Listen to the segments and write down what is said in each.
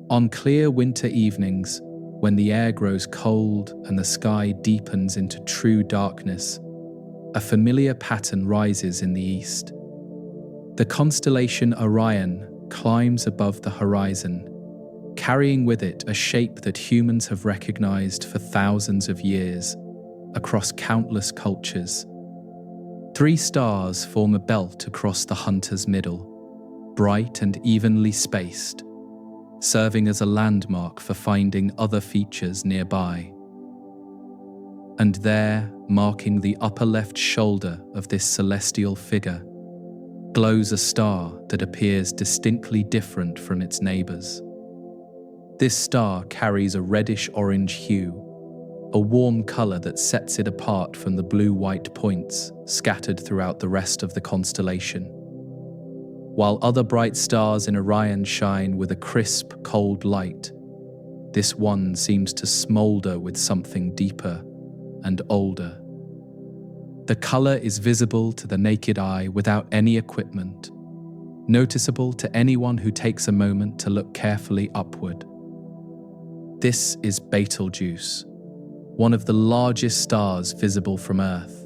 On clear winter evenings, when the air grows cold and the sky deepens into true darkness, a familiar pattern rises in the east. The constellation Orion climbs above the horizon, carrying with it a shape that humans have recognized for thousands of years across countless cultures. 3 stars form a belt across the hunter's middle, bright and evenly spaced, serving as a landmark for finding other features nearby. And there, marking the upper left shoulder of this celestial figure, glows a star that appears distinctly different from its neighbors. This star carries a reddish-orange hue, a warm color that sets it apart from the blue-white points scattered throughout the rest of the constellation. While other bright stars in Orion shine with a crisp, cold light, this one seems to smolder with something deeper and older. The color is visible to the naked eye without any equipment, noticeable to anyone who takes a moment to look carefully upward. This is Betelgeuse, one of the largest stars visible from Earth,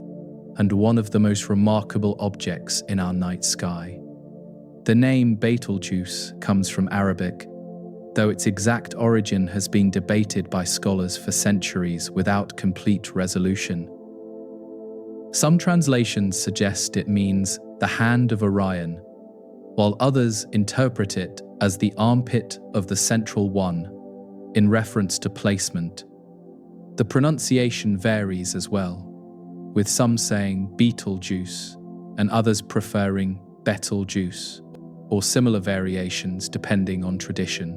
and one of the most remarkable objects in our night sky. The name Betelgeuse comes from Arabic, though its exact origin has been debated by scholars for centuries without complete resolution. Some translations suggest it means the hand of Orion, while others interpret it as the armpit of the central one, in reference to placement. The pronunciation varies as well, with some saying Betelgeuse and others preferring Betelgeuse, or similar variations depending on tradition.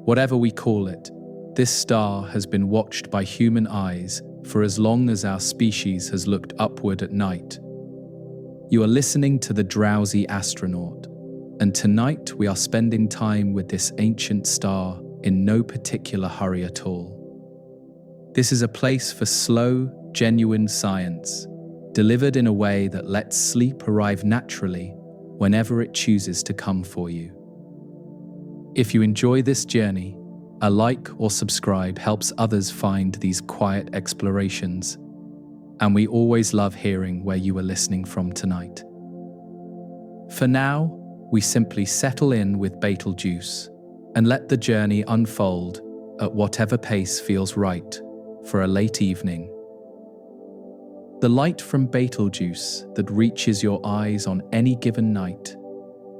Whatever we call it, this star has been watched by human eyes for as long as our species has looked upward at night. You are listening to The Drowsy Astronaut, and tonight we are spending time with this ancient star in no particular hurry at all. This is a place for slow, genuine science, delivered in a way that lets sleep arrive naturally whenever it chooses to come for you. If you enjoy this journey, a like or subscribe helps others find these quiet explorations, and we always love hearing where you are listening from tonight. For now, we simply settle in with Betelgeuse and let the journey unfold at whatever pace feels right for a late evening. The light from Betelgeuse that reaches your eyes on any given night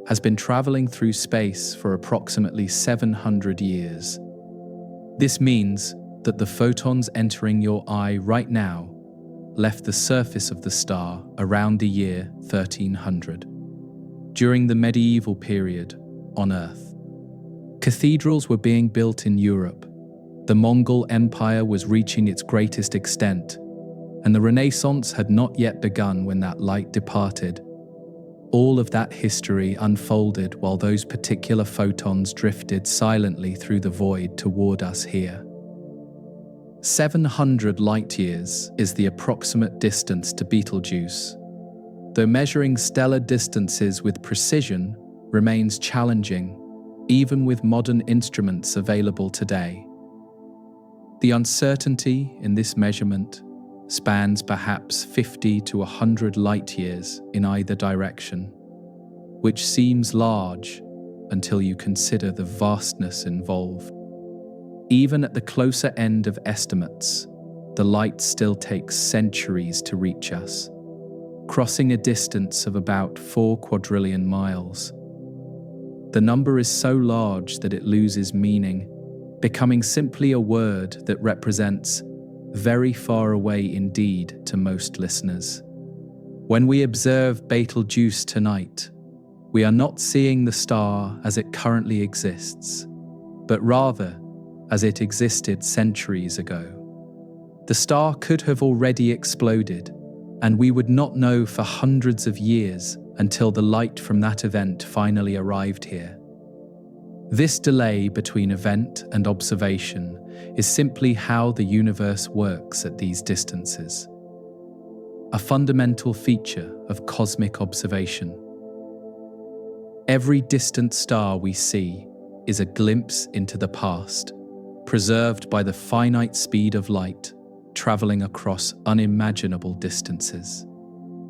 has been traveling through space for approximately 700 years. This means that the photons entering your eye right now left the surface of the star around the year 1300. During the medieval period on Earth, cathedrals were being built in Europe, the Mongol Empire was reaching its greatest extent, and the Renaissance had not yet begun when that light departed. All of that history unfolded while those particular photons drifted silently through the void toward us here. 700 light-years is the approximate distance to Betelgeuse, though measuring stellar distances with precision remains challenging, even with modern instruments available today. The uncertainty in this measurement spans perhaps 50 to 100 light-years in either direction, which seems large until you consider the vastness involved. Even at the closer end of estimates, the light still takes centuries to reach us, crossing a distance of about 4 quadrillion miles. The number is so large that it loses meaning, becoming simply a word that represents very far away indeed to most listeners. When we observe Betelgeuse tonight, we are not seeing the star as it currently exists, but rather as it existed centuries ago. The star could have already exploded, and we would not know for hundreds of years until the light from that event finally arrived here. This delay between event and observation is simply how the universe works at these distances, a fundamental feature of cosmic observation. Every distant star we see is a glimpse into the past, preserved by the finite speed of light, traveling across unimaginable distances.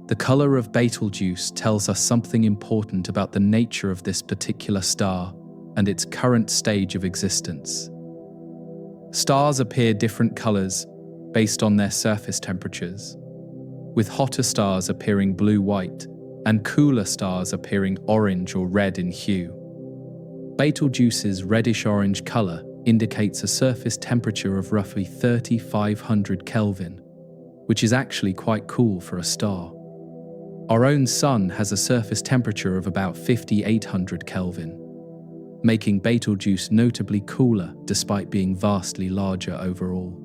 The color of Betelgeuse tells us something important about the nature of this particular star and its current stage of existence. Stars appear different colors based on their surface temperatures, with hotter stars appearing blue-white and cooler stars appearing orange or red in hue. Betelgeuse's reddish-orange color indicates a surface temperature of roughly 3,500 Kelvin, which is actually quite cool for a star. Our own Sun has a surface temperature of about 5,800 Kelvin, making Betelgeuse notably cooler despite being vastly larger overall.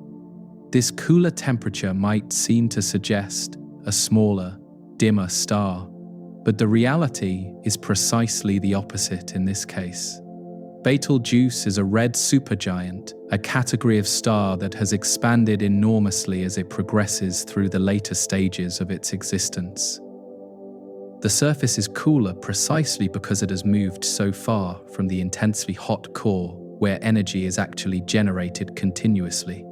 This cooler temperature might seem to suggest a smaller, dimmer star, but the reality is precisely the opposite in this case. Betelgeuse is a red supergiant, a category of star that has expanded enormously as it progresses through the later stages of its existence. The surface is cooler precisely because it has moved so far from the intensely hot core where energy is actually generated continuously.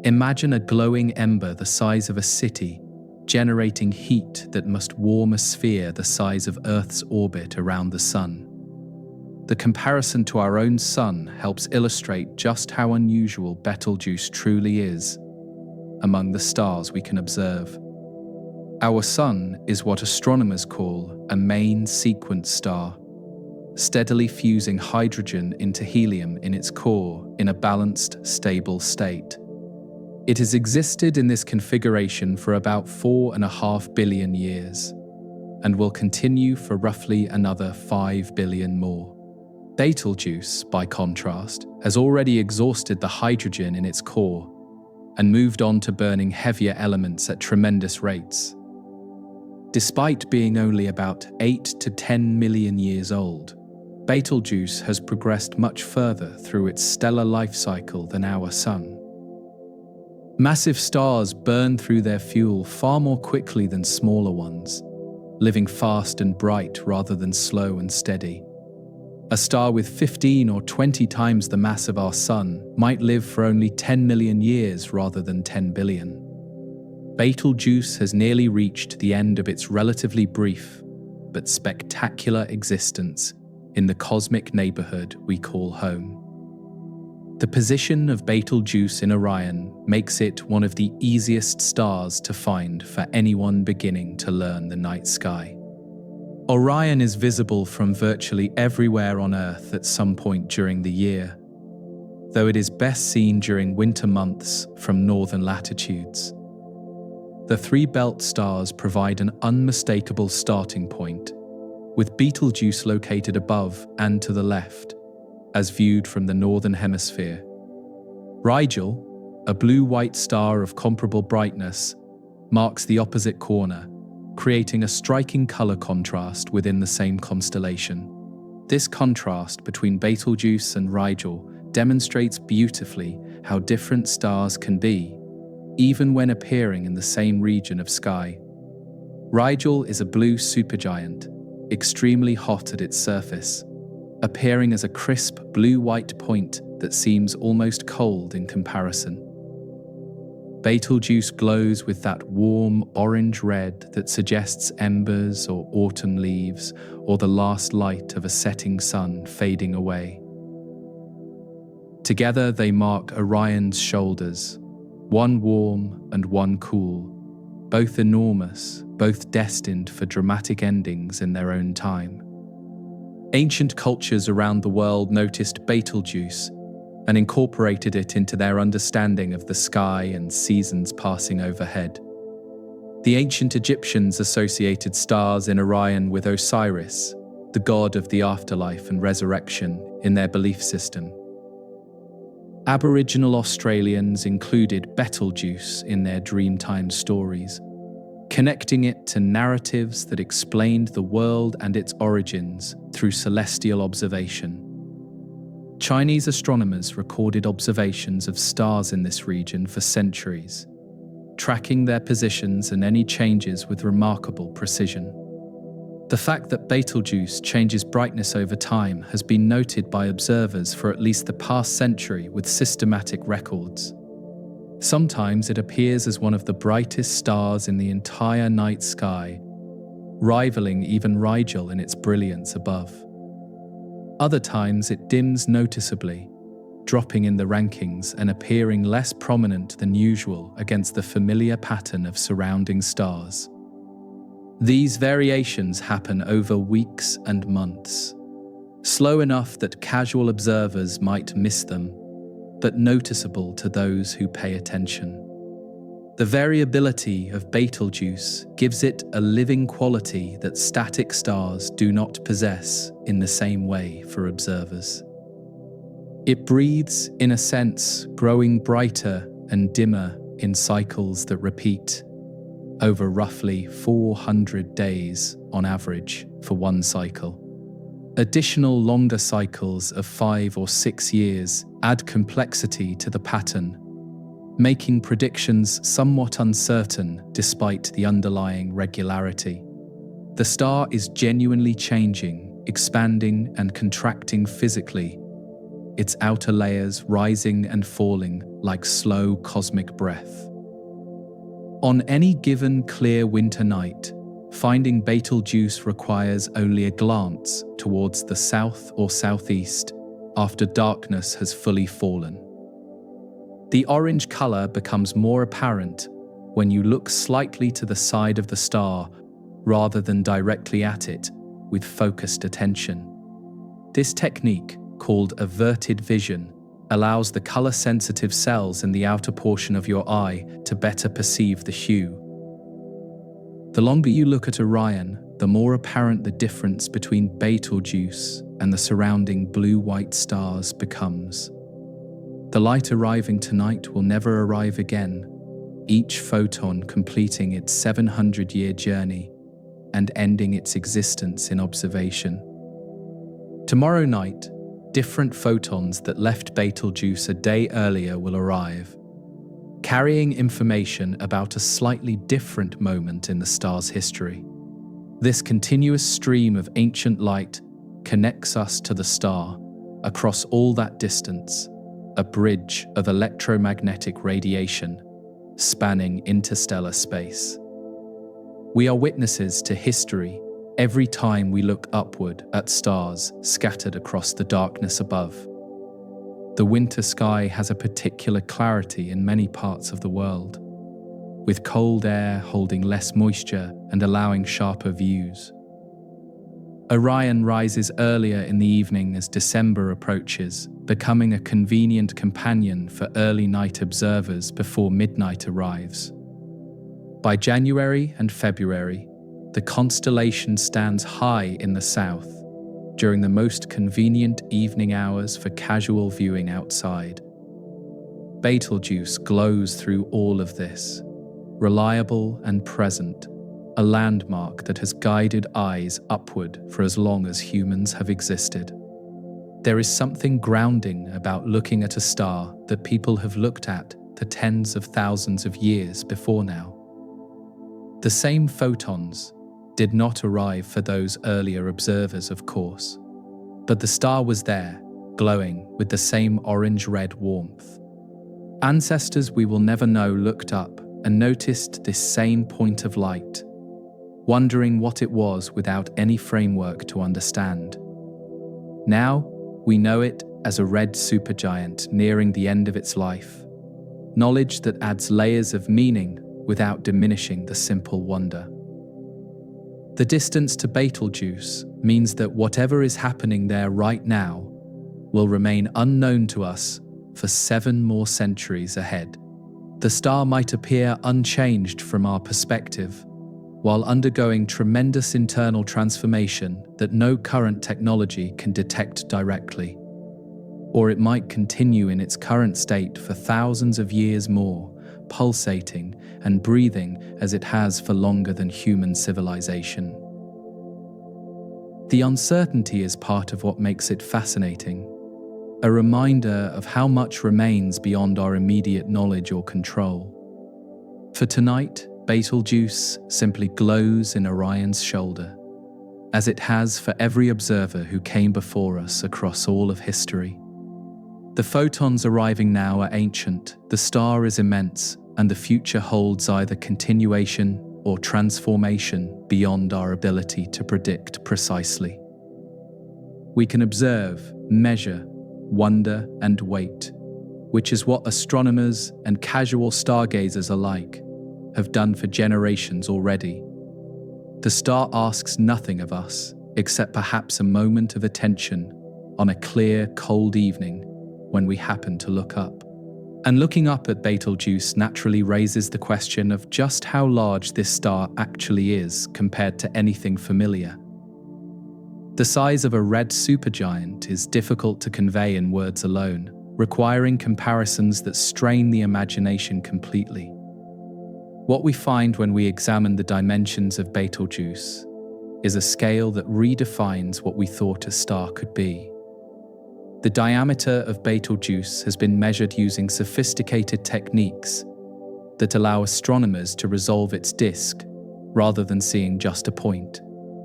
Imagine a glowing ember the size of a city, generating heat that must warm a sphere the size of Earth's orbit around the Sun. The comparison to our own Sun helps illustrate just how unusual Betelgeuse truly is among the stars we can observe. Our Sun is what astronomers call a main sequence star, steadily fusing hydrogen into helium in its core in a balanced, stable state. It has existed in this configuration for about 4.5 billion years, and will continue for roughly another 5 billion more. Betelgeuse, by contrast, has already exhausted the hydrogen in its core and moved on to burning heavier elements at tremendous rates. Despite being only about 8 to 10 million years old, Betelgeuse has progressed much further through its stellar life cycle than our Sun. Massive stars burn through their fuel far more quickly than smaller ones, living fast and bright rather than slow and steady. A star with 15 or 20 times the mass of our Sun might live for only 10 million years rather than 10 billion. Betelgeuse has nearly reached the end of its relatively brief but spectacular existence in the cosmic neighborhood we call home. The position of Betelgeuse in Orion makes it one of the easiest stars to find for anyone beginning to learn the night sky. Orion is visible from virtually everywhere on Earth at some point during the year, though it is best seen during winter months from northern latitudes. The three belt stars provide an unmistakable starting point, with Betelgeuse located above and to the left, as viewed from the northern hemisphere. Rigel, a blue-white star of comparable brightness, marks the opposite corner, creating a striking color contrast within the same constellation. This contrast between Betelgeuse and Rigel demonstrates beautifully how different stars can be, even when appearing in the same region of sky. Rigel is a blue supergiant, extremely hot at its surface, appearing as a crisp blue-white point that seems almost cold in comparison. Betelgeuse glows with that warm orange-red that suggests embers or autumn leaves or the last light of a setting sun fading away. Together they mark Orion's shoulders, one warm and one cool, both enormous, both destined for dramatic endings in their own time. Ancient cultures around the world noticed Betelgeuse and incorporated it into their understanding of the sky and seasons passing overhead. The ancient Egyptians associated stars in Orion with Osiris, the god of the afterlife and resurrection, in their belief system. Aboriginal Australians included Betelgeuse in their Dreamtime stories, connecting it to narratives that explained the world and its origins through celestial observation. Chinese astronomers recorded observations of stars in this region for centuries, tracking their positions and any changes with remarkable precision. The fact that Betelgeuse changes brightness over time has been noted by observers for at least the past century with systematic records. Sometimes it appears as one of the brightest stars in the entire night sky, rivaling even Rigel in its brilliance above. Other times it dims noticeably, dropping in the rankings and appearing less prominent than usual against the familiar pattern of surrounding stars. These variations happen over weeks and months, slow enough that casual observers might miss them, but noticeable to those who pay attention. The variability of Betelgeuse gives it a living quality that static stars do not possess in the same way for observers. It breathes, in a sense, growing brighter and dimmer in cycles that repeat, over roughly 400 days on average for one cycle. Additional longer cycles of 5 or 6 years add complexity to the pattern, making predictions somewhat uncertain despite the underlying regularity. The star is genuinely changing, expanding and contracting physically, its outer layers rising and falling like slow cosmic breath. On any given clear winter night, finding Betelgeuse requires only a glance towards the south or southeast after darkness has fully fallen. The orange color becomes more apparent when you look slightly to the side of the star rather than directly at it with focused attention. This technique, called averted vision, allows the color-sensitive cells in the outer portion of your eye to better perceive the hue. The longer you look at Orion, the more apparent the difference between Betelgeuse and the surrounding blue-white stars becomes. The light arriving tonight will never arrive again, each photon completing its 700-year journey and ending its existence in observation. Tomorrow night, different photons that left Betelgeuse a day earlier will arrive, carrying information about a slightly different moment in the star's history. This continuous stream of ancient light connects us to the star across all that distance, a bridge of electromagnetic radiation spanning interstellar space. We are witnesses to history every time we look upward at stars scattered across the darkness above. The winter sky has a particular clarity in many parts of the world, with cold air holding less moisture and allowing sharper views. Orion rises earlier in the evening as December approaches, becoming a convenient companion for early night observers before midnight arrives. By January and February, the constellation stands high in the south, during the most convenient evening hours for casual viewing outside. Betelgeuse glows through all of this, reliable and present, a landmark that has guided eyes upward for as long as humans have existed. There is something grounding about looking at a star that people have looked at for tens of thousands of years before now. The same photons did not arrive for those earlier observers, of course, but the star was there, glowing with the same orange-red warmth. Ancestors we will never know looked up and noticed this same point of light, wondering what it was without any framework to understand. Now, we know it as a red supergiant nearing the end of its life, knowledge that adds layers of meaning without diminishing the simple wonder. The distance to Betelgeuse means that whatever is happening there right now will remain unknown to us for 7 more centuries ahead. The star might appear unchanged from our perspective, while undergoing tremendous internal transformation that no current technology can detect directly. Or it might continue in its current state for thousands of years more, pulsating and breathing as it has for longer than human civilization. The uncertainty is part of what makes it fascinating, a reminder of how much remains beyond our immediate knowledge or control. For tonight, Betelgeuse simply glows in Orion's shoulder, as it has for every observer who came before us across all of history. The photons arriving now are ancient, the star is immense, and the future holds either continuation or transformation beyond our ability to predict precisely. We can observe, measure, wonder, and wait, which is what astronomers and casual stargazers alike have done for generations already. The star asks nothing of us, except perhaps a moment of attention on a clear, cold evening when we happen to look up. And looking up at Betelgeuse naturally raises the question of just how large this star actually is compared to anything familiar. The size of a red supergiant is difficult to convey in words alone, requiring comparisons that strain the imagination completely. What we find when we examine the dimensions of Betelgeuse is a scale that redefines what we thought a star could be. The diameter of Betelgeuse has been measured using sophisticated techniques that allow astronomers to resolve its disk rather than seeing just a point.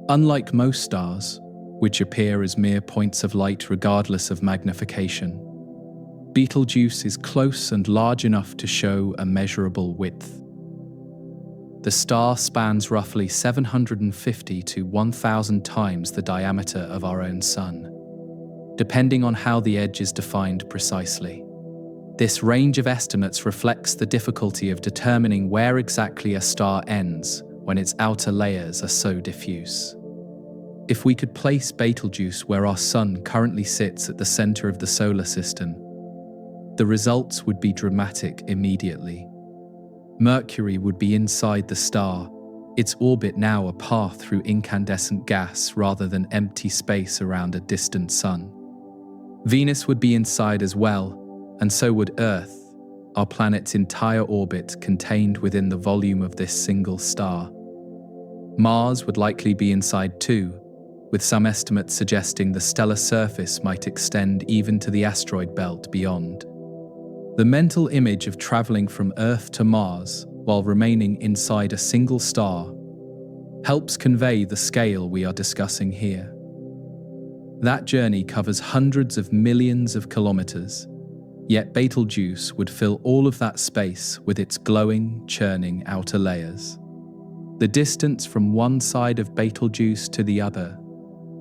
Unlike most stars, which appear as mere points of light regardless of magnification, Betelgeuse is close and large enough to show a measurable width. The star spans roughly 750 to 1,000 times the diameter of our own Sun, depending on how the edge is defined precisely. This range of estimates reflects the difficulty of determining where exactly a star ends when its outer layers are so diffuse. If we could place Betelgeuse where our Sun currently sits at the center of the solar system, the results would be dramatic immediately. Mercury would be inside the star, its orbit now a path through incandescent gas rather than empty space around a distant sun. Venus would be inside as well, and so would Earth, our planet's entire orbit contained within the volume of this single star. Mars would likely be inside too, with some estimates suggesting the stellar surface might extend even to the asteroid belt beyond. The mental image of traveling from Earth to Mars while remaining inside a single star helps convey the scale we are discussing here. That journey covers hundreds of millions of kilometers, yet Betelgeuse would fill all of that space with its glowing, churning outer layers. The distance from one side of Betelgeuse to the other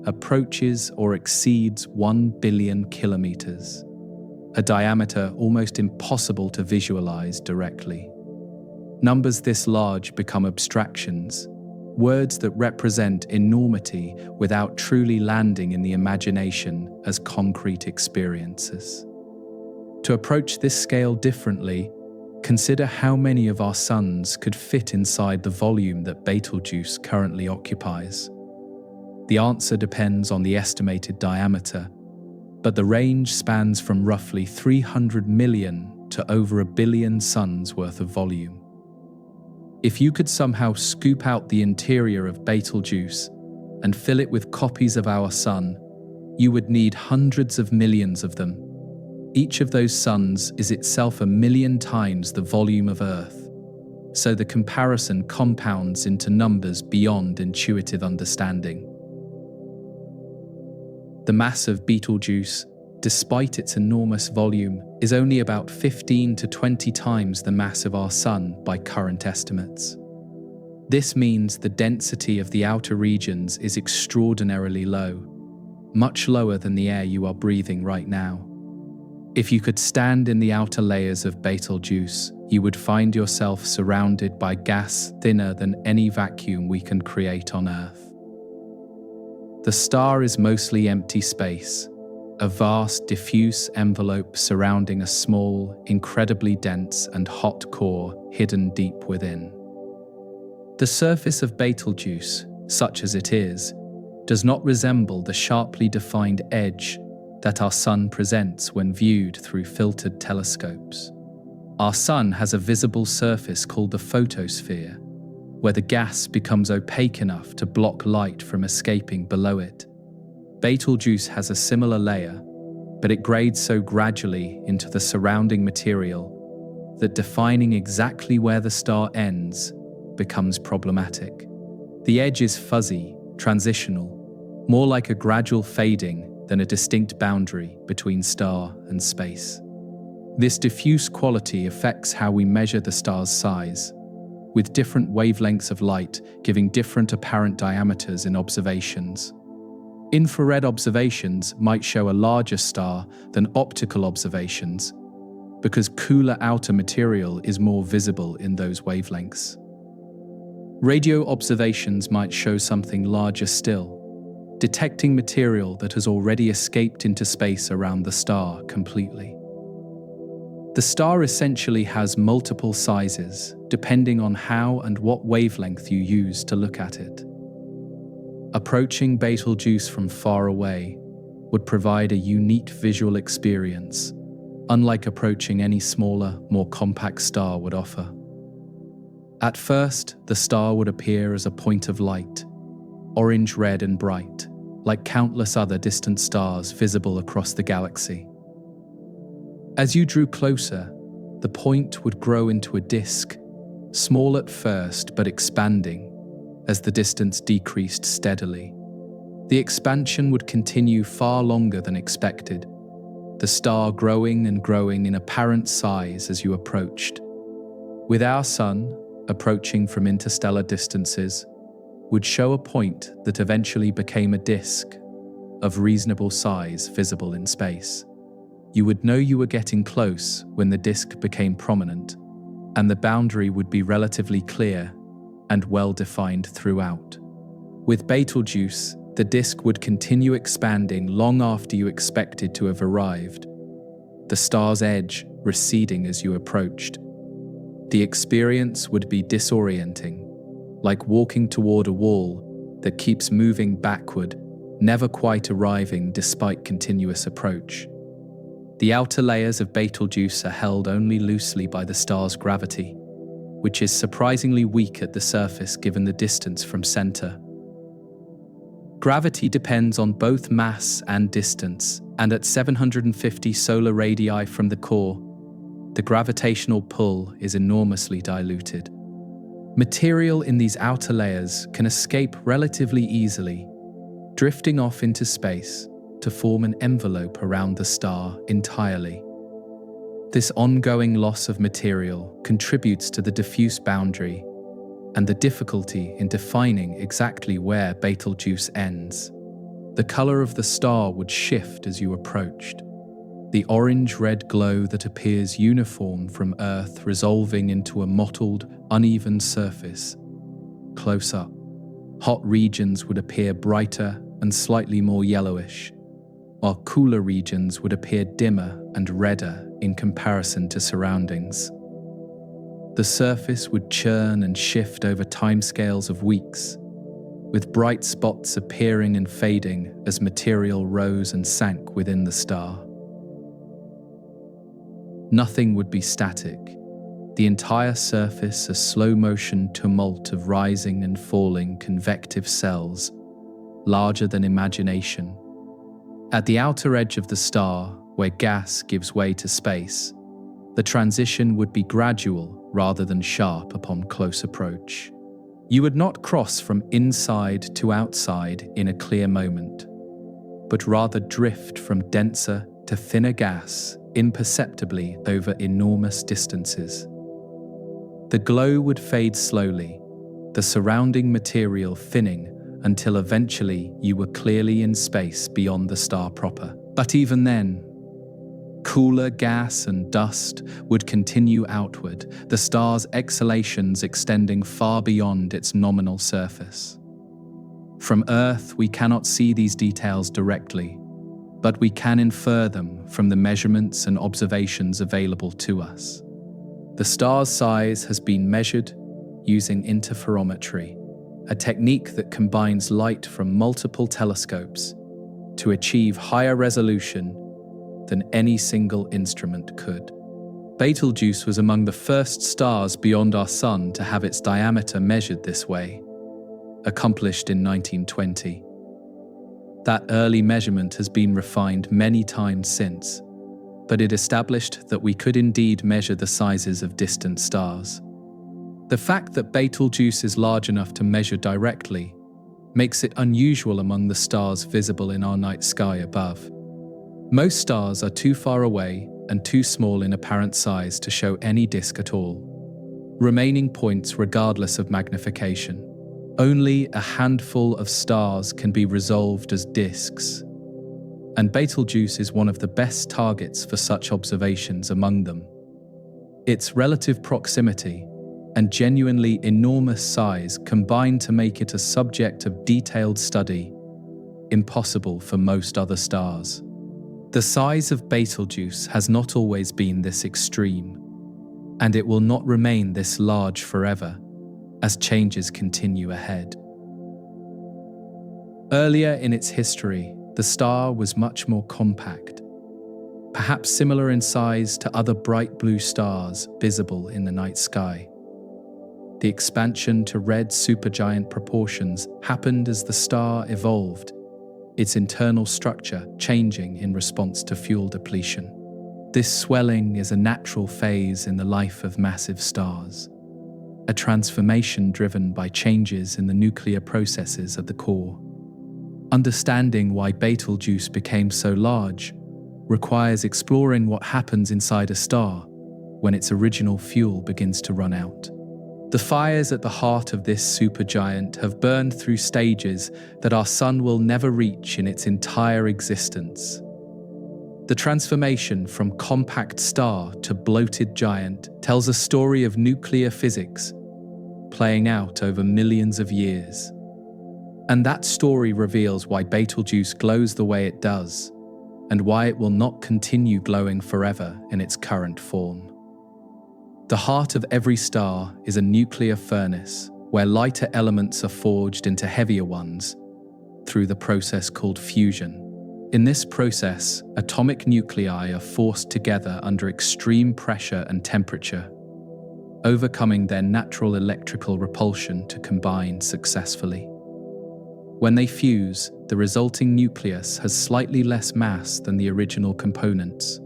approaches or exceeds 1 billion kilometers, a diameter almost impossible to visualize directly. Numbers this large become abstractions, words that represent enormity without truly landing in the imagination as concrete experiences. To approach this scale differently, consider how many of our suns could fit inside the volume that Betelgeuse currently occupies. The answer depends on the estimated diameter, but the range spans from roughly 300 million to over 1 billion suns worth of volume. If you could somehow scoop out the interior of Betelgeuse and fill it with copies of our Sun, you would need hundreds of millions of them. Each of those suns is itself 1 million times the volume of Earth, so the comparison compounds into numbers beyond intuitive understanding. The mass of Betelgeuse, despite its enormous volume, is only about 15 to 20 times the mass of our Sun by current estimates. This means the density of the outer regions is extraordinarily low, much lower than the air you are breathing right now. If you could stand in the outer layers of Betelgeuse, you would find yourself surrounded by gas thinner than any vacuum we can create on Earth. The star is mostly empty space, a vast, diffuse envelope surrounding a small, incredibly dense and hot core hidden deep within. The surface of Betelgeuse, such as it is, does not resemble the sharply defined edge that our Sun presents when viewed through filtered telescopes. Our Sun has a visible surface called the photosphere, where the gas becomes opaque enough to block light from escaping below it. Betelgeuse has a similar layer, but it grades so gradually into the surrounding material that defining exactly where the star ends becomes problematic. The edge is fuzzy, transitional, more like a gradual fading than a distinct boundary between star and space. This diffuse quality affects how we measure the star's size, with different wavelengths of light giving different apparent diameters in observations. Infrared observations might show a larger star than optical observations, because cooler outer material is more visible in those wavelengths. Radio observations might show something larger still, detecting material that has already escaped into space around the star completely. The star essentially has multiple sizes, depending on how and what wavelength you use to look at it. Approaching Betelgeuse from far away would provide a unique visual experience, unlike approaching any smaller, more compact star would offer. At first, the star would appear as a point of light, orange, red, and bright, like countless other distant stars visible across the galaxy. As you drew closer, the point would grow into a disk, small at first but expanding as the distance decreased steadily. The expansion would continue far longer than expected, the star growing and growing in apparent size as you approached. With our Sun, approaching from interstellar distances, would show a point that eventually became a disk of reasonable size visible in space. You would know you were getting close when the disk became prominent, and the boundary would be relatively clear and well-defined throughout. With Betelgeuse, the disk would continue expanding long after you expected to have arrived, the star's edge receding as you approached. The experience would be disorienting, like walking toward a wall that keeps moving backward, never quite arriving despite continuous approach. The outer layers of Betelgeuse are held only loosely by the star's gravity, which is surprisingly weak at the surface given the distance from center. Gravity depends on both mass and distance, and at 750 solar radii from the core, the gravitational pull is enormously diluted. Material in these outer layers can escape relatively easily, drifting off into space to form an envelope around the star entirely. This ongoing loss of material contributes to the diffuse boundary and the difficulty in defining exactly where Betelgeuse ends. The color of the star would shift as you approached, the orange-red glow that appears uniform from Earth resolving into a mottled, uneven surface. Close up, hot regions would appear brighter and slightly more yellowish, while cooler regions would appear dimmer and redder in comparison to surroundings. The surface would churn and shift over timescales of weeks, with bright spots appearing and fading as material rose and sank within the star. Nothing would be static, the entire surface a slow-motion tumult of rising and falling convective cells, larger than imagination. At the outer edge of the star, where gas gives way to space, the transition would be gradual rather than sharp upon close approach. You would not cross from inside to outside in a clear moment, but rather drift from denser to thinner gas imperceptibly over enormous distances. The glow would fade slowly, the surrounding material thinning until eventually you were clearly in space beyond the star proper. But even then, cooler gas and dust would continue outward, the star's exhalations extending far beyond its nominal surface. From Earth, we cannot see these details directly, but we can infer them from the measurements and observations available to us. The star's size has been measured using interferometry, a technique that combines light from multiple telescopes to achieve higher resolution than any single instrument could. Betelgeuse was among the first stars beyond our Sun to have its diameter measured this way, accomplished in 1920. That early measurement has been refined many times since, but it established that we could indeed measure the sizes of distant stars. The fact that Betelgeuse is large enough to measure directly makes it unusual among the stars visible in our night sky above. Most stars are too far away and too small in apparent size to show any disk at all, remaining points regardless of magnification. Only a handful of stars can be resolved as disks, and Betelgeuse is one of the best targets for such observations among them. Its relative proximity and genuinely enormous size combine to make it a subject of detailed study, impossible for most other stars. The size of Betelgeuse has not always been this extreme, and it will not remain this large forever, as changes continue ahead. Earlier in its history, the star was much more compact, perhaps similar in size to other bright blue stars visible in the night sky. The expansion to red supergiant proportions happened as the star evolved, its internal structure changing in response to fuel depletion. This swelling is a natural phase in the life of massive stars, a transformation driven by changes in the nuclear processes of the core. Understanding why Betelgeuse became so large requires exploring what happens inside a star when its original fuel begins to run out. The fires at the heart of this supergiant have burned through stages that our sun will never reach in its entire existence. The transformation from compact star to bloated giant tells a story of nuclear physics playing out over millions of years. And that story reveals why Betelgeuse glows the way it does, and why it will not continue glowing forever in its current form. The heart of every star is a nuclear furnace where lighter elements are forged into heavier ones through the process called fusion. In this process, atomic nuclei are forced together under extreme pressure and temperature, overcoming their natural electrical repulsion to combine successfully. When they fuse, the resulting nucleus has slightly less mass than the original components,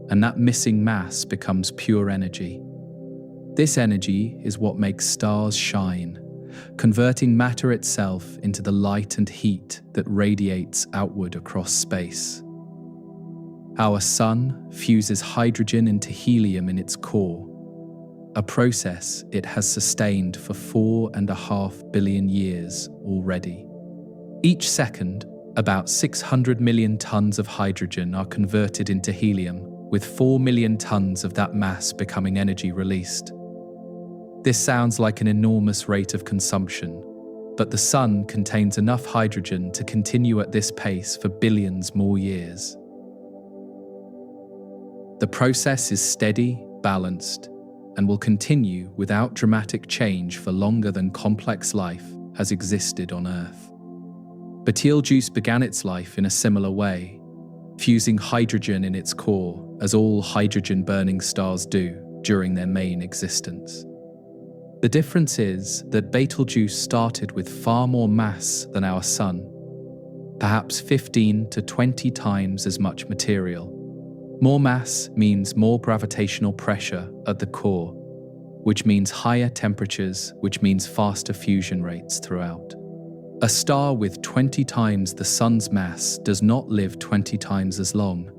and that missing mass becomes pure energy. This energy is what makes stars shine, converting matter itself into the light and heat that radiates outward across space. Our sun fuses hydrogen into helium in its core, a process it has sustained for 4.5 billion years already. Each second, about 600 million tons of hydrogen are converted into helium, with 4 million tons of that mass becoming energy released. This sounds like an enormous rate of consumption, but the sun contains enough hydrogen to continue at this pace for billions more years. The process is steady, balanced, and will continue without dramatic change for longer than complex life has existed on Earth. Betelgeuse began its life in a similar way, fusing hydrogen in its core, as all hydrogen-burning stars do during their main existence. The difference is that Betelgeuse started with far more mass than our Sun, perhaps 15 to 20 times as much material. More mass means more gravitational pressure at the core, which means higher temperatures, which means faster fusion rates throughout. A star with 20 times the Sun's mass does not live 20 times as long,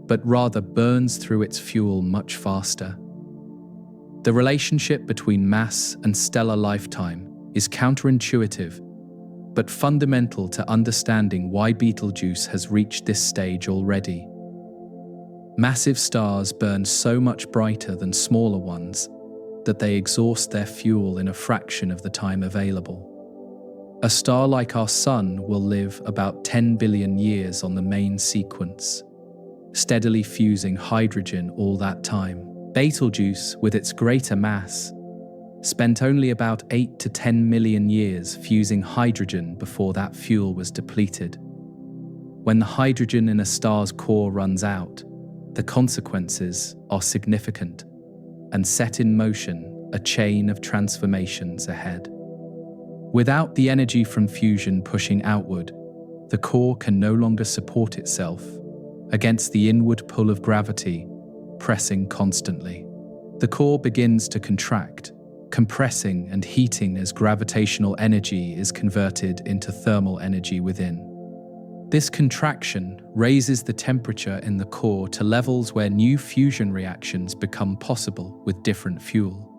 but rather burns through its fuel much faster. The relationship between mass and stellar lifetime is counterintuitive, but fundamental to understanding why Betelgeuse has reached this stage already. Massive stars burn so much brighter than smaller ones that they exhaust their fuel in a fraction of the time available. A star like our Sun will live about 10 billion years on the main sequence, steadily fusing hydrogen all that time. Betelgeuse, with its greater mass, spent only about 8 to 10 million years fusing hydrogen before that fuel was depleted. When the hydrogen in a star's core runs out, the consequences are significant and set in motion a chain of transformations ahead. Without the energy from fusion pushing outward, the core can no longer support itself against the inward pull of gravity pressing constantly. The core begins to contract, compressing and heating as gravitational energy is converted into thermal energy within. This contraction raises the temperature in the core to levels where new fusion reactions become possible with different fuel.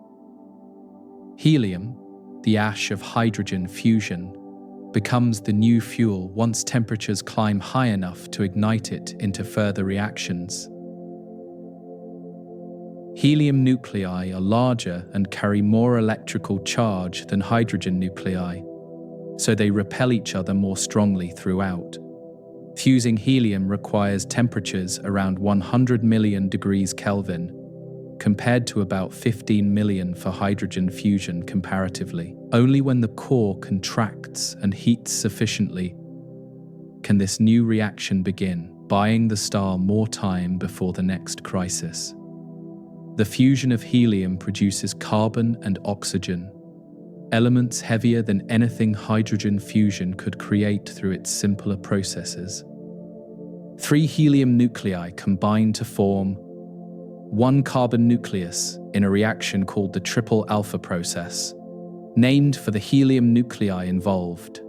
Helium, the ash of hydrogen fusion, becomes the new fuel once temperatures climb high enough to ignite it into further reactions. Helium nuclei are larger and carry more electrical charge than hydrogen nuclei, so they repel each other more strongly throughout. Fusing helium requires temperatures around 100 million degrees Kelvin, compared to about 15 million for hydrogen fusion comparatively. Only when the core contracts and heats sufficiently can this new reaction begin, buying the star more time before the next crisis. The fusion of helium produces carbon and oxygen, elements heavier than anything hydrogen fusion could create through its simpler processes. 3 helium nuclei combine to form 1 carbon nucleus in a reaction called the triple alpha process, named for the helium nuclei involved.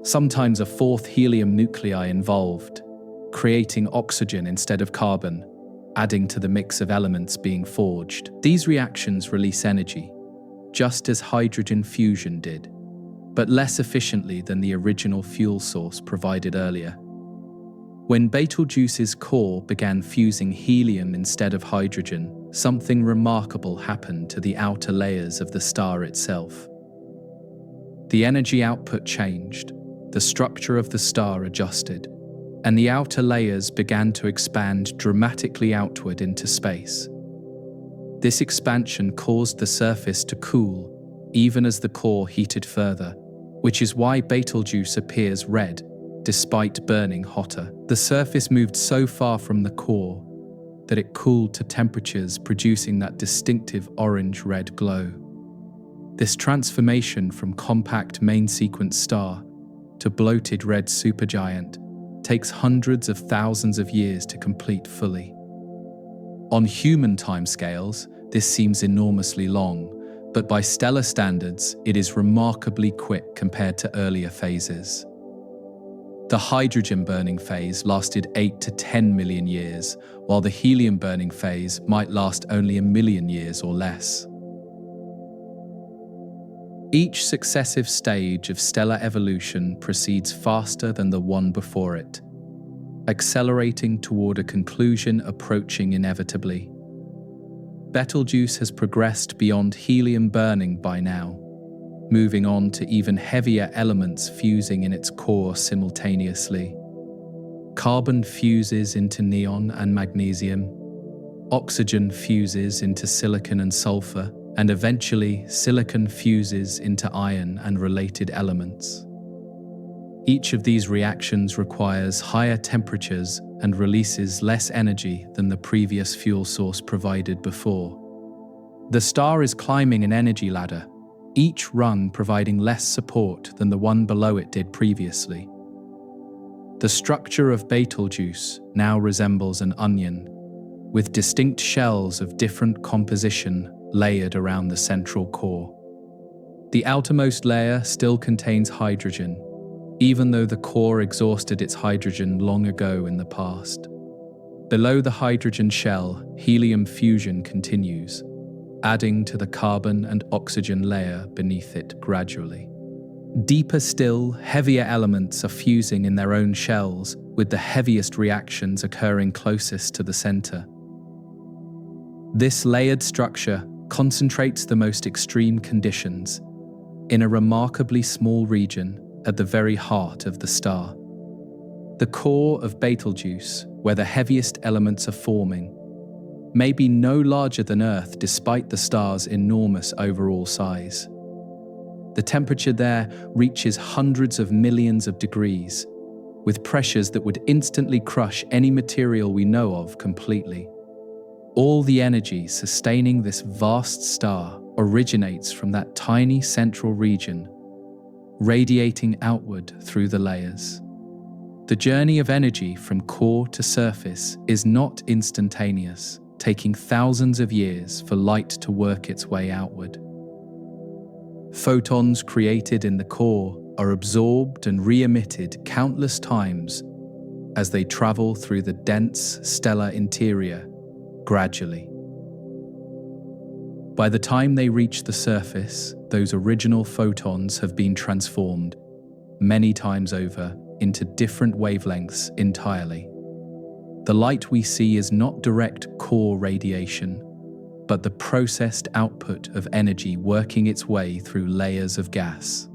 Sometimes a 4th helium nuclei involved, creating oxygen instead of carbon, adding to the mix of elements being forged. These reactions release energy, just as hydrogen fusion did, but less efficiently than the original fuel source provided earlier. When Betelgeuse's core began fusing helium instead of hydrogen, something remarkable happened to the outer layers of the star itself. The energy output changed, the structure of the star adjusted, and the outer layers began to expand dramatically outward into space. This expansion caused the surface to cool, even as the core heated further, which is why Betelgeuse appears red, despite burning hotter. The surface moved so far from the core that it cooled to temperatures producing that distinctive orange-red glow. This transformation from compact main-sequence star to bloated red supergiant takes hundreds of thousands of years to complete fully. On human timescales, this seems enormously long, but by stellar standards, it is remarkably quick compared to earlier phases. The hydrogen burning phase lasted 8 to 10 million years, while the helium burning phase might last only 1 million years or less. Each successive stage of stellar evolution proceeds faster than the one before it, accelerating toward a conclusion approaching inevitably. Betelgeuse has progressed beyond helium burning by now, moving on to even heavier elements fusing in its core simultaneously. Carbon fuses into neon and magnesium, oxygen fuses into silicon and sulfur, and eventually silicon fuses into iron and related elements. Each of these reactions requires higher temperatures and releases less energy than the previous fuel source provided before. The star is climbing an energy ladder, each rung providing less support than the one below it did previously. The structure of Betelgeuse now resembles an onion, with distinct shells of different composition layered around the central core. The outermost layer still contains hydrogen, even though the core exhausted its hydrogen long ago in the past. Below the hydrogen shell, helium fusion continues, adding to the carbon and oxygen layer beneath it gradually. Deeper still, heavier elements are fusing in their own shells, with the heaviest reactions occurring closest to the center. This layered structure concentrates the most extreme conditions in a remarkably small region at the very heart of the star. The core of Betelgeuse, where the heaviest elements are forming, may be no larger than Earth despite the star's enormous overall size. The temperature there reaches hundreds of millions of degrees, with pressures that would instantly crush any material we know of completely. All the energy sustaining this vast star originates from that tiny central region, radiating outward through the layers. The journey of energy from core to surface is not instantaneous, taking thousands of years for light to work its way outward. Photons created in the core are absorbed and re-emitted countless times as they travel through the dense stellar interior gradually. By the time they reach the surface, those original photons have been transformed many times over into different wavelengths entirely. The light we see is not direct core radiation, but the processed output of energy working its way through layers of gas.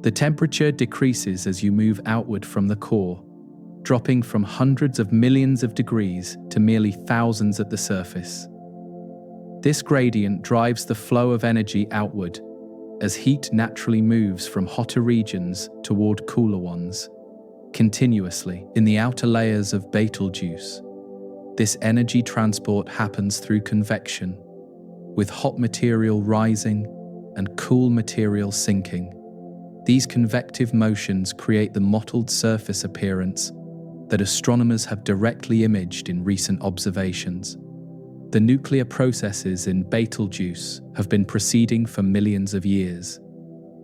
The temperature decreases as you move outward from the core, dropping from hundreds of millions of degrees to merely thousands at the surface. This gradient drives the flow of energy outward as heat naturally moves from hotter regions toward cooler ones. Continuously, in the outer layers of Betelgeuse, this energy transport happens through convection, with hot material rising and cool material sinking. These convective motions create the mottled surface appearance that astronomers have directly imaged in recent observations. The nuclear processes in Betelgeuse have been proceeding for millions of years,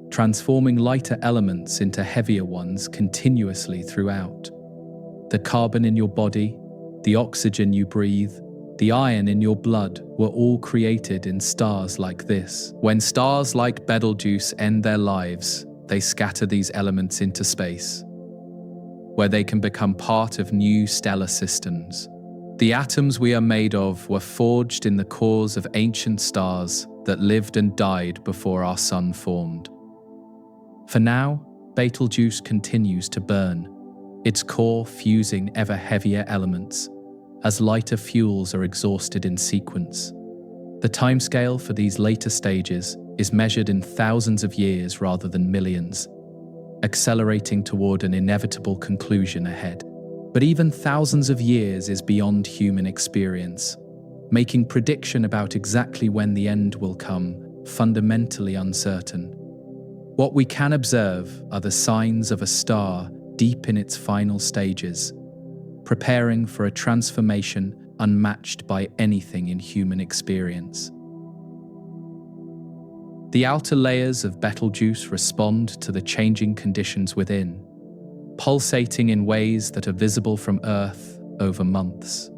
transforming lighter elements into heavier ones continuously throughout. The carbon in your body, the oxygen you breathe, the iron in your blood were all created in stars like this. When stars like Betelgeuse end their lives, they scatter these elements into space, where they can become part of new stellar systems. The atoms we are made of were forged in the cores of ancient stars that lived and died before our sun formed. For now, Betelgeuse continues to burn, its core fusing ever heavier elements as lighter fuels are exhausted in sequence. The timescale for these later stages is measured in thousands of years rather than millions, accelerating toward an inevitable conclusion ahead. But even thousands of years is beyond human experience, making prediction about exactly when the end will come fundamentally uncertain. What we can observe are the signs of a star deep in its final stages, preparing for a transformation unmatched by anything in human experience. The outer layers of Betelgeuse respond to the changing conditions within, pulsating in ways that are visible from Earth over months.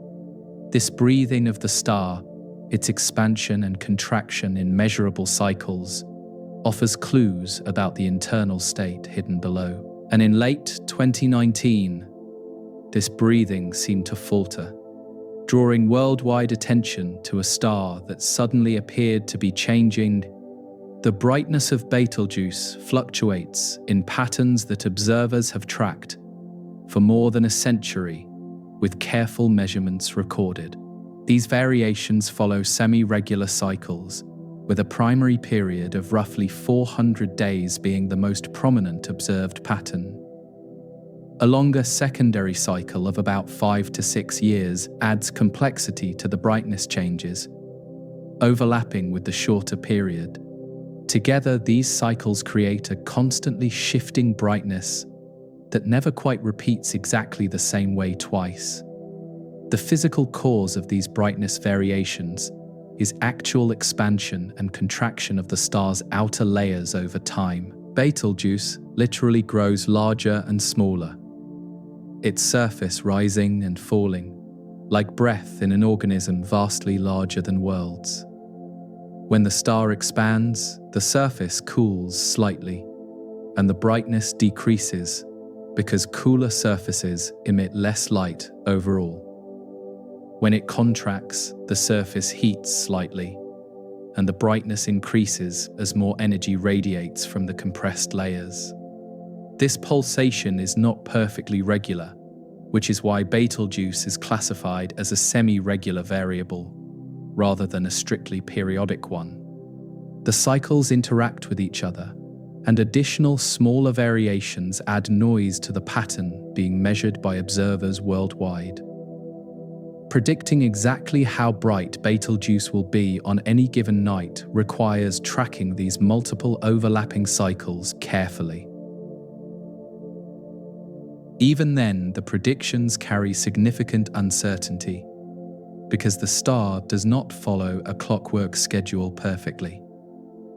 This breathing of the star, its expansion and contraction in measurable cycles, offers clues about the internal state hidden below. And in late 2019, this breathing seemed to falter, drawing worldwide attention to a star that suddenly appeared to be changing. The brightness of Betelgeuse fluctuates in patterns that observers have tracked for more than a century, with careful measurements recorded. These variations follow semi-regular cycles, with a primary period of roughly 400 days being the most prominent observed pattern. A longer secondary cycle of about 5 to 6 years adds complexity to the brightness changes, overlapping with the shorter period. Together, these cycles create a constantly shifting brightness that never quite repeats exactly the same way twice. The physical cause of these brightness variations is actual expansion and contraction of the star's outer layers over time. Betelgeuse literally grows larger and smaller, its surface rising and falling, like breath in an organism vastly larger than worlds. When the star expands, the surface cools slightly, and the brightness decreases because cooler surfaces emit less light overall. When it contracts, the surface heats slightly, and the brightness increases as more energy radiates from the compressed layers. This pulsation is not perfectly regular, which is why Betelgeuse is classified as a semi-regular variable, rather than a strictly periodic one. The cycles interact with each other, and additional smaller variations add noise to the pattern being measured by observers worldwide. Predicting exactly how bright Betelgeuse will be on any given night requires tracking these multiple overlapping cycles carefully. Even then, the predictions carry significant uncertainty, because the star does not follow a clockwork schedule perfectly.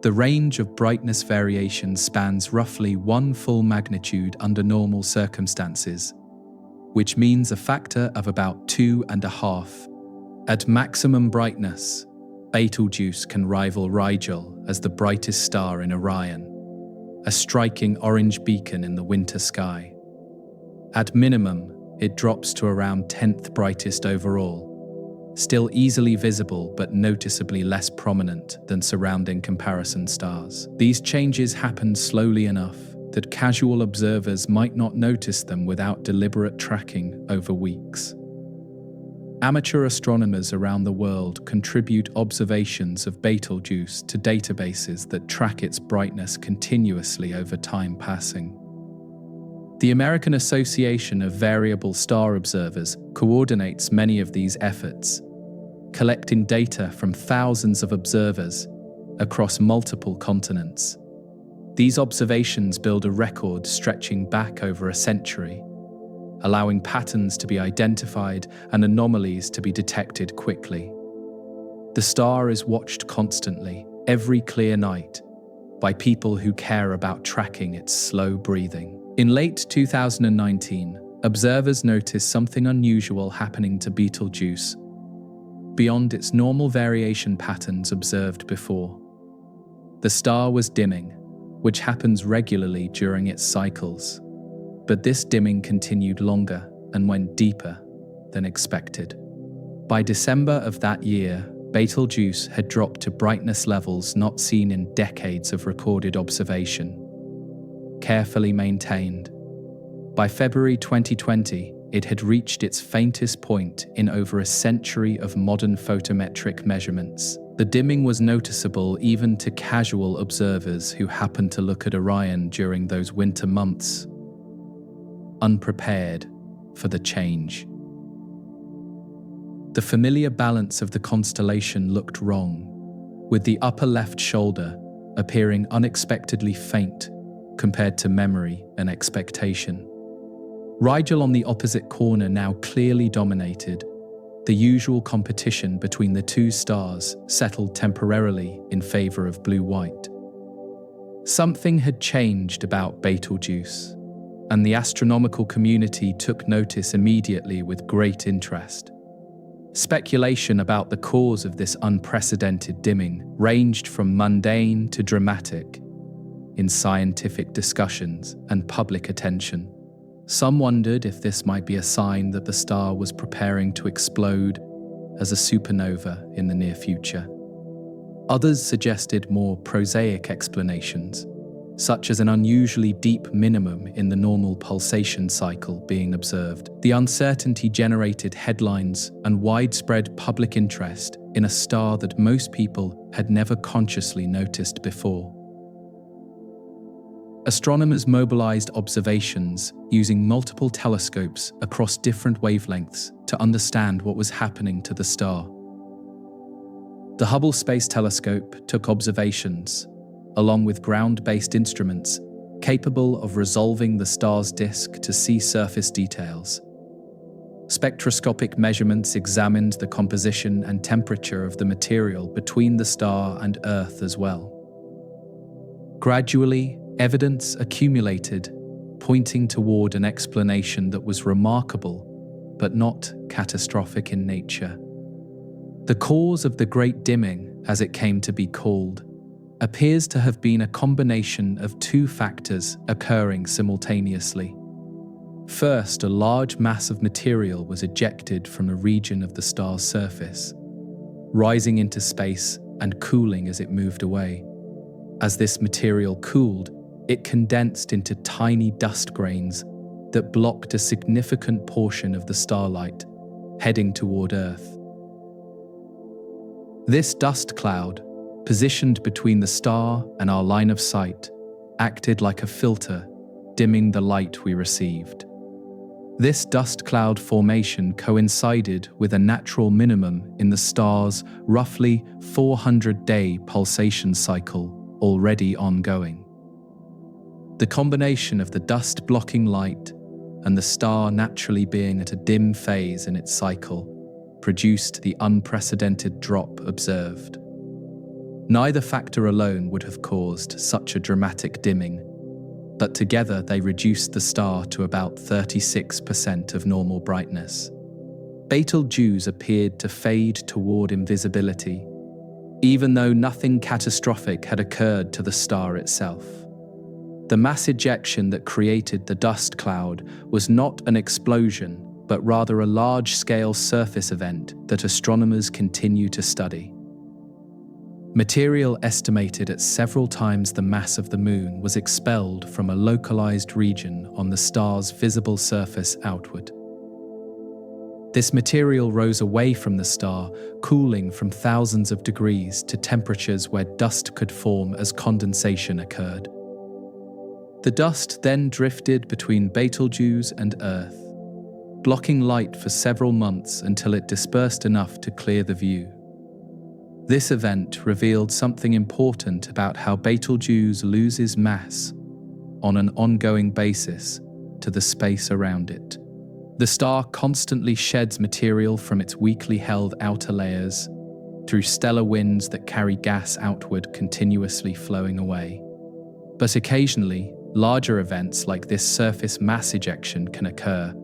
The range of brightness variation spans roughly 1 full magnitude under normal circumstances, which means a factor of about 2.5. At maximum brightness, Betelgeuse can rival Rigel as the brightest star in Orion, a striking orange beacon in the winter sky. At minimum, it drops to around 10th brightest overall, still easily visible but noticeably less prominent than surrounding comparison stars. These changes happen slowly enough that casual observers might not notice them without deliberate tracking over weeks. Amateur astronomers around the world contribute observations of Betelgeuse to databases that track its brightness continuously over time passing. The American Association of Variable Star Observers coordinates many of these efforts, collecting data from thousands of observers across multiple continents. These observations build a record stretching back over a century, allowing patterns to be identified and anomalies to be detected quickly. The star is watched constantly, every clear night, by people who care about tracking its slow breathing. In late 2019, observers noticed something unusual happening to Betelgeuse, beyond its normal variation patterns observed before. The star was dimming, which happens regularly during its cycles. But this dimming continued longer and went deeper than expected. By December of that year, Betelgeuse had dropped to brightness levels not seen in decades of recorded observation, carefully maintained. By February 2020, it had reached its faintest point in over a century of modern photometric measurements. The dimming was noticeable even to casual observers who happened to look at Orion during those winter months, unprepared for the change. The familiar balance of the constellation looked wrong, with the upper left shoulder appearing unexpectedly faint compared to memory and expectation. Rigel on the opposite corner now clearly dominated. The usual competition between the two stars settled temporarily in favor of blue-white. Something had changed about Betelgeuse, and the astronomical community took notice immediately with great interest. Speculation about the cause of this unprecedented dimming ranged from mundane to dramatic in scientific discussions and public attention. Some wondered if this might be a sign that the star was preparing to explode as a supernova in the near future. Others suggested more prosaic explanations, such as an unusually deep minimum in the normal pulsation cycle being observed. The uncertainty generated headlines and widespread public interest in a star that most people had never consciously noticed before. Astronomers mobilized observations using multiple telescopes across different wavelengths to understand what was happening to the star. The Hubble Space Telescope took observations, along with ground-based instruments capable of resolving the star's disk to see surface details. Spectroscopic measurements examined the composition and temperature of the material between the star and Earth as well. Gradually, evidence accumulated, pointing toward an explanation that was remarkable, but not catastrophic in nature. The cause of the Great Dimming, as it came to be called, appears to have been a combination of two factors occurring simultaneously. First, a large mass of material was ejected from a region of the star's surface, rising into space and cooling as it moved away. As this material cooled, it condensed into tiny dust grains that blocked a significant portion of the starlight heading toward Earth. This dust cloud, positioned between the star and our line of sight, acted like a filter, dimming the light we received. This dust cloud formation coincided with a natural minimum in the star's roughly 400-day pulsation cycle already ongoing. The combination of the dust blocking light and the star naturally being at a dim phase in its cycle produced the unprecedented drop observed. Neither factor alone would have caused such a dramatic dimming, but together they reduced the star to about 36% of normal brightness. Betelgeuse appeared to fade toward invisibility, even though nothing catastrophic had occurred to the star itself. The mass ejection that created the dust cloud was not an explosion, but rather a large-scale surface event that astronomers continue to study. Material estimated at several times the mass of the Moon was expelled from a localized region on the star's visible surface outward. This material rose away from the star, cooling from thousands of degrees to temperatures where dust could form as condensation occurred. The dust then drifted between Betelgeuse and Earth, blocking light for several months until it dispersed enough to clear the view. This event revealed something important about how Betelgeuse loses mass on an ongoing basis to the space around it. The star constantly sheds material from its weakly held outer layers through stellar winds that carry gas outward, continuously flowing away. But occasionally, larger events like this surface mass ejection can occur,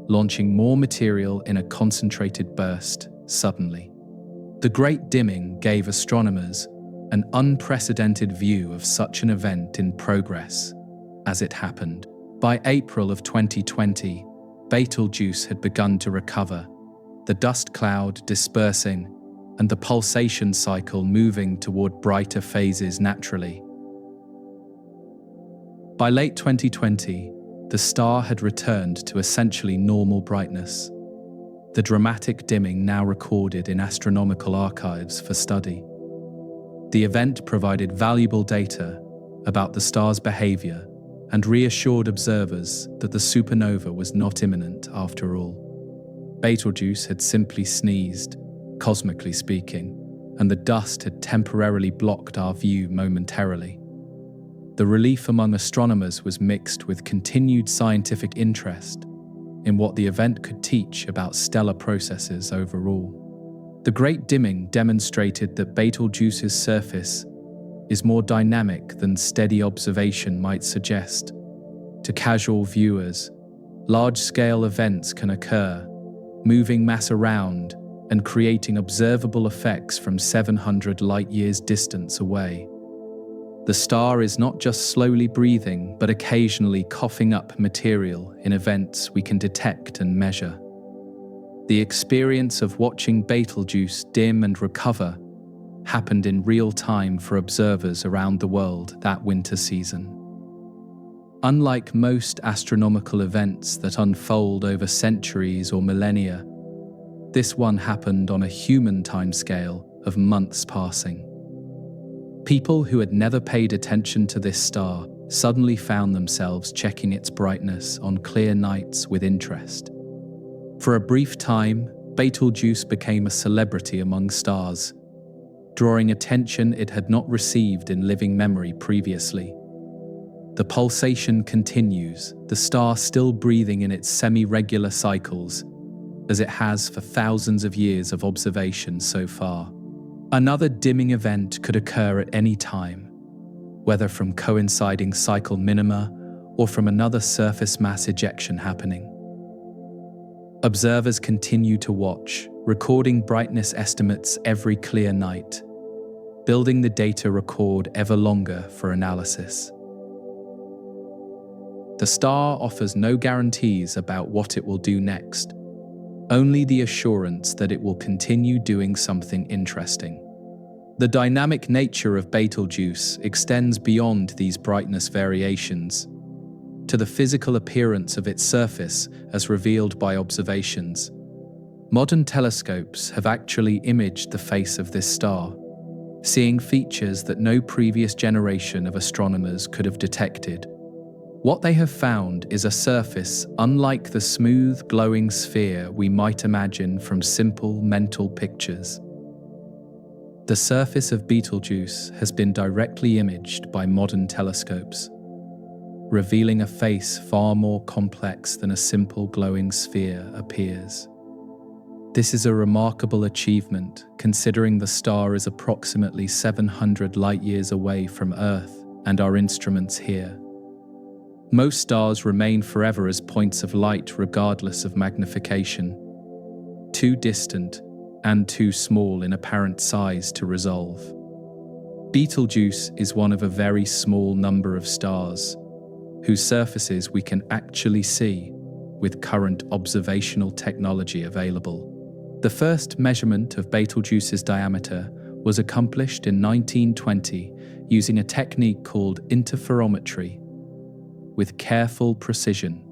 launching more material in a concentrated burst suddenly. The Great Dimming gave astronomers an unprecedented view of such an event in progress as it happened. By April of 2020, Betelgeuse had begun to recover, the dust cloud dispersing and the pulsation cycle moving toward brighter phases naturally. By late 2020, the star had returned to essentially normal brightness, the dramatic dimming now recorded in astronomical archives for study. The event provided valuable data about the star's behavior and reassured observers that the supernova was not imminent after all. Betelgeuse had simply sneezed, cosmically speaking, and the dust had temporarily blocked our view momentarily. The relief among astronomers was mixed with continued scientific interest in what the event could teach about stellar processes overall. The Great Dimming demonstrated that Betelgeuse's surface is more dynamic than steady observation might suggest. To casual viewers, large-scale events can occur, moving mass around and creating observable effects from 700 light-years distance away. The star is not just slowly breathing, but occasionally coughing up material in events we can detect and measure. The experience of watching Betelgeuse dim and recover happened in real time for observers around the world that winter season. Unlike most astronomical events that unfold over centuries or millennia, this one happened on a human timescale of months passing. People who had never paid attention to this star suddenly found themselves checking its brightness on clear nights with interest. For a brief time, Betelgeuse became a celebrity among stars, drawing attention it had not received in living memory previously. The pulsation continues, the star still breathing in its semi-regular cycles, as it has for thousands of years of observation so far. Another dimming event could occur at any time, whether from coinciding cycle minima or from another surface mass ejection happening. Observers continue to watch, recording brightness estimates every clear night, building the data record ever longer for analysis. The star offers no guarantees about what it will do next, only the assurance that it will continue doing something interesting. The dynamic nature of Betelgeuse extends beyond these brightness variations to the physical appearance of its surface as revealed by observations. Modern telescopes have actually imaged the face of this star, seeing features that no previous generation of astronomers could have detected. What they have found is a surface unlike the smooth, glowing sphere we might imagine from simple mental pictures. The surface of Betelgeuse has been directly imaged by modern telescopes, revealing a face far more complex than a simple glowing sphere appears. This is a remarkable achievement, considering the star is approximately 700 light-years away from Earth and our instruments here. Most stars remain forever as points of light regardless of magnification, too distant and too small in apparent size to resolve. Betelgeuse is one of a very small number of stars whose surfaces we can actually see with current observational technology available. The first measurement of Betelgeuse's diameter was accomplished in 1920 using a technique called interferometry. With careful precision,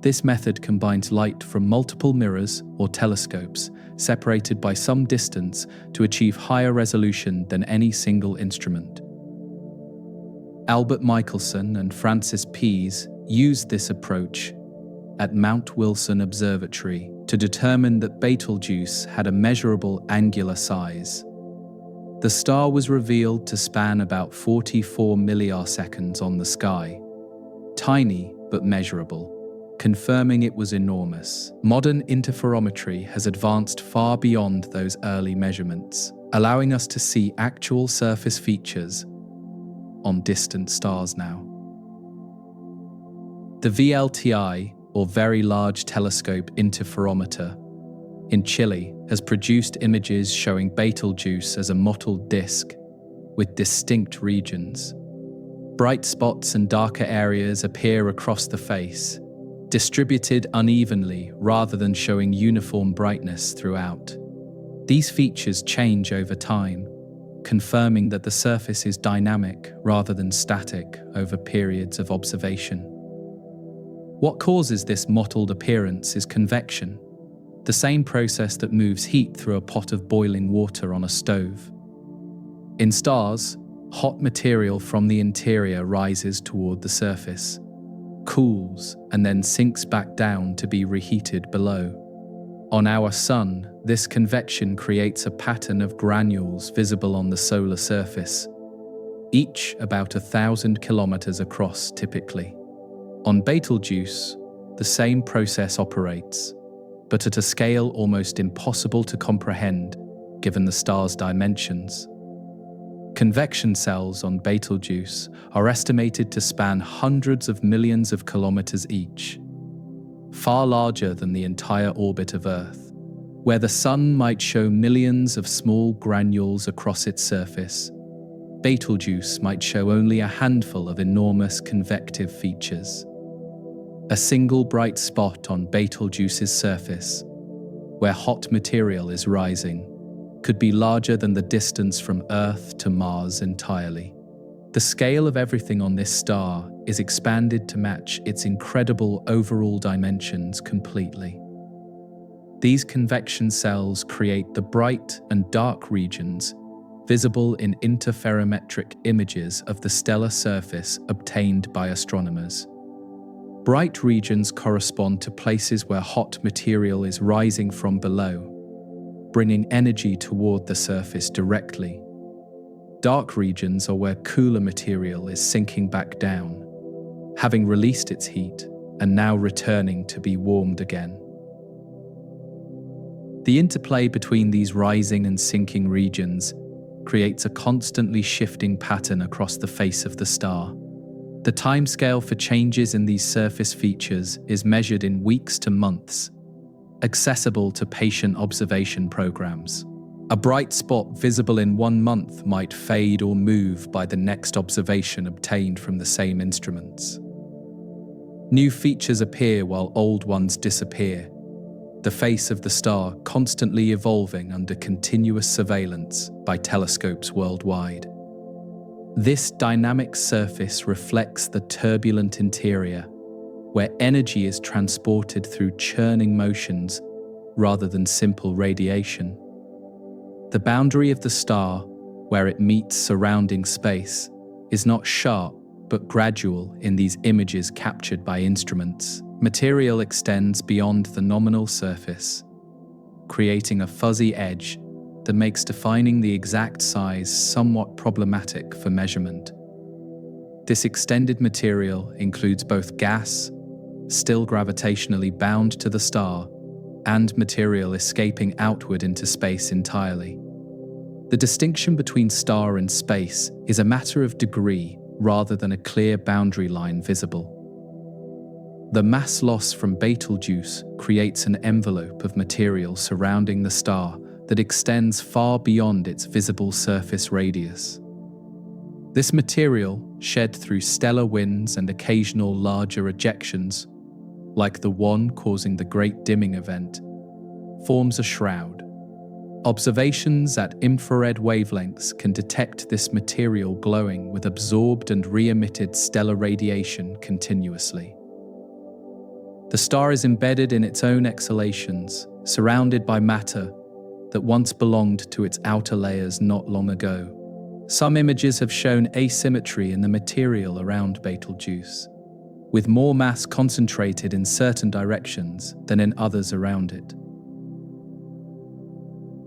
this method combines light from multiple mirrors or telescopes separated by some distance to achieve higher resolution than any single instrument. Albert Michelson and Francis Pease used this approach at Mount Wilson Observatory to determine that Betelgeuse had a measurable angular size. The star was revealed to span about 44 milliarseconds on the sky, tiny but measurable, confirming it was enormous. Modern interferometry has advanced far beyond those early measurements, allowing us to see actual surface features on distant stars now. The VLTI, or Very Large Telescope Interferometer, in Chile has produced images showing Betelgeuse as a mottled disk with distinct regions. Bright spots and darker areas appear across the face, distributed unevenly rather than showing uniform brightness throughout. These features change over time, confirming that the surface is dynamic rather than static over periods of observation. What causes this mottled appearance is convection, the same process that moves heat through a pot of boiling water on a stove. In stars, hot material from the interior rises toward the surface, cools, and then sinks back down to be reheated below. On our Sun, this convection creates a pattern of granules visible on the solar surface, each about 1,000 kilometers across typically. On Betelgeuse, the same process operates, but at a scale almost impossible to comprehend given the star's dimensions. Convection cells on Betelgeuse are estimated to span hundreds of millions of kilometers each, far larger than the entire orbit of Earth. Where the Sun might show millions of small granules across its surface, Betelgeuse might show only a handful of enormous convective features. A single bright spot on Betelgeuse's surface, where hot material is rising, could be larger than the distance from Earth to Mars entirely. The scale of everything on this star is expanded to match its incredible overall dimensions completely. These convection cells create the bright and dark regions visible in interferometric images of the stellar surface obtained by astronomers. Bright regions correspond to places where hot material is rising from below, bringing energy toward the surface directly. Dark regions are where cooler material is sinking back down, having released its heat and now returning to be warmed again. The interplay between these rising and sinking regions creates a constantly shifting pattern across the face of the star. The timescale for changes in these surface features is measured in weeks to months, accessible to patient observation programs. A bright spot visible in 1 month might fade or move by the next observation obtained from the same instruments. New features appear while old ones disappear, the face of the star constantly evolving under continuous surveillance by telescopes worldwide. This dynamic surface reflects the turbulent interior, where energy is transported through churning motions rather than simple radiation. The boundary of the star, where it meets surrounding space, is not sharp but gradual in these images captured by instruments. Material extends beyond the nominal surface, creating a fuzzy edge that makes defining the exact size somewhat problematic for measurement. This extended material includes both gas, still gravitationally bound to the star, and material escaping outward into space entirely. The distinction between star and space is a matter of degree rather than a clear boundary line visible. The mass loss from Betelgeuse creates an envelope of material surrounding the star that extends far beyond its visible surface radius. This material, shed through stellar winds and occasional larger ejections, like the one causing the Great Dimming event, forms a shroud. Observations at infrared wavelengths can detect this material glowing with absorbed and re-emitted stellar radiation continuously. The star is embedded in its own exhalations, surrounded by matter that once belonged to its outer layers not long ago. Some images have shown asymmetry in the material around Betelgeuse, with more mass concentrated in certain directions than in others around it.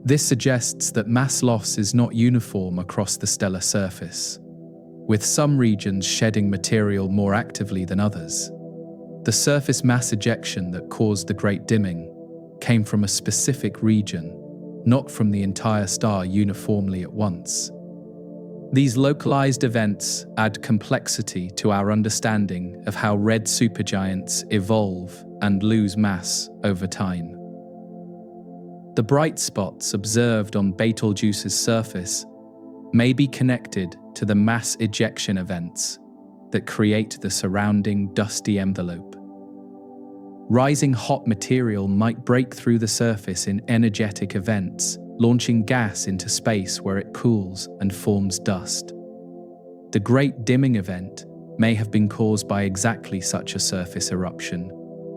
This suggests that mass loss is not uniform across the stellar surface, with some regions shedding material more actively than others. The surface mass ejection that caused the Great Dimming came from a specific region, not from the entire star uniformly at once. These localized events add complexity to our understanding of how red supergiants evolve and lose mass over time. The bright spots observed on Betelgeuse's surface may be connected to the mass ejection events that create the surrounding dusty envelope. Rising hot material might break through the surface in energetic events, launching gas into space where it cools and forms dust. The Great Dimming event may have been caused by exactly such a surface eruption,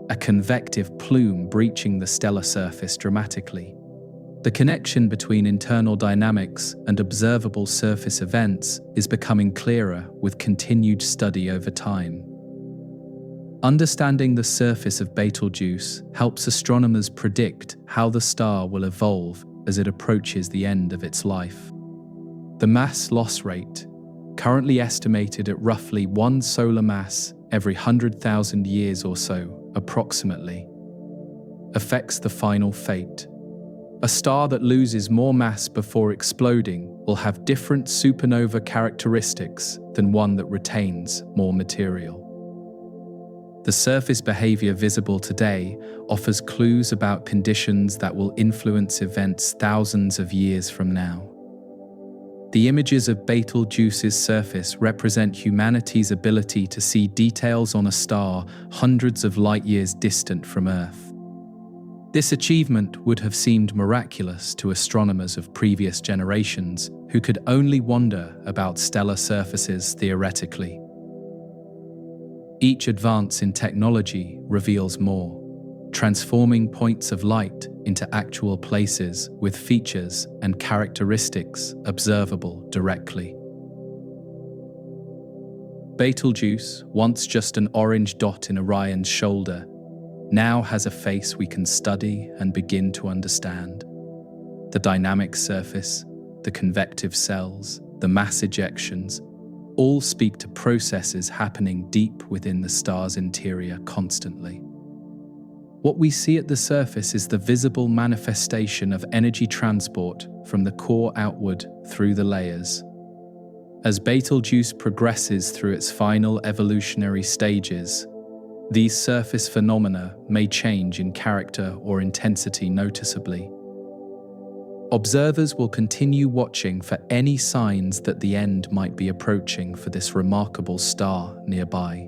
a convective plume breaching the stellar surface dramatically. The connection between internal dynamics and observable surface events is becoming clearer with continued study over time. Understanding the surface of Betelgeuse helps astronomers predict how the star will evolve as it approaches the end of its life. The mass loss rate, currently estimated at roughly 1 solar mass every 100,000 years or so, approximately, affects the final fate. A star that loses more mass before exploding will have different supernova characteristics than one that retains more material. The surface behavior visible today offers clues about conditions that will influence events thousands of years from now. The images of Betelgeuse's surface represent humanity's ability to see details on a star hundreds of light years distant from Earth. This achievement would have seemed miraculous to astronomers of previous generations who could only wonder about stellar surfaces theoretically. Each advance in technology reveals more, transforming points of light into actual places with features and characteristics observable directly. Betelgeuse, once just an orange dot in Orion's shoulder, now has a face we can study and begin to understand. The dynamic surface, the convective cells, the mass ejections, all speak to processes happening deep within the star's interior constantly. What we see at the surface is the visible manifestation of energy transport from the core outward through the layers. As Betelgeuse progresses through its final evolutionary stages, these surface phenomena may change in character or intensity noticeably. Observers will continue watching for any signs that the end might be approaching for this remarkable star nearby.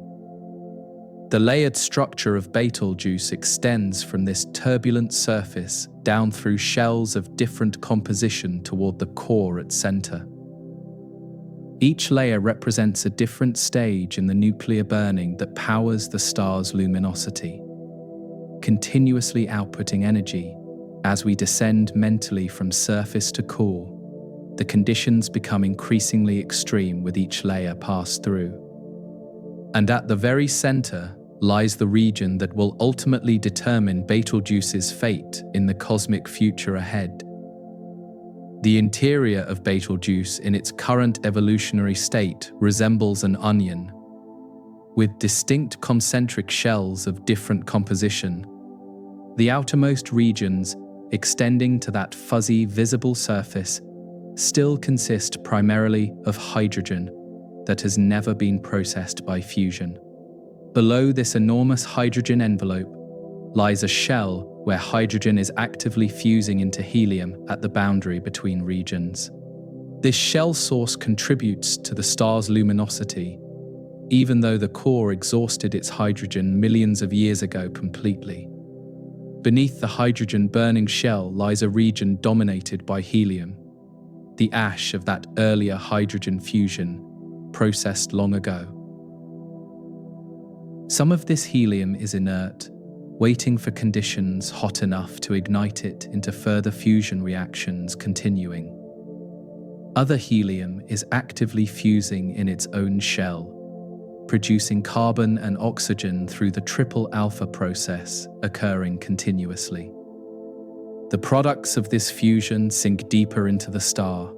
The layered structure of Betelgeuse extends from this turbulent surface down through shells of different composition toward the core at center. Each layer represents a different stage in the nuclear burning that powers the star's luminosity, continuously outputting energy. As we descend mentally from surface to core, the conditions become increasingly extreme with each layer passed through. And at the very center lies the region that will ultimately determine Betelgeuse's fate in the cosmic future ahead. The interior of Betelgeuse in its current evolutionary state resembles an onion, with distinct concentric shells of different composition. The outermost regions, extending to that fuzzy, visible surface, still consist primarily of hydrogen that has never been processed by fusion. Below this enormous hydrogen envelope lies a shell where hydrogen is actively fusing into helium at the boundary between regions. This shell source contributes to the star's luminosity, even though the core exhausted its hydrogen millions of years ago completely. Beneath the hydrogen-burning shell lies a region dominated by helium, the ash of that earlier hydrogen fusion processed long ago. Some of this helium is inert, waiting for conditions hot enough to ignite it into further fusion reactions continuing. Other helium is actively fusing in its own shell, producing carbon and oxygen through the triple alpha process occurring continuously. The products of this fusion sink deeper into the star,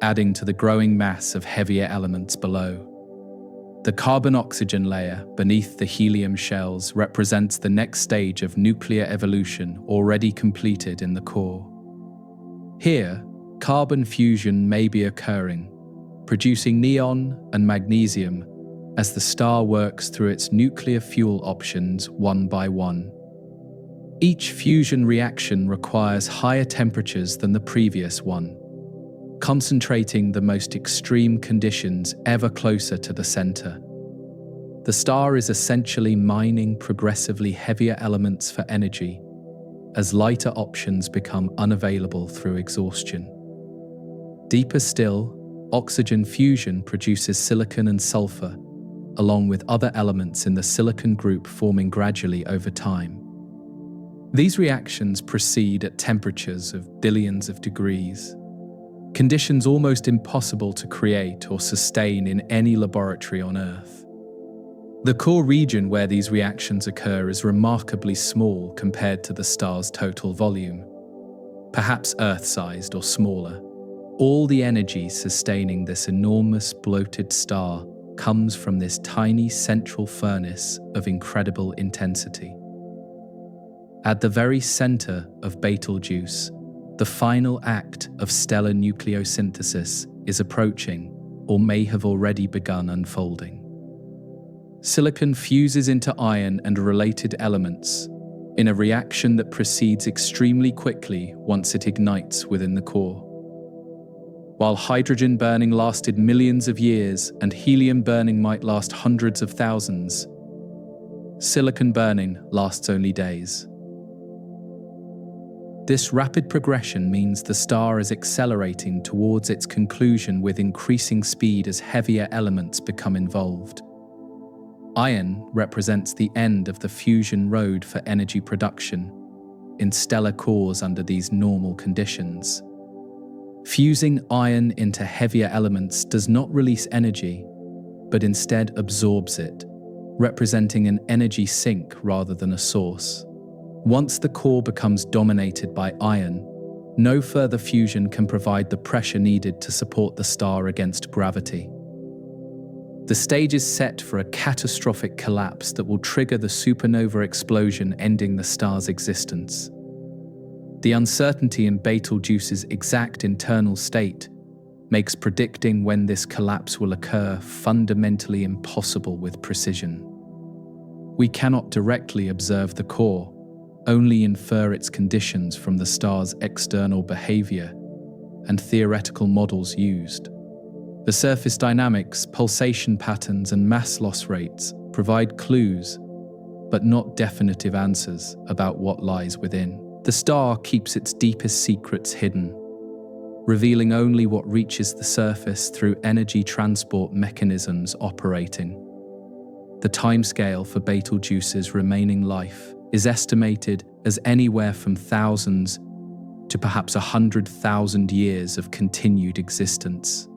adding to the growing mass of heavier elements below. The carbon-oxygen layer beneath the helium shells represents the next stage of nuclear evolution already completed in the core. Here, carbon fusion may be occurring, producing neon and magnesium as the star works through its nuclear fuel options one by one. Each fusion reaction requires higher temperatures than the previous one, concentrating the most extreme conditions ever closer to the center. The star is essentially mining progressively heavier elements for energy as lighter options become unavailable through exhaustion. Deeper still, oxygen fusion produces silicon and sulfur, along with other elements in the silicon group forming gradually over time. These reactions proceed at temperatures of billions of degrees, conditions almost impossible to create or sustain in any laboratory on Earth. The core region where these reactions occur is remarkably small compared to the star's total volume, perhaps Earth-sized or smaller. All the energy sustaining this enormous bloated star comes from this tiny central furnace of incredible intensity. At the very center of Betelgeuse, the final act of stellar nucleosynthesis is approaching, or may have already begun unfolding. Silicon fuses into iron and related elements in a reaction that proceeds extremely quickly once it ignites within the core. While hydrogen burning lasted millions of years and helium burning might last hundreds of thousands, silicon burning lasts only days. This rapid progression means the star is accelerating towards its conclusion with increasing speed as heavier elements become involved. Iron represents the end of the fusion road for energy production in stellar cores under these normal conditions. Fusing iron into heavier elements does not release energy, but instead absorbs it, representing an energy sink rather than a source. Once the core becomes dominated by iron, no further fusion can provide the pressure needed to support the star against gravity. The stage is set for a catastrophic collapse that will trigger the supernova explosion ending the star's existence. The uncertainty in Betelgeuse's exact internal state makes predicting when this collapse will occur fundamentally impossible with precision. We cannot directly observe the core, only infer its conditions from the star's external behavior and theoretical models used. The surface dynamics, pulsation patterns, and mass loss rates provide clues, but not definitive answers about what lies within. The star keeps its deepest secrets hidden, revealing only what reaches the surface through energy transport mechanisms operating. The timescale for Betelgeuse's remaining life is estimated as anywhere from thousands to perhaps 100,000 years of continued existence.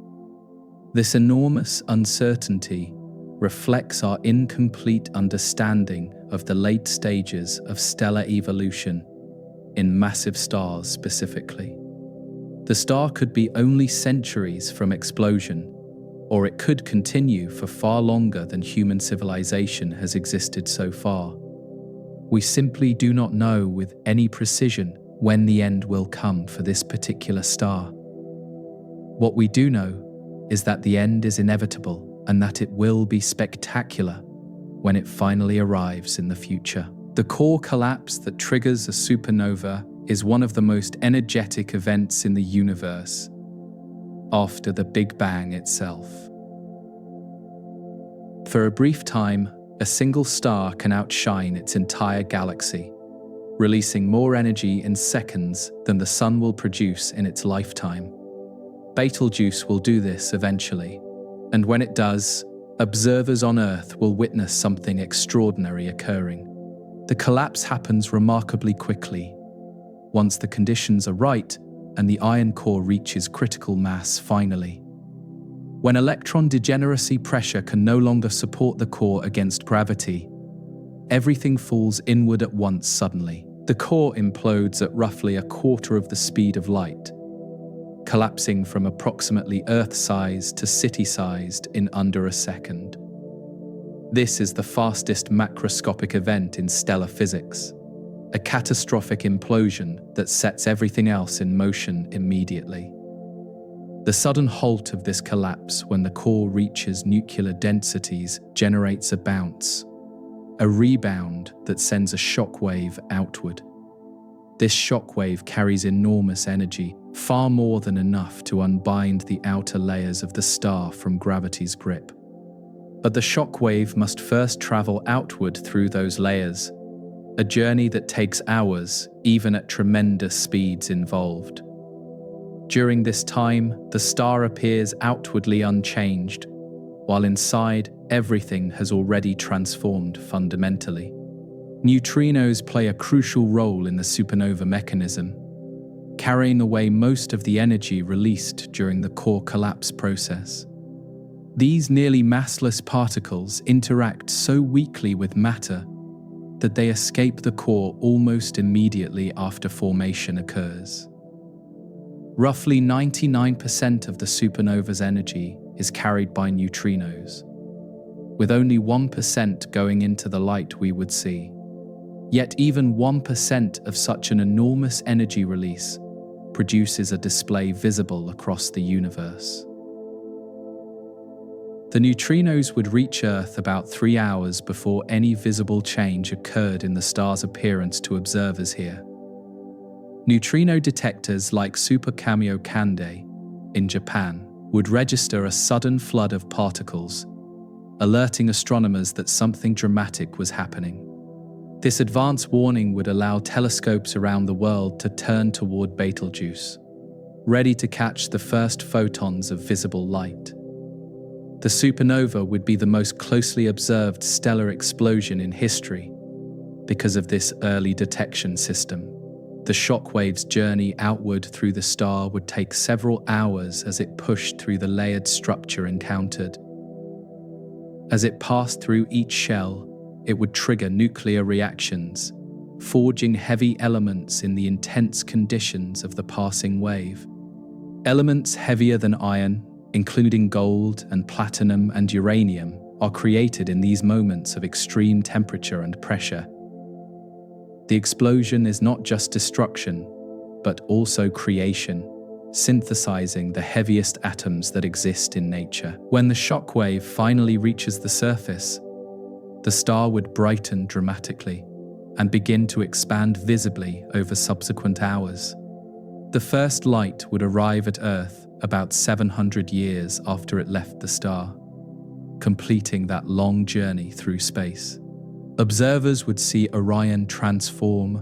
This enormous uncertainty reflects our incomplete understanding of the late stages of stellar evolution in massive stars specifically. The star could be only centuries from explosion, or it could continue for far longer than human civilization has existed so far. We simply do not know with any precision when the end will come for this particular star. What we do know is that the end is inevitable and that it will be spectacular when it finally arrives in the future. The core collapse that triggers a supernova is one of the most energetic events in the universe, after the Big Bang itself. For a brief time, a single star can outshine its entire galaxy, releasing more energy in seconds than the Sun will produce in its lifetime. Betelgeuse will do this eventually, and when it does, observers on Earth will witness something extraordinary occurring. The collapse happens remarkably quickly. Once the conditions are right and the iron core reaches critical mass finally. When electron degeneracy pressure can no longer support the core against gravity, everything falls inward at once suddenly. The core implodes at roughly a quarter of the speed of light, collapsing from approximately Earth-sized to city-sized in under a second. This is the fastest macroscopic event in stellar physics, a catastrophic implosion that sets everything else in motion immediately. The sudden halt of this collapse when the core reaches nuclear densities generates a bounce, a rebound that sends a shockwave outward. This shockwave carries enormous energy, far more than enough to unbind the outer layers of the star from gravity's grip. But the shockwave must first travel outward through those layers, a journey that takes hours, even at tremendous speeds involved. During this time, the star appears outwardly unchanged, while inside, everything has already transformed fundamentally. Neutrinos play a crucial role in the supernova mechanism, carrying away most of the energy released during the core collapse process. These nearly massless particles interact so weakly with matter that they escape the core almost immediately after formation occurs. Roughly 99% of the supernova's energy is carried by neutrinos, with only 1% going into the light we would see. Yet even 1% of such an enormous energy release produces a display visible across the universe. The neutrinos would reach Earth about 3 hours before any visible change occurred in the star's appearance to observers here. Neutrino detectors like Kande in Japan would register a sudden flood of particles, alerting astronomers that something dramatic was happening. This advance warning would allow telescopes around the world to turn toward Betelgeuse, ready to catch the first photons of visible light. The supernova would be the most closely observed stellar explosion in history because of this early detection system. The shockwave's journey outward through the star would take several hours as it pushed through the layered structure encountered. As it passed through each shell, it would trigger nuclear reactions, forging heavy elements in the intense conditions of the passing wave. Elements heavier than iron, including gold and platinum and uranium, are created in these moments of extreme temperature and pressure. The explosion is not just destruction, but also creation, synthesizing the heaviest atoms that exist in nature. When the shockwave finally reaches the surface, the star would brighten dramatically and begin to expand visibly over subsequent hours. The first light would arrive at Earth about 700 years after it left the star, completing that long journey through space. Observers would see Orion transform,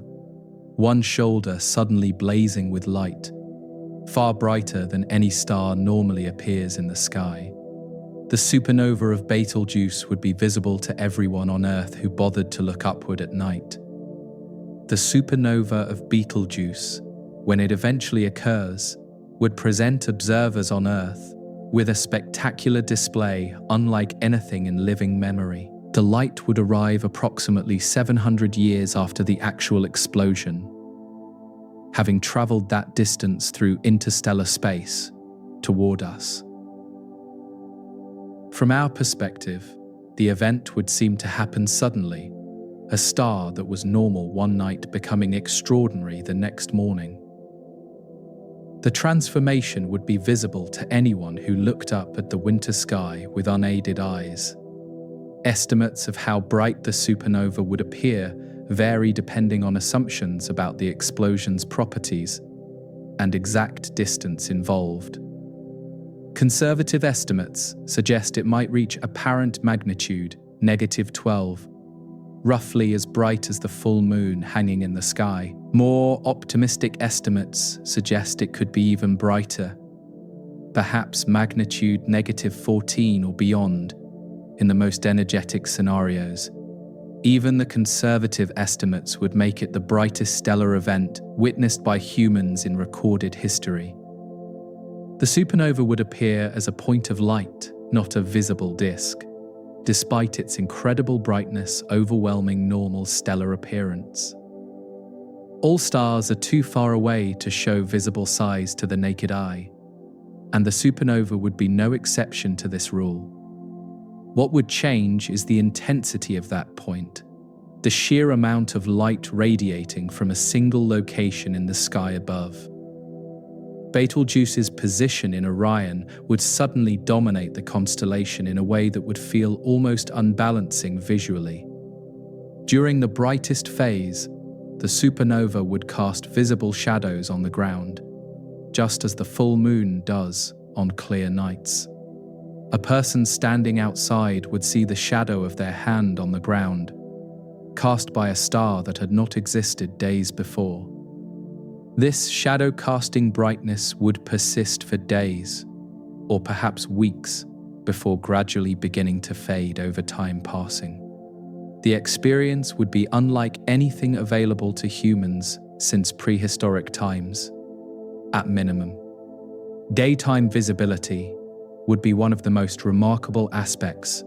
one shoulder suddenly blazing with light, far brighter than any star normally appears in the sky. The supernova of Betelgeuse would be visible to everyone on Earth who bothered to look upward at night. The supernova of Betelgeuse, when it eventually occurs, would present observers on Earth with a spectacular display unlike anything in living memory. The light would arrive approximately 700 years after the actual explosion, having traveled that distance through interstellar space toward us. From our perspective, the event would seem to happen suddenly, a star that was normal one night becoming extraordinary the next morning. The transformation would be visible to anyone who looked up at the winter sky with unaided eyes. Estimates of how bright the supernova would appear vary depending on assumptions about the explosion's properties and exact distance involved. Conservative estimates suggest it might reach apparent magnitude -12, roughly as bright as the full moon hanging in the sky. More optimistic estimates suggest it could be even brighter, perhaps magnitude -14 or beyond in the most energetic scenarios. Even the conservative estimates would make it the brightest stellar event witnessed by humans in recorded history. The supernova would appear as a point of light, not a visible disk, despite its incredible brightness overwhelming normal stellar appearance. All stars are too far away to show visible size to the naked eye, and the supernova would be no exception to this rule. What would change is the intensity of that point, the sheer amount of light radiating from a single location in the sky above. Betelgeuse's position in Orion would suddenly dominate the constellation in a way that would feel almost unbalancing visually. During the brightest phase, the supernova would cast visible shadows on the ground, just as the full moon does on clear nights. A person standing outside would see the shadow of their hand on the ground, cast by a star that had not existed days before. This shadow-casting brightness would persist for days, or perhaps weeks, before gradually beginning to fade over time passing. The experience would be unlike anything available to humans since prehistoric times, at minimum. Daytime visibility would be one of the most remarkable aspects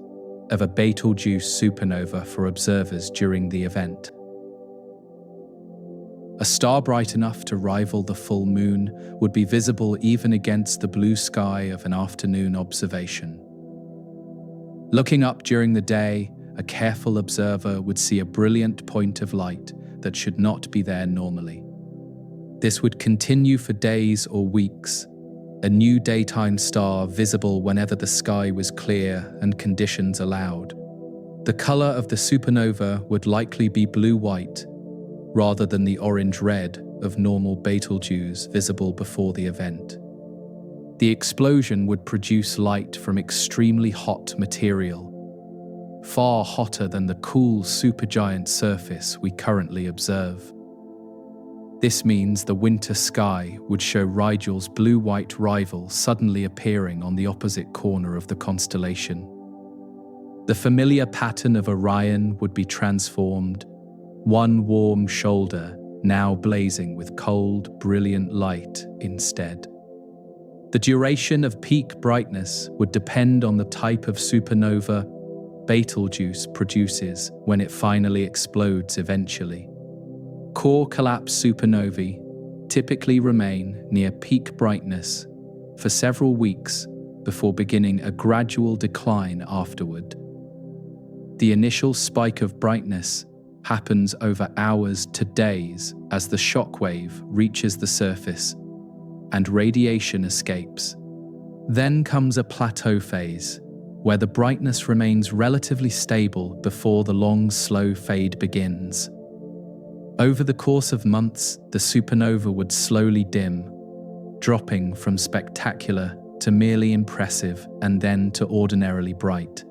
of a Betelgeuse supernova for observers during the event. A star bright enough to rival the full moon would be visible even against the blue sky of an afternoon observation. Looking up during the day, a careful observer would see a brilliant point of light that should not be there normally. This would continue for days or weeks, a new daytime star visible whenever the sky was clear and conditions allowed. The color of the supernova would likely be blue-white, rather than the orange-red of normal Betelgeuse visible before the event. The explosion would produce light from extremely hot material, far hotter than the cool supergiant surface we currently observe. This means the winter sky would show Rigel's blue-white rival suddenly appearing on the opposite corner of the constellation. The familiar pattern of Orion would be transformed, one warm shoulder now blazing with cold, brilliant light instead. The duration of peak brightness would depend on the type of supernova Betelgeuse produces when it finally explodes eventually. Core collapse supernovae typically remain near peak brightness for several weeks before beginning a gradual decline afterward. The initial spike of brightness happens over hours to days as the shockwave reaches the surface and radiation escapes. Then comes a plateau phase, where the brightness remains relatively stable before the long, slow fade begins. Over the course of months, the supernova would slowly dim, dropping from spectacular to merely impressive and then to ordinarily bright.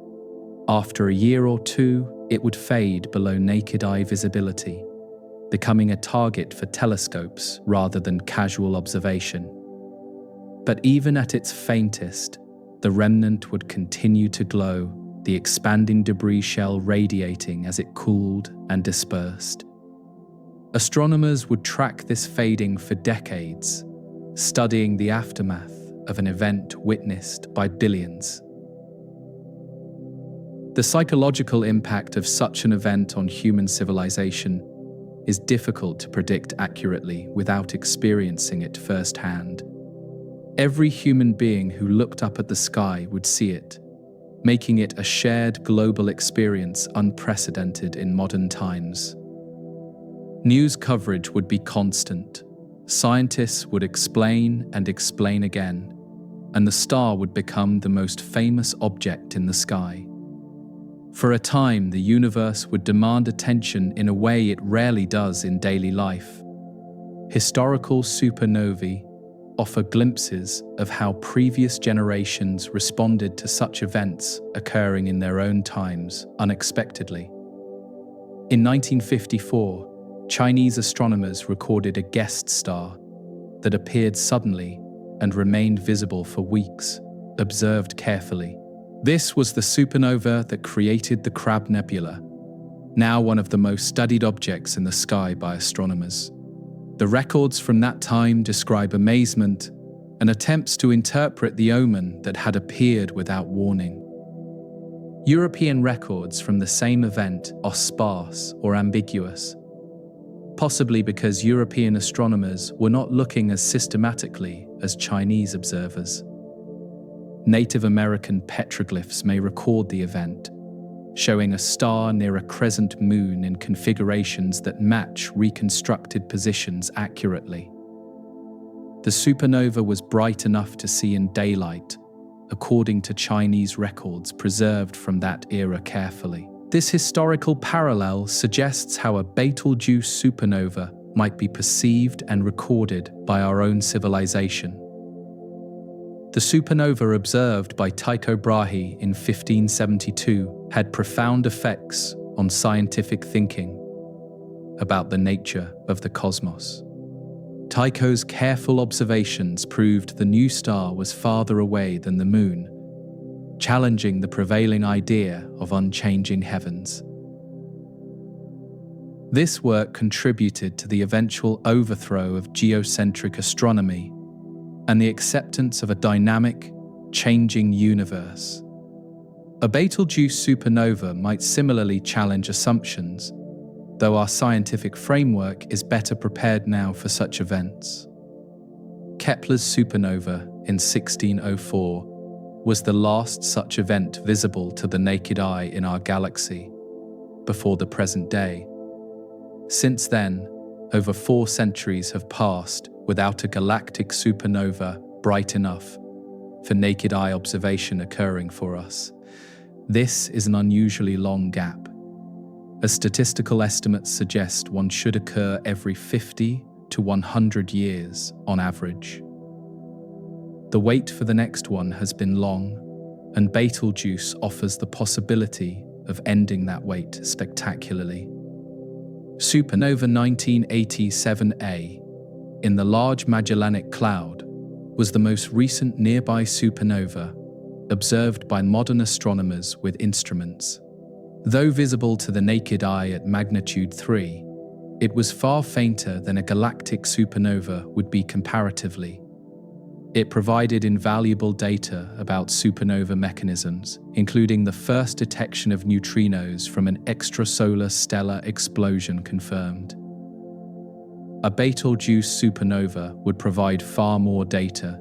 After a year or two, it would fade below naked eye visibility, becoming a target for telescopes rather than casual observation. But even at its faintest, the remnant would continue to glow, the expanding debris shell radiating as it cooled and dispersed. Astronomers would track this fading for decades, studying the aftermath of an event witnessed by billions. The psychological impact of such an event on human civilization is difficult to predict accurately without experiencing it firsthand. Every human being who looked up at the sky would see it, making it a shared global experience unprecedented in modern times. News coverage would be constant. Scientists would explain and explain again, and the star would become the most famous object in the sky. For a time, the universe would demand attention in a way it rarely does in daily life. Historical supernovae offer glimpses of how previous generations responded to such events occurring in their own times unexpectedly. In 1954, Chinese astronomers recorded a guest star that appeared suddenly and remained visible for weeks, observed carefully. This was the supernova that created the Crab Nebula, now one of the most studied objects in the sky by astronomers. The records from that time describe amazement and attempts to interpret the omen that had appeared without warning. European records from the same event are sparse or ambiguous, possibly because European astronomers were not looking as systematically as Chinese observers. Native American petroglyphs may record the event, showing a star near a crescent moon in configurations that match reconstructed positions accurately. The supernova was bright enough to see in daylight, according to Chinese records preserved from that era carefully. This historical parallel suggests how a Betelgeuse supernova might be perceived and recorded by our own civilization. The supernova observed by Tycho Brahe in 1572 had profound effects on scientific thinking about the nature of the cosmos. Tycho's careful observations proved the new star was farther away than the moon, challenging the prevailing idea of unchanging heavens. This work contributed to the eventual overthrow of geocentric astronomy and the acceptance of a dynamic, changing universe. A Betelgeuse supernova might similarly challenge assumptions, though our scientific framework is better prepared now for such events. Kepler's supernova in 1604 was the last such event visible to the naked eye in our galaxy, before the present day. Since then, over 4 centuries have passed without a galactic supernova bright enough for naked eye observation occurring for us. This is an unusually long gap, as statistical estimates suggest one should occur every 50 to 100 years on average. The wait for the next one has been long, and Betelgeuse offers the possibility of ending that wait spectacularly. Supernova 1987A in the Large Magellanic Cloud was the most recent nearby supernova observed by modern astronomers with instruments. Though visible to the naked eye at magnitude 3, it was far fainter than a galactic supernova would be comparatively. It provided invaluable data about supernova mechanisms, including the first detection of neutrinos from an extrasolar stellar explosion confirmed. A Betelgeuse supernova would provide far more data,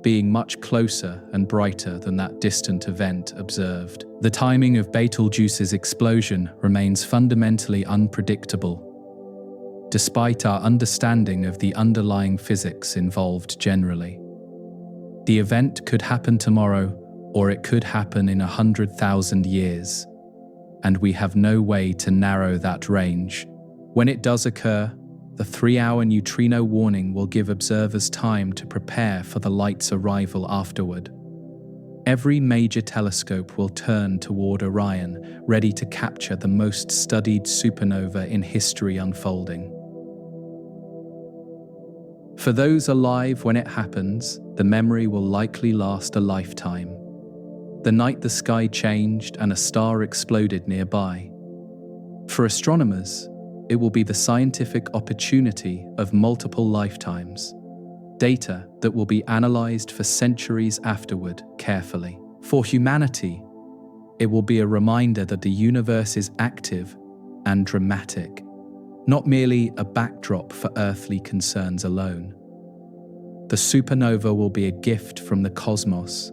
being much closer and brighter than that distant event observed. The timing of Betelgeuse's explosion remains fundamentally unpredictable, despite our understanding of the underlying physics involved generally. The event could happen tomorrow, or it could happen in 100,000 years, and we have no way to narrow that range. When it does occur, the 3-hour neutrino warning will give observers time to prepare for the light's arrival afterward. Every major telescope will turn toward Orion, ready to capture the most studied supernova in history unfolding. For those alive when it happens, the memory will likely last a lifetime. The night the sky changed and a star exploded nearby. For astronomers, it will be the scientific opportunity of multiple lifetimes, data that will be analyzed for centuries afterward carefully. For humanity, it will be a reminder that the universe is active and dramatic, not merely a backdrop for earthly concerns alone. The supernova will be a gift from the cosmos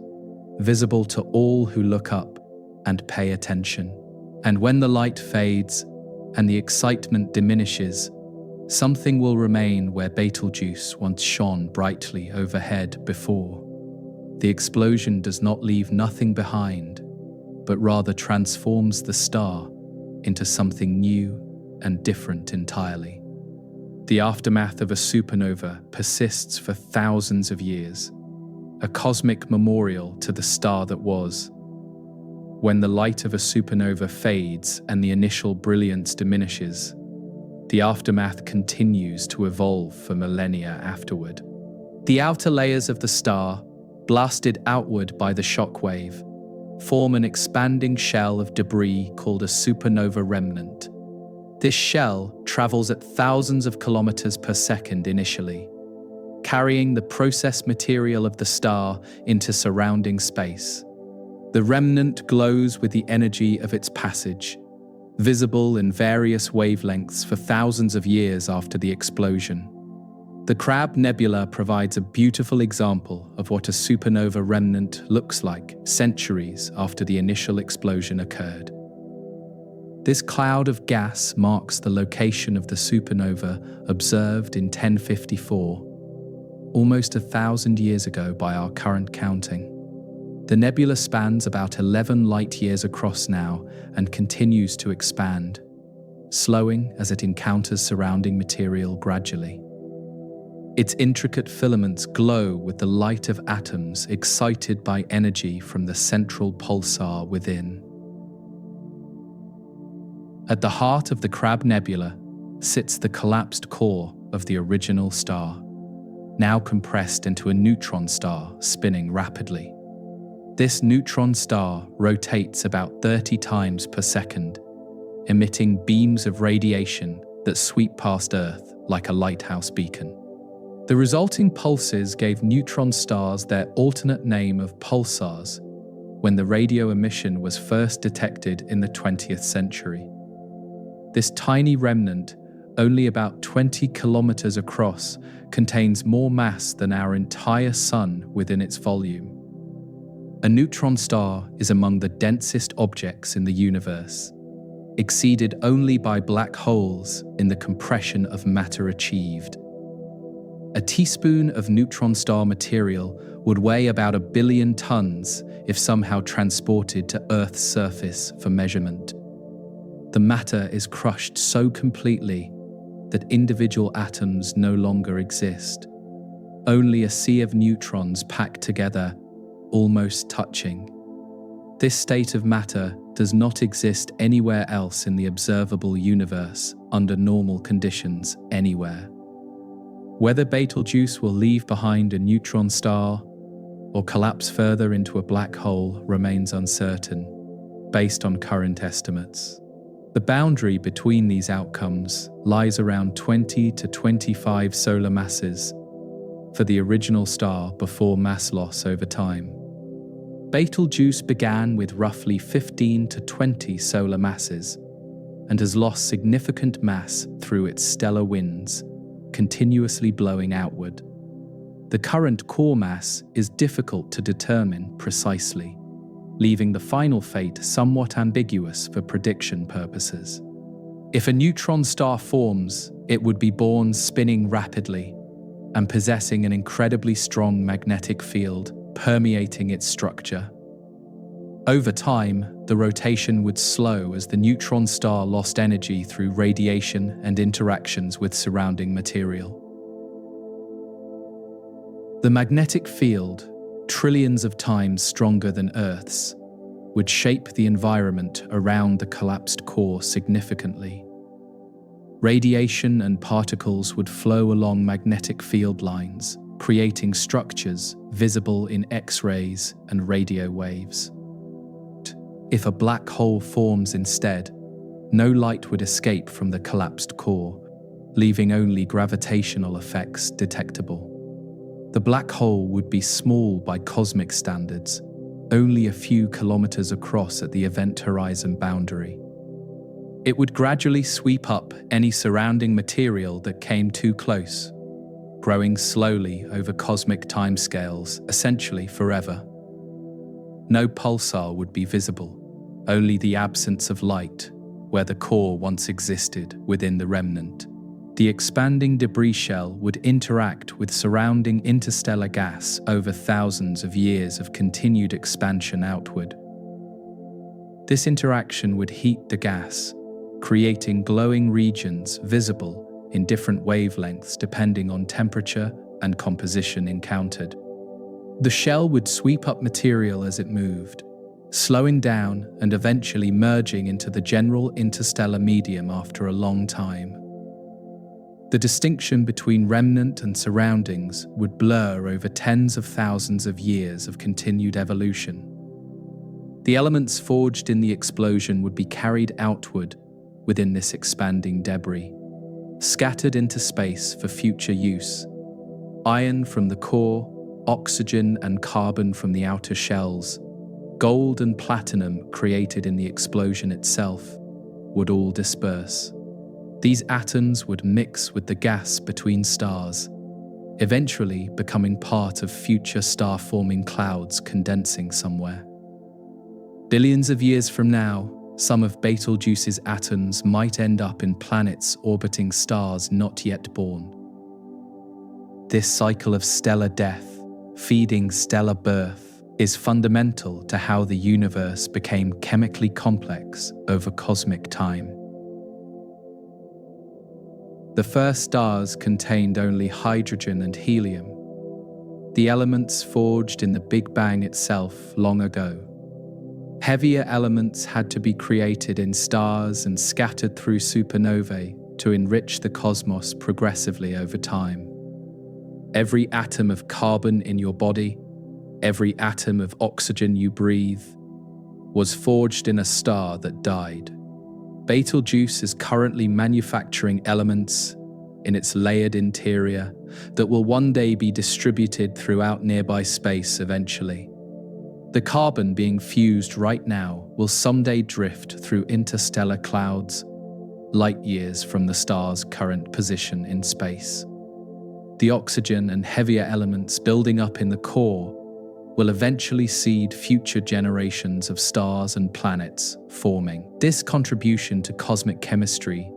visible to all who look up and pay attention. And when the light fades and the excitement diminishes, something will remain where Betelgeuse once shone brightly overhead before. The explosion does not leave nothing behind, but rather transforms the star into something new and different entirely. The aftermath of a supernova persists for thousands of years, a cosmic memorial to the star that was. When the light of a supernova fades and the initial brilliance diminishes, the aftermath continues to evolve for millennia afterward. The outer layers of the star, blasted outward by the shockwave, form an expanding shell of debris called a supernova remnant. This shell travels at thousands of kilometers per second initially, carrying the processed material of the star into surrounding space. The remnant glows with the energy of its passage, visible in various wavelengths for thousands of years after the explosion. The Crab Nebula provides a beautiful example of what a supernova remnant looks like centuries after the initial explosion occurred. This cloud of gas marks the location of the supernova observed in 1054, almost 1,000 years ago by our current counting. The nebula spans about 11 light-years across now and continues to expand, slowing as it encounters surrounding material gradually. Its intricate filaments glow with the light of atoms excited by energy from the central pulsar within. At the heart of the Crab Nebula sits the collapsed core of the original star, now compressed into a neutron star spinning rapidly. This neutron star rotates about 30 times per second, emitting beams of radiation that sweep past Earth like a lighthouse beacon. The resulting pulses gave neutron stars their alternate name of pulsars when the radio emission was first detected in the 20th century. This tiny remnant, only about 20 kilometers across, contains more mass than our entire Sun within its volume. A neutron star is among the densest objects in the universe, exceeded only by black holes in the compression of matter achieved. A teaspoon of neutron star material would weigh about 1 billion tons if somehow transported to Earth's surface for measurement. The matter is crushed so completely that individual atoms no longer exist. Only a sea of neutrons packed together, almost touching. This state of matter does not exist anywhere else in the observable universe under normal conditions anywhere. Whether Betelgeuse will leave behind a neutron star or collapse further into a black hole remains uncertain, based on current estimates. The boundary between these outcomes lies around 20 to 25 solar masses for the original star before mass loss over time. Betelgeuse began with roughly 15 to 20 solar masses and has lost significant mass through its stellar winds, continuously blowing outward. The current core mass is difficult to determine precisely, leaving the final fate somewhat ambiguous for prediction purposes. If a neutron star forms, it would be born spinning rapidly and possessing an incredibly strong magnetic field permeating its structure. Over time, the rotation would slow as the neutron star lost energy through radiation and interactions with surrounding material. The magnetic field, trillions of times stronger than Earth's, would shape the environment around the collapsed core significantly. Radiation and particles would flow along magnetic field lines, creating structures visible in X-rays and radio waves. If a black hole forms instead, no light would escape from the collapsed core, leaving only gravitational effects detectable. The black hole would be small by cosmic standards, only a few kilometers across at the event horizon boundary. It would gradually sweep up any surrounding material that came too close, growing slowly over cosmic timescales, essentially forever. No pulsar would be visible, only the absence of light, where the core once existed within the remnant. The expanding debris shell would interact with surrounding interstellar gas over thousands of years of continued expansion outward. This interaction would heat the gas, creating glowing regions visible in different wavelengths depending on temperature and composition encountered. The shell would sweep up material as it moved, slowing down and eventually merging into the general interstellar medium after a long time. The distinction between remnant and surroundings would blur over tens of thousands of years of continued evolution. The elements forged in the explosion would be carried outward within this expanding debris, scattered into space for future use. Iron from the core, oxygen and carbon from the outer shells, gold and platinum created in the explosion itself would all disperse. These atoms would mix with the gas between stars, eventually becoming part of future star-forming clouds condensing somewhere. Billions of years from now, some of Betelgeuse's atoms might end up in planets orbiting stars not yet born. This cycle of stellar death, feeding stellar birth, is fundamental to how the universe became chemically complex over cosmic time. The first stars contained only hydrogen and helium, the elements forged in the Big Bang itself long ago. Heavier elements had to be created in stars and scattered through supernovae to enrich the cosmos progressively over time. Every atom of carbon in your body, every atom of oxygen you breathe, was forged in a star that died. Betelgeuse is currently manufacturing elements in its layered interior that will one day be distributed throughout nearby space eventually. The carbon being fused right now will someday drift through interstellar clouds, light years from the star's current position in space. The oxygen and heavier elements building up in the core will eventually seed future generations of stars and planets forming. This contribution to cosmic chemistry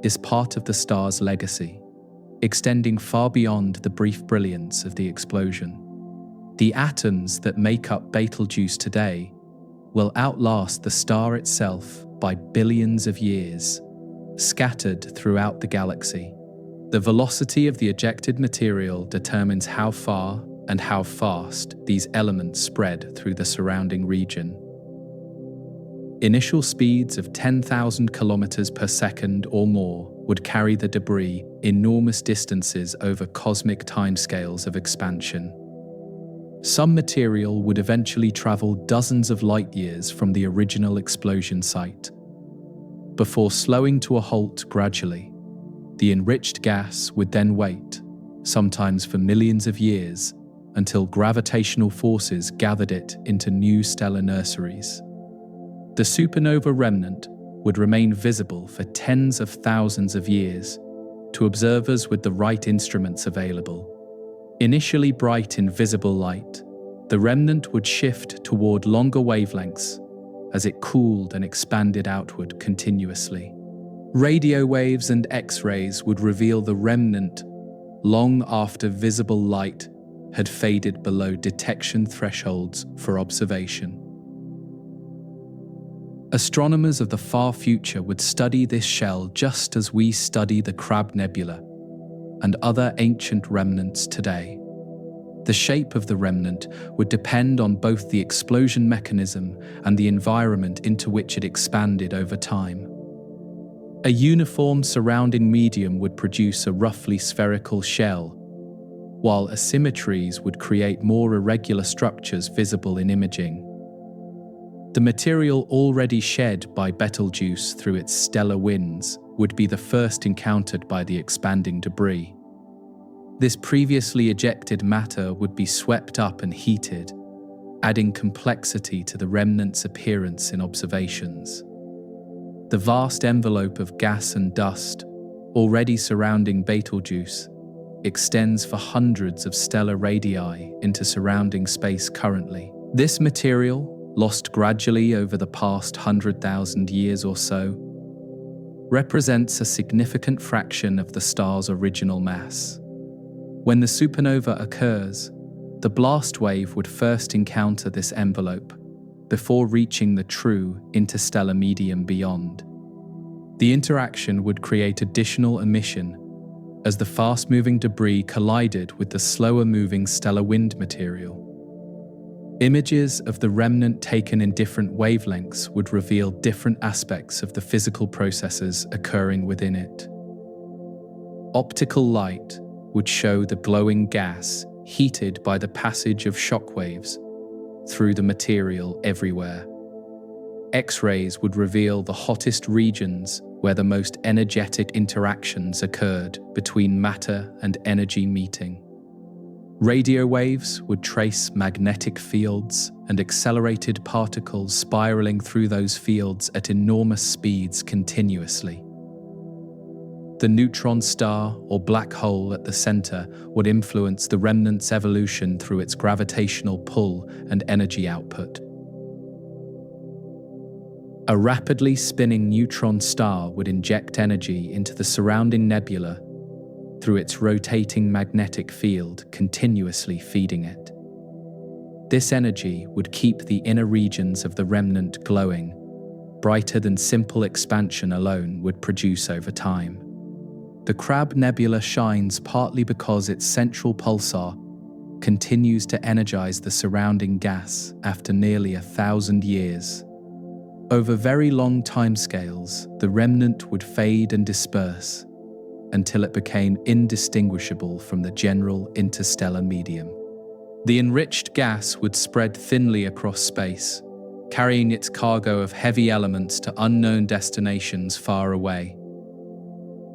is part of the star's legacy, extending far beyond the brief brilliance of the explosion. The atoms that make up Betelgeuse today will outlast the star itself by billions of years, scattered throughout the galaxy. The velocity of the ejected material determines how far and how fast these elements spread through the surrounding region. Initial speeds of 10,000 kilometers per second or more would carry the debris enormous distances over cosmic timescales of expansion. Some material would eventually travel dozens of light years from the original explosion site. Before slowing to a halt gradually, the enriched gas would then wait, sometimes for millions of years, until gravitational forces gathered it into new stellar nurseries. The supernova remnant would remain visible for tens of thousands of years to observers with the right instruments available. Initially bright in visible light, the remnant would shift toward longer wavelengths as it cooled and expanded outward continuously. Radio waves and X-rays would reveal the remnant long after visible light had faded below detection thresholds for observation. Astronomers of the far future would study this shell just as we study the Crab Nebula and other ancient remnants today. The shape of the remnant would depend on both the explosion mechanism and the environment into which it expanded over time. A uniform surrounding medium would produce a roughly spherical shell, while asymmetries would create more irregular structures visible in imaging. The material already shed by Betelgeuse through its stellar winds would be the first encountered by the expanding debris. This previously ejected matter would be swept up and heated, adding complexity to the remnant's appearance in observations. The vast envelope of gas and dust already surrounding Betelgeuse extends for hundreds of stellar radii into surrounding space currently. This material, lost gradually over the past 100,000 years or so, represents a significant fraction of the star's original mass. When the supernova occurs, the blast wave would first encounter this envelope before reaching the true interstellar medium beyond. The interaction would create additional emission as the fast-moving debris collided with the slower-moving stellar wind material. Images of the remnant taken in different wavelengths would reveal different aspects of the physical processes occurring within it. Optical light would show the glowing gas heated by the passage of shockwaves through the material everywhere. X-rays would reveal the hottest regions where the most energetic interactions occurred between matter and energy meeting. Radio waves would trace magnetic fields and accelerated particles spiraling through those fields at enormous speeds continuously. The neutron star or black hole at the center would influence the remnant's evolution through its gravitational pull and energy output. A rapidly spinning neutron star would inject energy into the surrounding nebula through its rotating magnetic field, continuously feeding it. This energy would keep the inner regions of the remnant glowing, brighter than simple expansion alone would produce over time. The Crab Nebula shines partly because its central pulsar continues to energize the surrounding gas after nearly 1,000 years. Over very long timescales, the remnant would fade and disperse until it became indistinguishable from the general interstellar medium. The enriched gas would spread thinly across space, carrying its cargo of heavy elements to unknown destinations far away.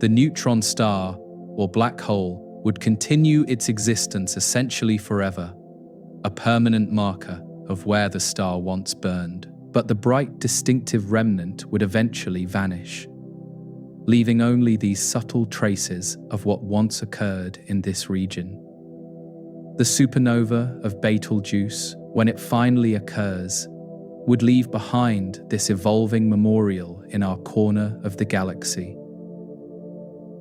The neutron star, or black hole, would continue its existence essentially forever, a permanent marker of where the star once burned. But the bright, distinctive remnant would eventually vanish, leaving only these subtle traces of what once occurred in this region. The supernova of Betelgeuse, when it finally occurs, would leave behind this evolving memorial in our corner of the galaxy.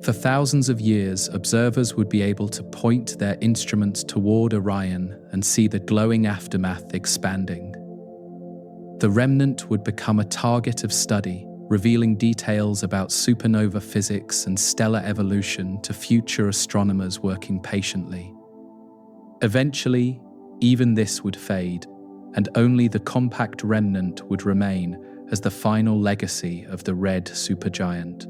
For thousands of years, observers would be able to point their instruments toward Orion and see the glowing aftermath expanding. The remnant would become a target of study, revealing details about supernova physics and stellar evolution to future astronomers working patiently. Eventually, even this would fade, and only the compact remnant would remain as the final legacy of the red supergiant.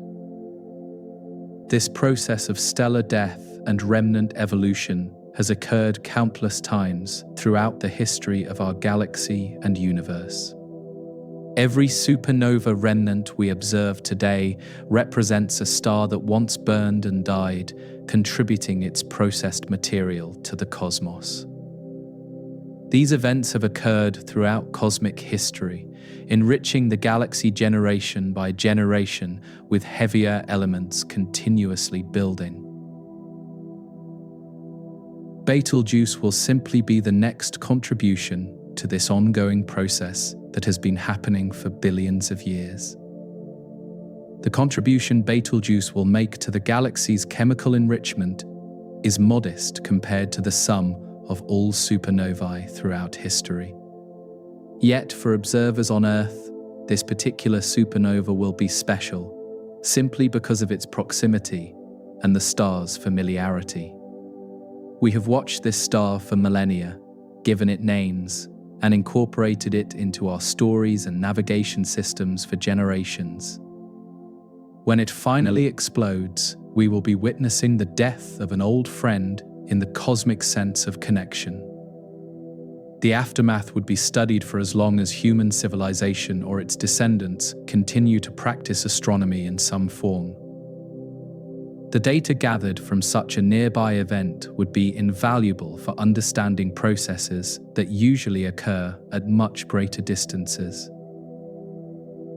This process of stellar death and remnant evolution has occurred countless times throughout the history of our galaxy and universe. Every supernova remnant we observe today represents a star that once burned and died, contributing its processed material to the cosmos. These events have occurred throughout cosmic history, enriching the galaxy generation by generation with heavier elements continuously building. Betelgeuse will simply be the next contribution to this ongoing process that has been happening for billions of years. The contribution Betelgeuse will make to the galaxy's chemical enrichment is modest compared to the sum of all supernovae throughout history. Yet, for observers on Earth, this particular supernova will be special, simply because of its proximity and the star's familiarity. We have watched this star for millennia, given it names, and incorporated it into our stories and navigation systems for generations. When it finally explodes, we will be witnessing the death of an old friend in the cosmic sense of connection. The aftermath would be studied for as long as human civilization or its descendants continue to practice astronomy in some form. The data gathered from such a nearby event would be invaluable for understanding processes that usually occur at much greater distances.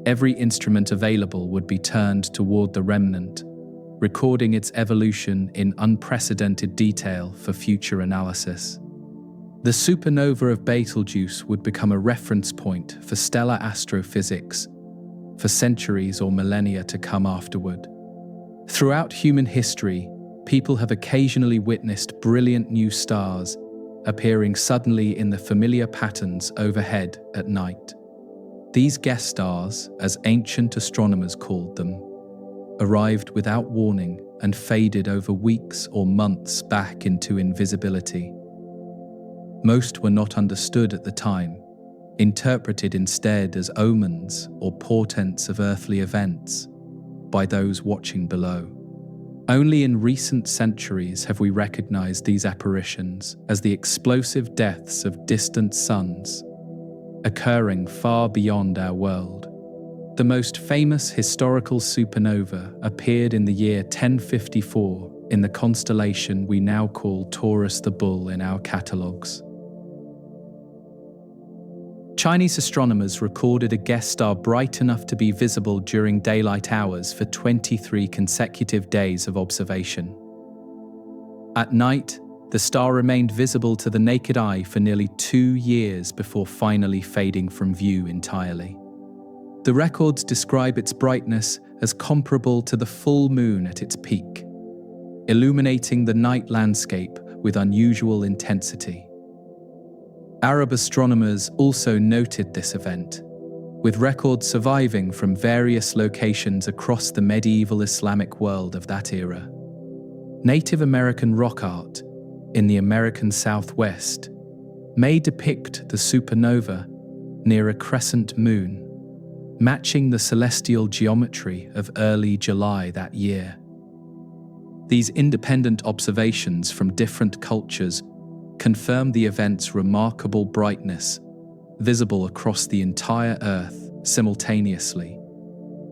Every instrument available would be turned toward the remnant, recording its evolution in unprecedented detail for future analysis. The supernova of Betelgeuse would become a reference point for stellar astrophysics for centuries or millennia to come afterward. Throughout human history, people have occasionally witnessed brilliant new stars appearing suddenly in the familiar patterns overhead at night. These guest stars, as ancient astronomers called them, arrived without warning and faded over weeks or months back into invisibility. Most were not understood at the time, interpreted instead as omens or portents of earthly events by those watching below. Only in recent centuries have we recognized these apparitions as the explosive deaths of distant suns, occurring far beyond our world. The most famous historical supernova appeared in the year 1054 in the constellation we now call Taurus the Bull in our catalogues. Chinese astronomers recorded a guest star bright enough to be visible during daylight hours for 23 consecutive days of observation. At night, the star remained visible to the naked eye for nearly 2 years before finally fading from view entirely. The records describe its brightness as comparable to the full moon at its peak, illuminating the night landscape with unusual intensity. Arab astronomers also noted this event, with records surviving from various locations across the medieval Islamic world of that era. Native American rock art in the American Southwest may depict the supernova near a crescent moon, matching the celestial geometry of early July that year. These independent observations from different cultures confirm the event's remarkable brightness, visible across the entire Earth simultaneously.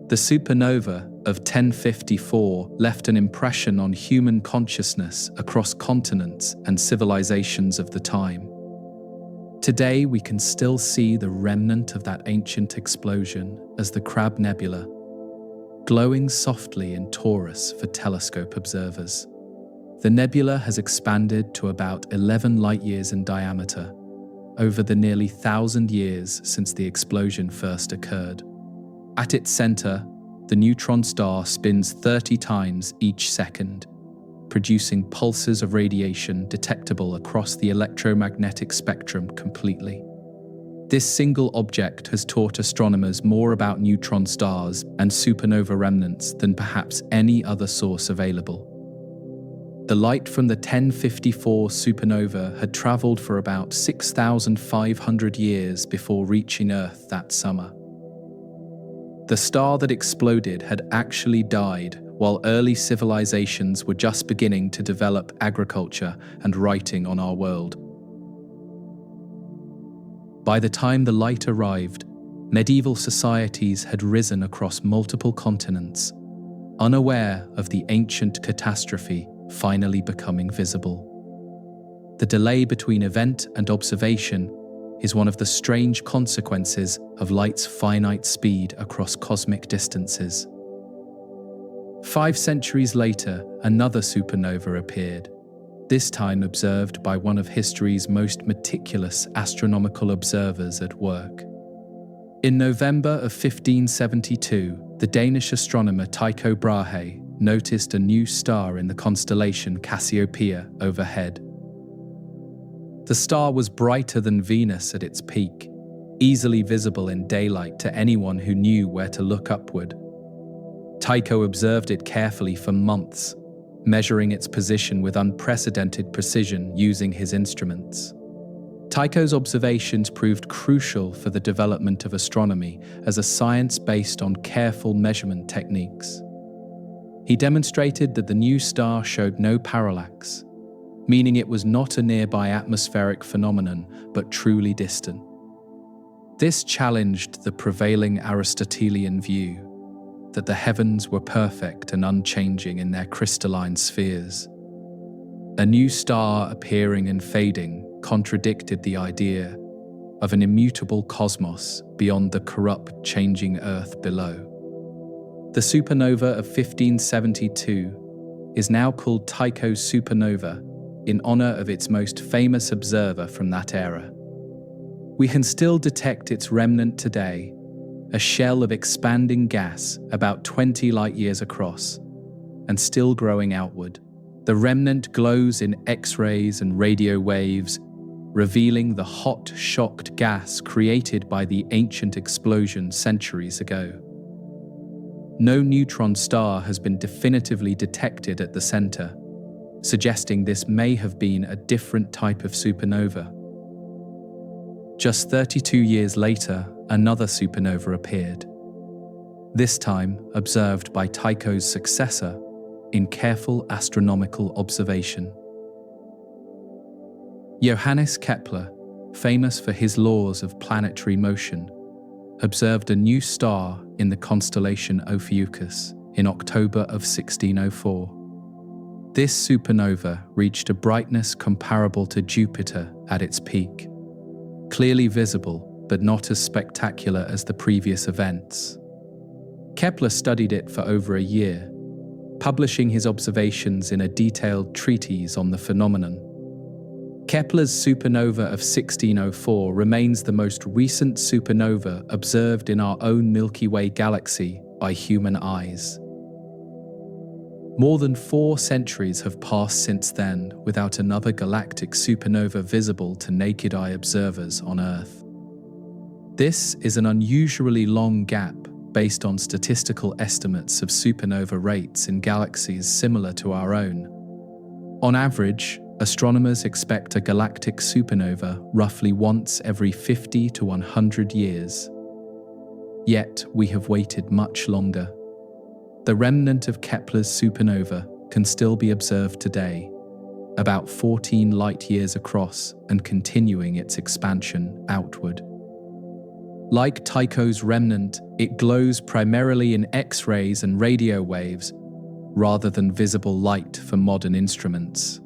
The supernova of 1054 left an impression on human consciousness across continents and civilizations of the time. Today, we can still see the remnant of that ancient explosion as the Crab Nebula, glowing softly in Taurus for telescope observers. The nebula has expanded to about 11 light-years in diameter over the nearly 1,000 years since the explosion first occurred. At its center, the neutron star spins 30 times each second, producing pulses of radiation detectable across the electromagnetic spectrum completely. This single object has taught astronomers more about neutron stars and supernova remnants than perhaps any other source available. The light from the 1054 supernova had traveled for about 6,500 years before reaching Earth that summer. The star that exploded had actually died while early civilizations were just beginning to develop agriculture and writing on our world. By the time the light arrived, medieval societies had risen across multiple continents, unaware of the ancient catastrophe finally becoming visible. The delay between event and observation is one of the strange consequences of light's finite speed across cosmic distances. 5 centuries later, another supernova appeared, this time observed by one of history's most meticulous astronomical observers at work. In November of 1572, the Danish astronomer Tycho Brahe noticed a new star in the constellation Cassiopeia overhead. The star was brighter than Venus at its peak, easily visible in daylight to anyone who knew where to look upward. Tycho observed it carefully for months, measuring its position with unprecedented precision using his instruments. Tycho's observations proved crucial for the development of astronomy as a science based on careful measurement techniques. He demonstrated that the new star showed no parallax, meaning it was not a nearby atmospheric phenomenon, but truly distant. This challenged the prevailing Aristotelian view that the heavens were perfect and unchanging in their crystalline spheres. A new star appearing and fading contradicted the idea of an immutable cosmos beyond the corrupt, changing Earth below. The supernova of 1572 is now called Tycho's supernova in honor of its most famous observer from that era. We can still detect its remnant today, a shell of expanding gas about 20 light-years across, and still growing outward. The remnant glows in X-rays and radio waves, revealing the hot, shocked gas created by the ancient explosion centuries ago. No neutron star has been definitively detected at the center, suggesting this may have been a different type of supernova. Just 32 years later, another supernova appeared, this time observed by Tycho's successor in careful astronomical observation. Johannes Kepler, famous for his laws of planetary motion, observed a new star in the constellation Ophiuchus in October of 1604. This supernova reached a brightness comparable to Jupiter at its peak, clearly visible but not as spectacular as the previous events. Kepler studied it for over a year, publishing his observations in a detailed treatise on the phenomenon. Kepler's supernova of 1604 remains the most recent supernova observed in our own Milky Way galaxy by human eyes. More than 4 centuries have passed since then without another galactic supernova visible to naked eye observers on Earth. This is an unusually long gap based on statistical estimates of supernova rates in galaxies similar to our own. On average, astronomers expect a galactic supernova roughly once every 50 to 100 years. Yet we have waited much longer. The remnant of Kepler's supernova can still be observed today, about 14 light-years across and continuing its expansion outward. Like Tycho's remnant, it glows primarily in X-rays and radio waves, rather than visible light for modern instruments.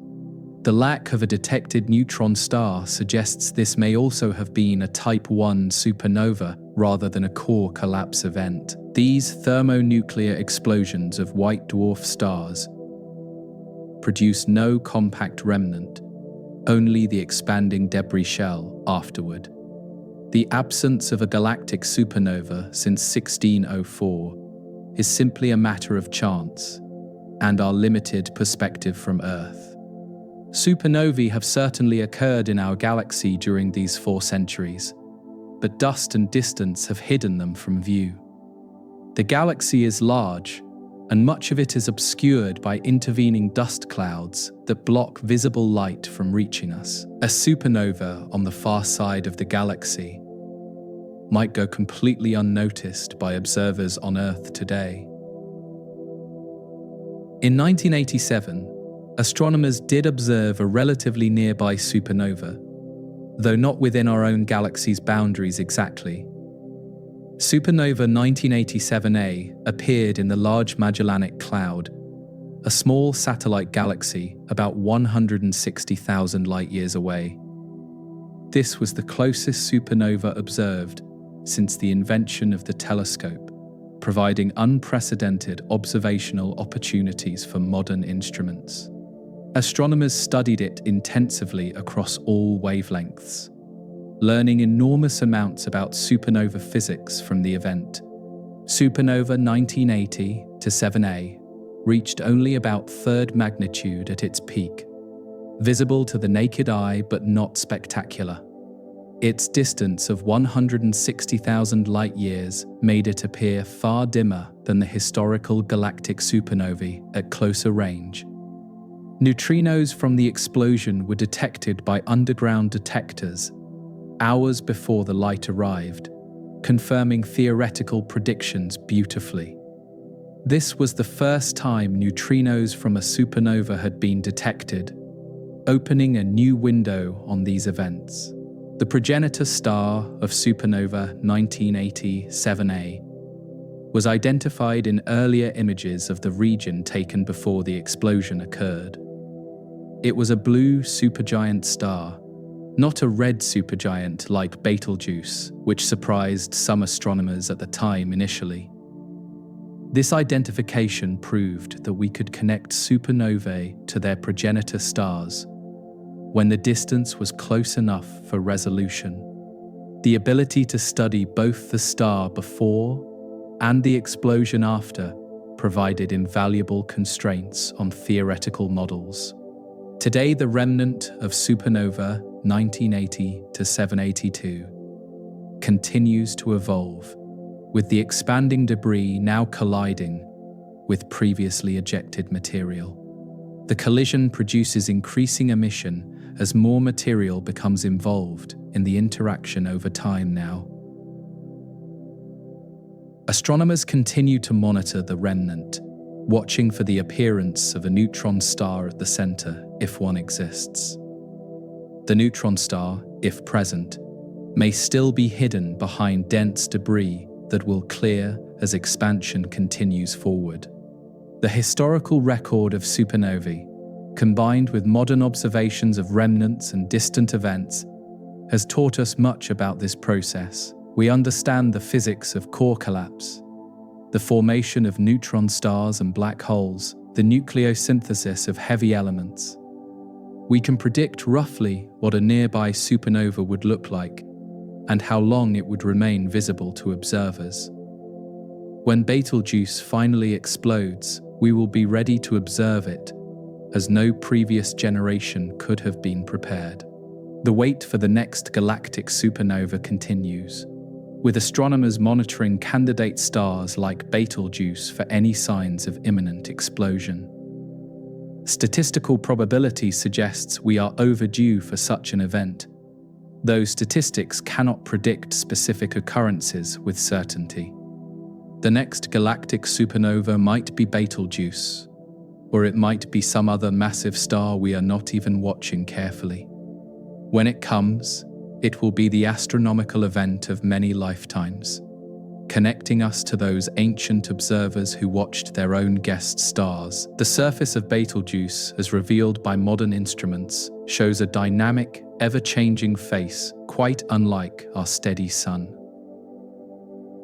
The lack of a detected neutron star suggests this may also have been a Type 1 supernova rather than a core collapse event. These thermonuclear explosions of white dwarf stars produce no compact remnant, only the expanding debris shell afterward. The absence of a galactic supernova since 1604 is simply a matter of chance and our limited perspective from Earth. Supernovae have certainly occurred in our galaxy during these 4 centuries, but dust and distance have hidden them from view. The galaxy is large, and much of it is obscured by intervening dust clouds that block visible light from reaching us. A supernova on the far side of the galaxy might go completely unnoticed by observers on Earth today. In 1987, astronomers did observe a relatively nearby supernova, though not within our own galaxy's boundaries exactly. Supernova 1987A appeared in the Large Magellanic Cloud, a small satellite galaxy about 160,000 light-years away. This was the closest supernova observed since the invention of the telescope, providing unprecedented observational opportunities for modern instruments. Astronomers studied it intensively across all wavelengths, learning enormous amounts about supernova physics from the event. Supernova 1980-7A reached only about 3rd magnitude at its peak, visible to the naked eye but not spectacular. Its distance of 160,000 light-years made it appear far dimmer than the historical galactic supernovae at closer range. Neutrinos from the explosion were detected by underground detectors hours before the light arrived, confirming theoretical predictions beautifully. This was the first time neutrinos from a supernova had been detected, opening a new window on these events. The progenitor star of supernova 1980-7A was identified in earlier images of the region taken before the explosion occurred. It was a blue supergiant star, not a red supergiant like Betelgeuse, which surprised some astronomers at the time initially. This identification proved that we could connect supernovae to their progenitor stars when the distance was close enough for resolution. The ability to study both the star before and the explosion after provided invaluable constraints on theoretical models. Today, the remnant of supernova 1980 to 782 continues to evolve, with the expanding debris now colliding with previously ejected material. The collision produces increasing emission as more material becomes involved in the interaction over time now. Astronomers continue to monitor the remnant, watching for the appearance of a neutron star at the center, if one exists. The neutron star, if present, may still be hidden behind dense debris that will clear as expansion continues forward. The historical record of supernovae, combined with modern observations of remnants and distant events, has taught us much about this process. We understand the physics of core collapse, the formation of neutron stars and black holes, the nucleosynthesis of heavy elements. We can predict roughly what a nearby supernova would look like and how long it would remain visible to observers. When Betelgeuse finally explodes, we will be ready to observe it, as no previous generation could have been prepared. The wait for the next galactic supernova continues, with astronomers monitoring candidate stars like Betelgeuse for any signs of imminent explosion. Statistical probability suggests we are overdue for such an event, though statistics cannot predict specific occurrences with certainty. The next galactic supernova might be Betelgeuse, or it might be some other massive star we are not even watching carefully. When it comes, it will be the astronomical event of many lifetimes, connecting us to those ancient observers who watched their own guest stars. The surface of Betelgeuse, as revealed by modern instruments, shows a dynamic, ever-changing face quite unlike our steady sun.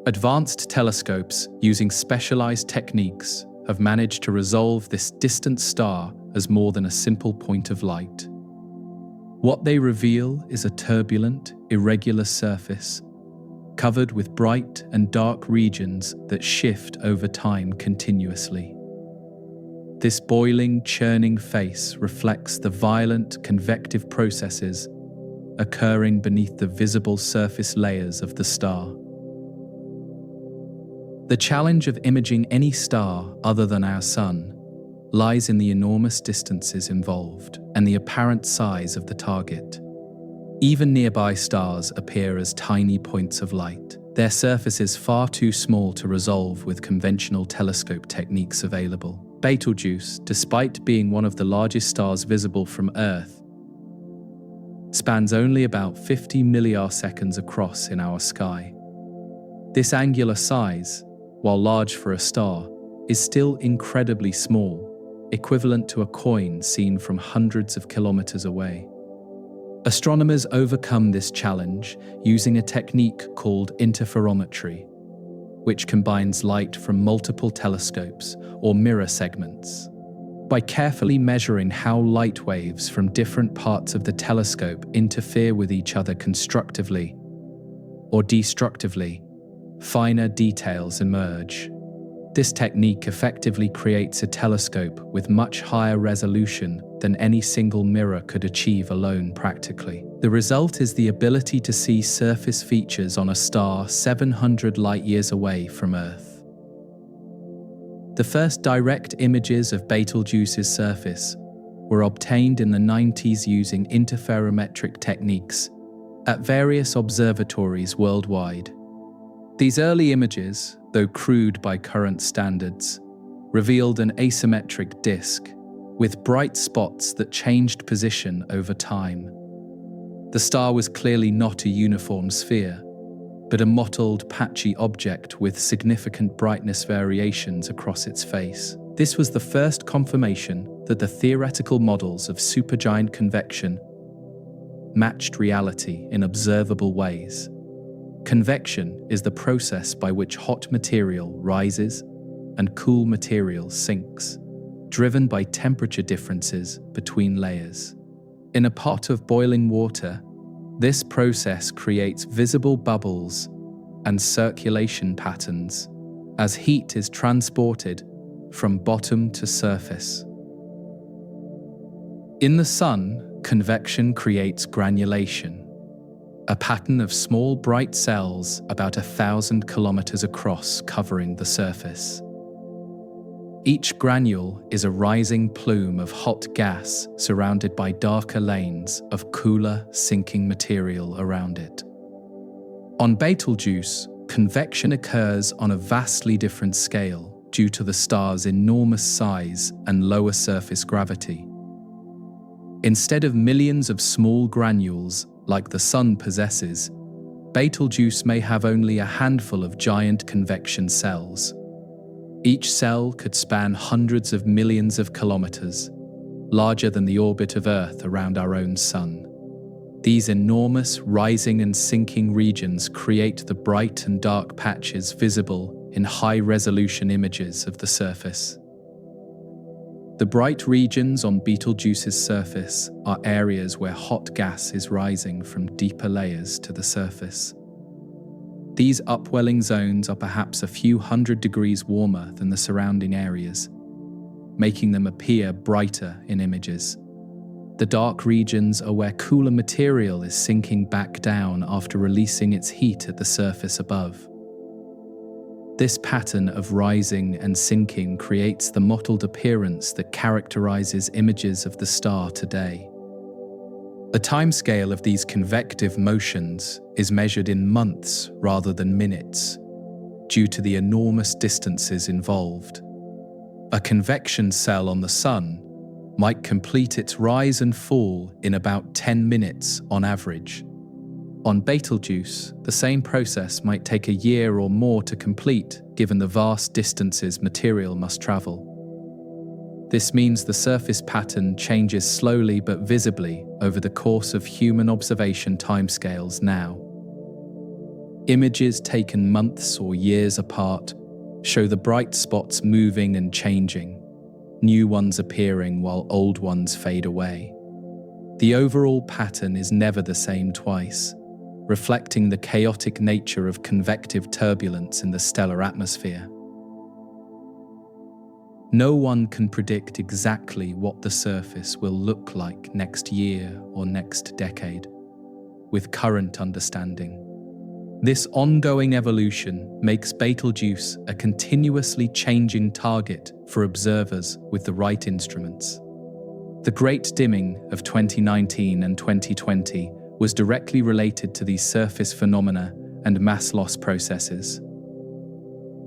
Advanced telescopes using specialized techniques have managed to resolve this distant star as more than a simple point of light. What they reveal is a turbulent, irregular surface, covered with bright and dark regions that shift over time continuously. This boiling, churning face reflects the violent convective processes occurring beneath the visible surface layers of the star. The challenge of imaging any star other than our Sun lies in the enormous distances involved and the apparent size of the target. Even nearby stars appear as tiny points of light, their surfaces far too small to resolve with conventional telescope techniques available. Betelgeuse, despite being one of the largest stars visible from Earth, spans only about 50 milliarseconds across in our sky. This angular size, while large for a star, is still incredibly small, equivalent to a coin seen from hundreds of kilometers away. Astronomers overcome this challenge using a technique called interferometry, which combines light from multiple telescopes or mirror segments. By carefully measuring how light waves from different parts of the telescope interfere with each other constructively or destructively, finer details emerge. This technique effectively creates a telescope with much higher resolution than any single mirror could achieve alone practically. The result is the ability to see surface features on a star 700 light-years away from Earth. The first direct images of Betelgeuse's surface were obtained in the 90s using interferometric techniques at various observatories worldwide. These early images, though crude by current standards, revealed an asymmetric disk with bright spots that changed position over time. The star was clearly not a uniform sphere, but a mottled, patchy object with significant brightness variations across its face. This was the first confirmation that the theoretical models of supergiant convection matched reality in observable ways. Convection is the process by which hot material rises and cool material sinks, driven by temperature differences between layers. In a pot of boiling water, this process creates visible bubbles and circulation patterns as heat is transported from bottom to surface. In the sun, convection creates granulation, a pattern of small bright cells about 1,000 kilometers across covering the surface. Each granule is a rising plume of hot gas surrounded by darker lanes of cooler, sinking material around it. On Betelgeuse, convection occurs on a vastly different scale due to the star's enormous size and lower surface gravity. Instead of millions of small granules like the Sun possesses, Betelgeuse may have only a handful of giant convection cells. Each cell could span hundreds of millions of kilometers, larger than the orbit of Earth around our own Sun. These enormous rising and sinking regions create the bright and dark patches visible in high-resolution images of the surface. The bright regions on Betelgeuse's surface are areas where hot gas is rising from deeper layers to the surface. These upwelling zones are perhaps a few hundred degrees warmer than the surrounding areas, making them appear brighter in images. The dark regions are where cooler material is sinking back down after releasing its heat at the surface above. This pattern of rising and sinking creates the mottled appearance that characterizes images of the star today. The timescale of these convective motions is measured in months rather than minutes, due to the enormous distances involved. A convection cell on the Sun might complete its rise and fall in about 10 minutes on average. On Betelgeuse, the same process might take a year or more to complete, given the vast distances material must travel. This means the surface pattern changes slowly but visibly over the course of human observation timescales now. Images taken months or years apart show the bright spots moving and changing, new ones appearing while old ones fade away. The overall pattern is never the same twice, reflecting the chaotic nature of convective turbulence in the stellar atmosphere. No one can predict exactly what the surface will look like next year or next decade, with current understanding. This ongoing evolution makes Betelgeuse a continuously changing target for observers with the right instruments. The Great Dimming of 2019 and 2020 was directly related to these surface phenomena and mass loss processes.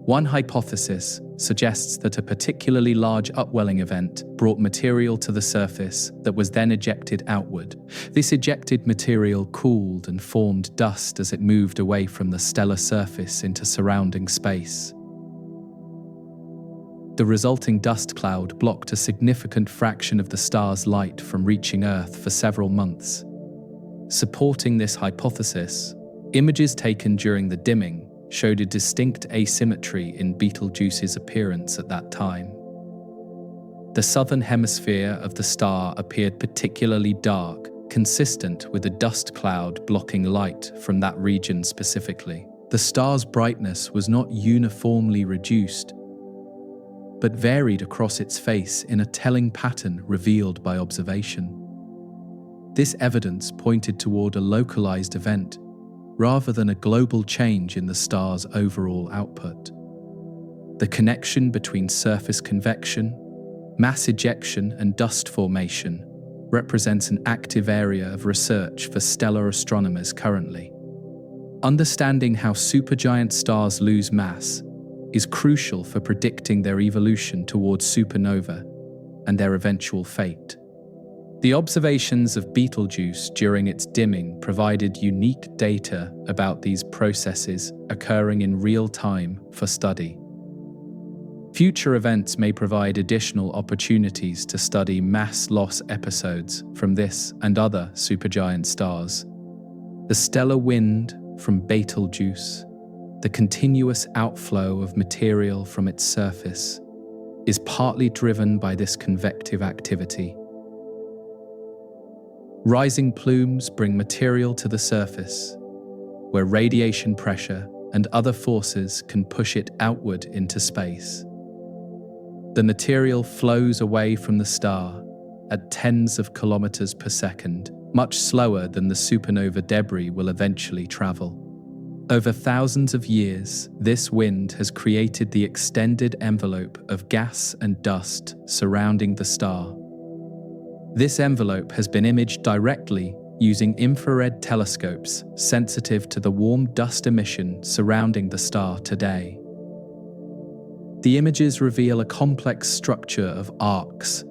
One hypothesis suggests that a particularly large upwelling event brought material to the surface that was then ejected outward. This ejected material cooled and formed dust as it moved away from the stellar surface into surrounding space. The resulting dust cloud blocked a significant fraction of the star's light from reaching Earth for several months. Supporting this hypothesis, images taken during the dimming showed a distinct asymmetry in Betelgeuse's appearance at that time. The southern hemisphere of the star appeared particularly dark, consistent with a dust cloud blocking light from that region specifically. The star's brightness was not uniformly reduced, but varied across its face in a telling pattern revealed by observation. This evidence pointed toward a localized event rather than a global change in the star's overall output. The connection between surface convection, mass ejection, and dust formation represents an active area of research for stellar astronomers currently. Understanding how supergiant stars lose mass is crucial for predicting their evolution towards supernova and their eventual fate. The observations of Betelgeuse during its dimming provided unique data about these processes occurring in real time for study. Future events may provide additional opportunities to study mass loss episodes from this and other supergiant stars. The stellar wind from Betelgeuse, the continuous outflow of material from its surface, is partly driven by this convective activity. Rising plumes bring material to the surface, where radiation pressure and other forces can push it outward into space. The material flows away from the star at tens of kilometers per second, much slower than the supernova debris will eventually travel. Over thousands of years, this wind has created the extended envelope of gas and dust surrounding the star. This envelope has been imaged directly using infrared telescopes sensitive to the warm dust emission surrounding the star today. The images reveal a complex structure of arcs,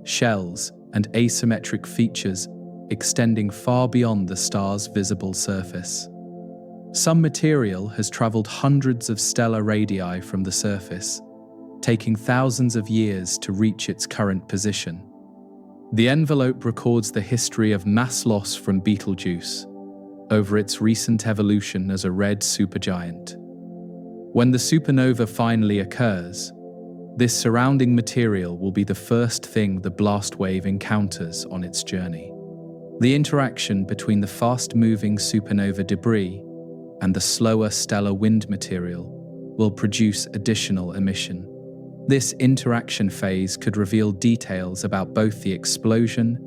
shells, and asymmetric features extending far beyond the star's visible surface. Some material has traveled hundreds of stellar radii from the surface, taking thousands of years to reach its current position. The envelope records the history of mass loss from Betelgeuse over its recent evolution as a red supergiant. When the supernova finally occurs, this surrounding material will be the first thing the blast wave encounters on its journey. The interaction between the fast-moving supernova debris and the slower stellar wind material will produce additional emission. This interaction phase could reveal details about both the explosion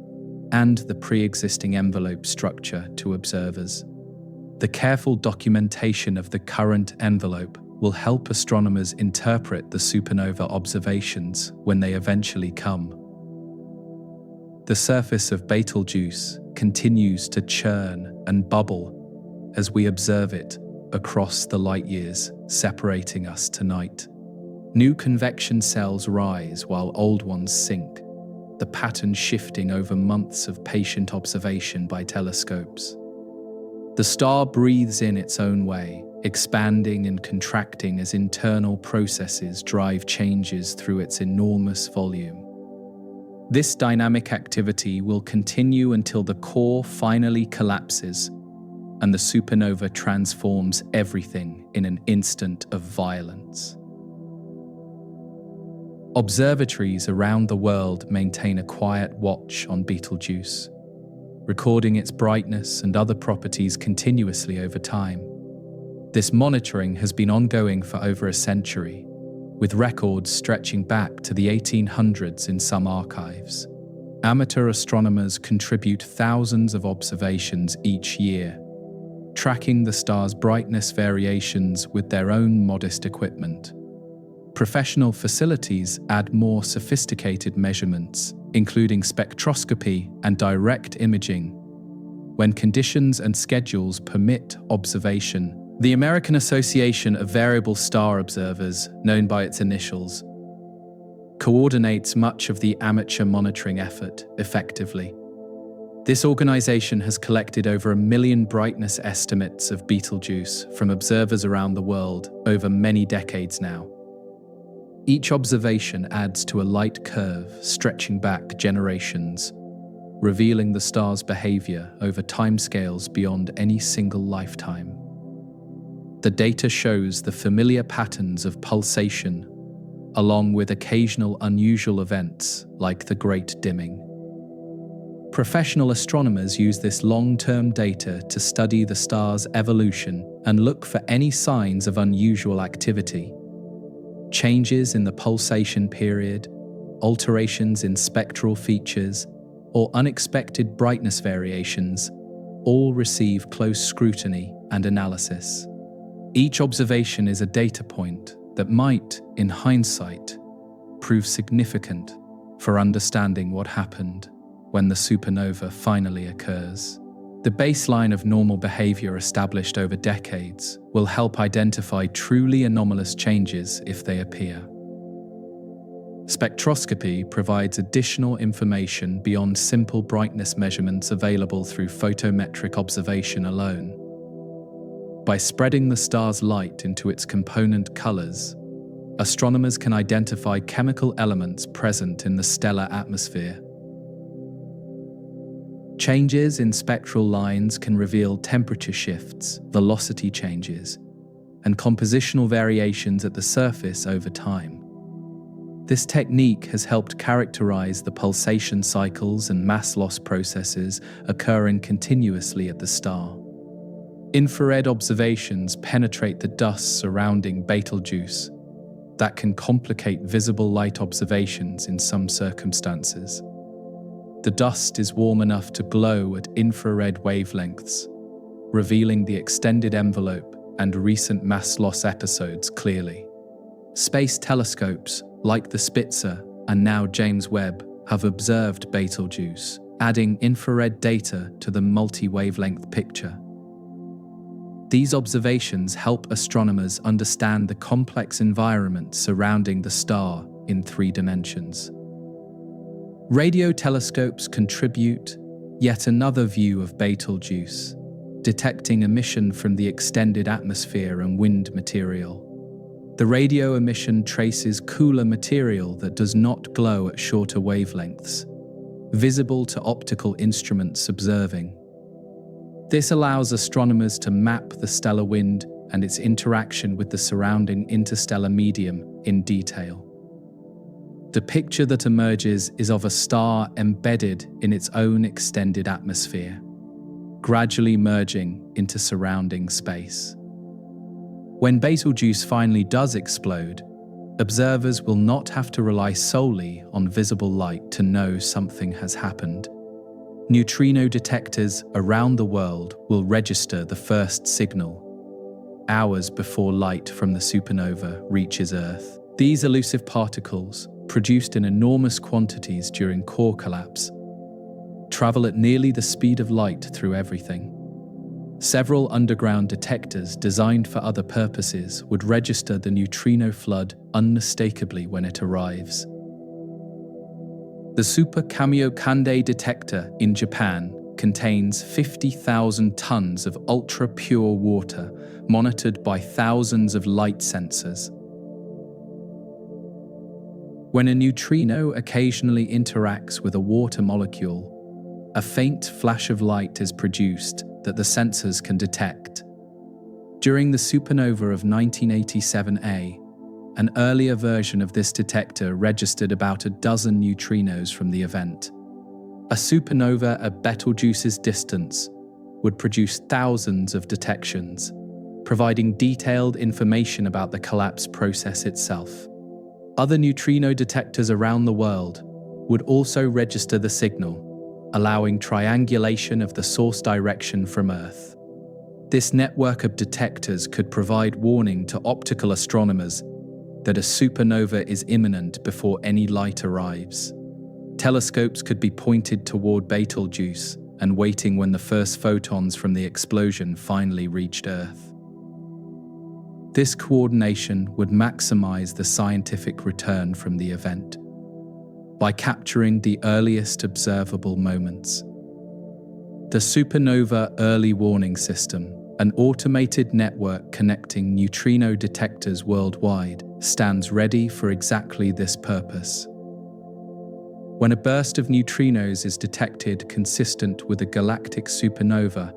and the pre-existing envelope structure to observers. The careful documentation of the current envelope will help astronomers interpret the supernova observations when they eventually come. The surface of Betelgeuse continues to churn and bubble as we observe it across the light years separating us tonight. New convection cells rise while old ones sink, the pattern shifting over months of patient observation by telescopes. The star breathes in its own way, expanding and contracting as internal processes drive changes through its enormous volume. This dynamic activity will continue until the core finally collapses and the supernova transforms everything in an instant of violence. Observatories around the world maintain a quiet watch on Betelgeuse, recording its brightness and other properties continuously over time. This monitoring has been ongoing for over a century, with records stretching back to the 1800s in some archives. Amateur astronomers contribute thousands of observations each year, tracking the star's brightness variations with their own modest equipment. Professional facilities add more sophisticated measurements, including spectroscopy and direct imaging, when conditions and schedules permit observation. The American Association of Variable Star Observers, known by its initials, coordinates much of the amateur monitoring effort effectively. This organization has collected over 1 million brightness estimates of Betelgeuse from observers around the world over many decades now. Each observation adds to a light curve stretching back generations, revealing the star's behavior over timescales beyond any single lifetime. The data shows the familiar patterns of pulsation, along with occasional unusual events like the Great Dimming. Professional astronomers use this long-term data to study the star's evolution and look for any signs of unusual activity. Changes in the pulsation period, alterations in spectral features, or unexpected brightness variations all receive close scrutiny and analysis. Each observation is a data point that might, in hindsight, prove significant for understanding what happened when the supernova finally occurs. The baseline of normal behavior established over decades will help identify truly anomalous changes if they appear. Spectroscopy provides additional information beyond simple brightness measurements available through photometric observation alone. By spreading the star's light into its component colors, astronomers can identify chemical elements present in the stellar atmosphere. Changes in spectral lines can reveal temperature shifts, velocity changes, and compositional variations at the surface over time. This technique has helped characterize the pulsation cycles and mass loss processes occurring continuously at the star. Infrared observations penetrate the dust surrounding Betelgeuse that can complicate visible light observations in some circumstances. The dust is warm enough to glow at infrared wavelengths, revealing the extended envelope and recent mass loss episodes clearly. Space telescopes, like the Spitzer and now James Webb, have observed Betelgeuse, adding infrared data to the multi-wavelength picture. These observations help astronomers understand the complex environment surrounding the star in 3 dimensions. Radio telescopes contribute yet another view of Betelgeuse, detecting emission from the extended atmosphere and wind material. The radio emission traces cooler material that does not glow at shorter wavelengths, visible to optical instruments observing. This allows astronomers to map the stellar wind and its interaction with the surrounding interstellar medium in detail. The picture that emerges is of a star embedded in its own extended atmosphere, gradually merging into surrounding space. When Betelgeuse finally does explode, observers will not have to rely solely on visible light to know something has happened. Neutrino detectors around the world will register the first signal, hours before light from the supernova reaches Earth. These elusive particles, produced in enormous quantities during core collapse, travel at nearly the speed of light through everything. Several underground detectors designed for other purposes would register the neutrino flood unmistakably when it arrives. The Super Kamiokande detector in Japan contains 50,000 tons of ultra-pure water monitored by thousands of light sensors. When a neutrino occasionally interacts with a water molecule, a faint flash of light is produced that the sensors can detect. During the supernova of 1987A, an earlier version of this detector registered about a dozen neutrinos from the event. A supernova at Betelgeuse's distance would produce thousands of detections, providing detailed information about the collapse process itself. Other neutrino detectors around the world would also register the signal, allowing triangulation of the source direction from Earth. This network of detectors could provide warning to optical astronomers that a supernova is imminent before any light arrives. Telescopes could be pointed toward Betelgeuse and waiting when the first photons from the explosion finally reached Earth. This coordination would maximize the scientific return from the event by capturing the earliest observable moments. The Supernova Early Warning System, an automated network connecting neutrino detectors worldwide, stands ready for exactly this purpose. When a burst of neutrinos is detected consistent with a galactic supernova,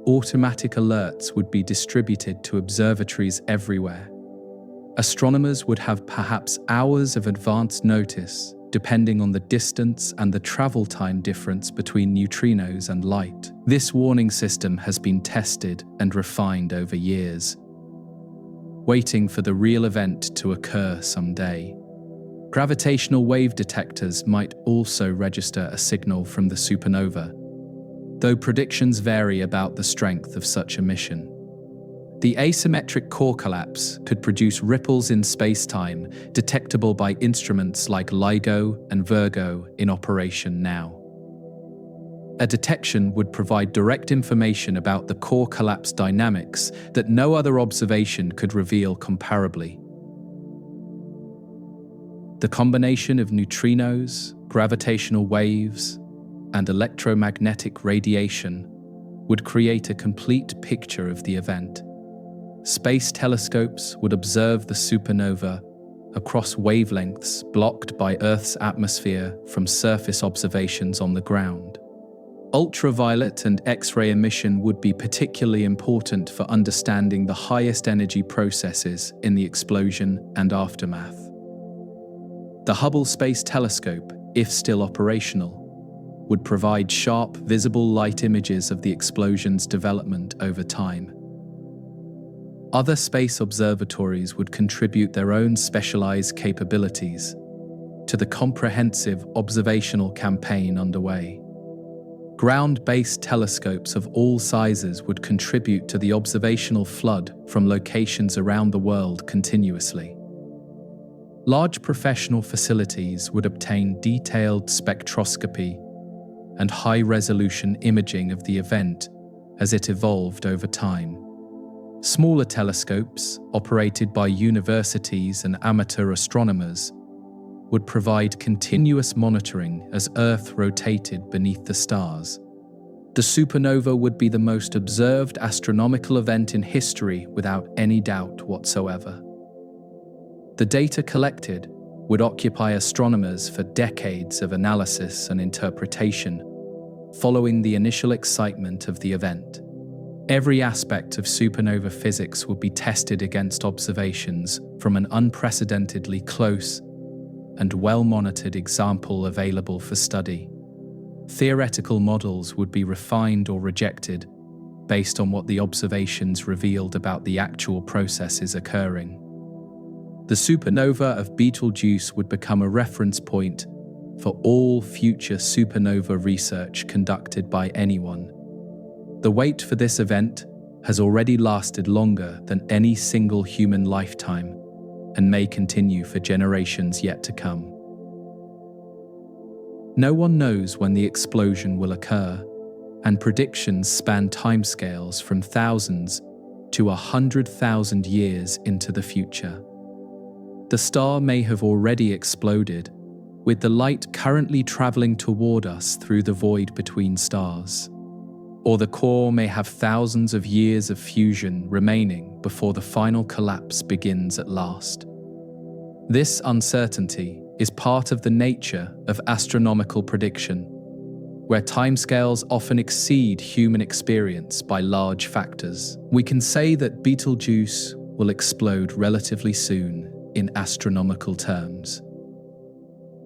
automatic alerts would be distributed to observatories everywhere. Astronomers would have perhaps hours of advance notice, depending on the distance and the travel time difference between neutrinos and light. This warning system has been tested and refined over years, waiting for the real event to occur someday. Gravitational wave detectors might also register a signal from the supernova, though predictions vary about the strength of such emission. The asymmetric core collapse could produce ripples in space-time detectable by instruments like LIGO and Virgo in operation now. A detection would provide direct information about the core collapse dynamics that no other observation could reveal comparably. The combination of neutrinos, gravitational waves, and electromagnetic radiation would create a complete picture of the event. Space telescopes would observe the supernova across wavelengths blocked by Earth's atmosphere from surface observations on the ground. Ultraviolet and X-ray emission would be particularly important for understanding the highest energy processes in the explosion and aftermath. The Hubble Space Telescope, if still operational, would provide sharp, visible light images of the explosion's development over time. Other space observatories would contribute their own specialized capabilities to the comprehensive observational campaign underway. Ground-based telescopes of all sizes would contribute to the observational flood from locations around the world continuously. Large professional facilities would obtain detailed spectroscopy and high-resolution imaging of the event as it evolved over time. Smaller telescopes, operated by universities and amateur astronomers, would provide continuous monitoring as Earth rotated beneath the stars. The supernova would be the most observed astronomical event in history without any doubt whatsoever. The data collected would occupy astronomers for decades of analysis and interpretation, following the initial excitement of the event. Every aspect of supernova physics would be tested against observations from an unprecedentedly close and well-monitored example available for study. Theoretical models would be refined or rejected based on what the observations revealed about the actual processes occurring. The supernova of Betelgeuse would become a reference point for all future supernova research conducted by anyone. The wait for this event has already lasted longer than any single human lifetime and may continue for generations yet to come. No one knows when the explosion will occur, and predictions span timescales from thousands to 100,000 years into the future. The star may have already exploded, with the light currently traveling toward us through the void between stars. Or the core may have thousands of years of fusion remaining before the final collapse begins at last. This uncertainty is part of the nature of astronomical prediction, where timescales often exceed human experience by large factors. We can say that Betelgeuse will explode relatively soon in astronomical terms,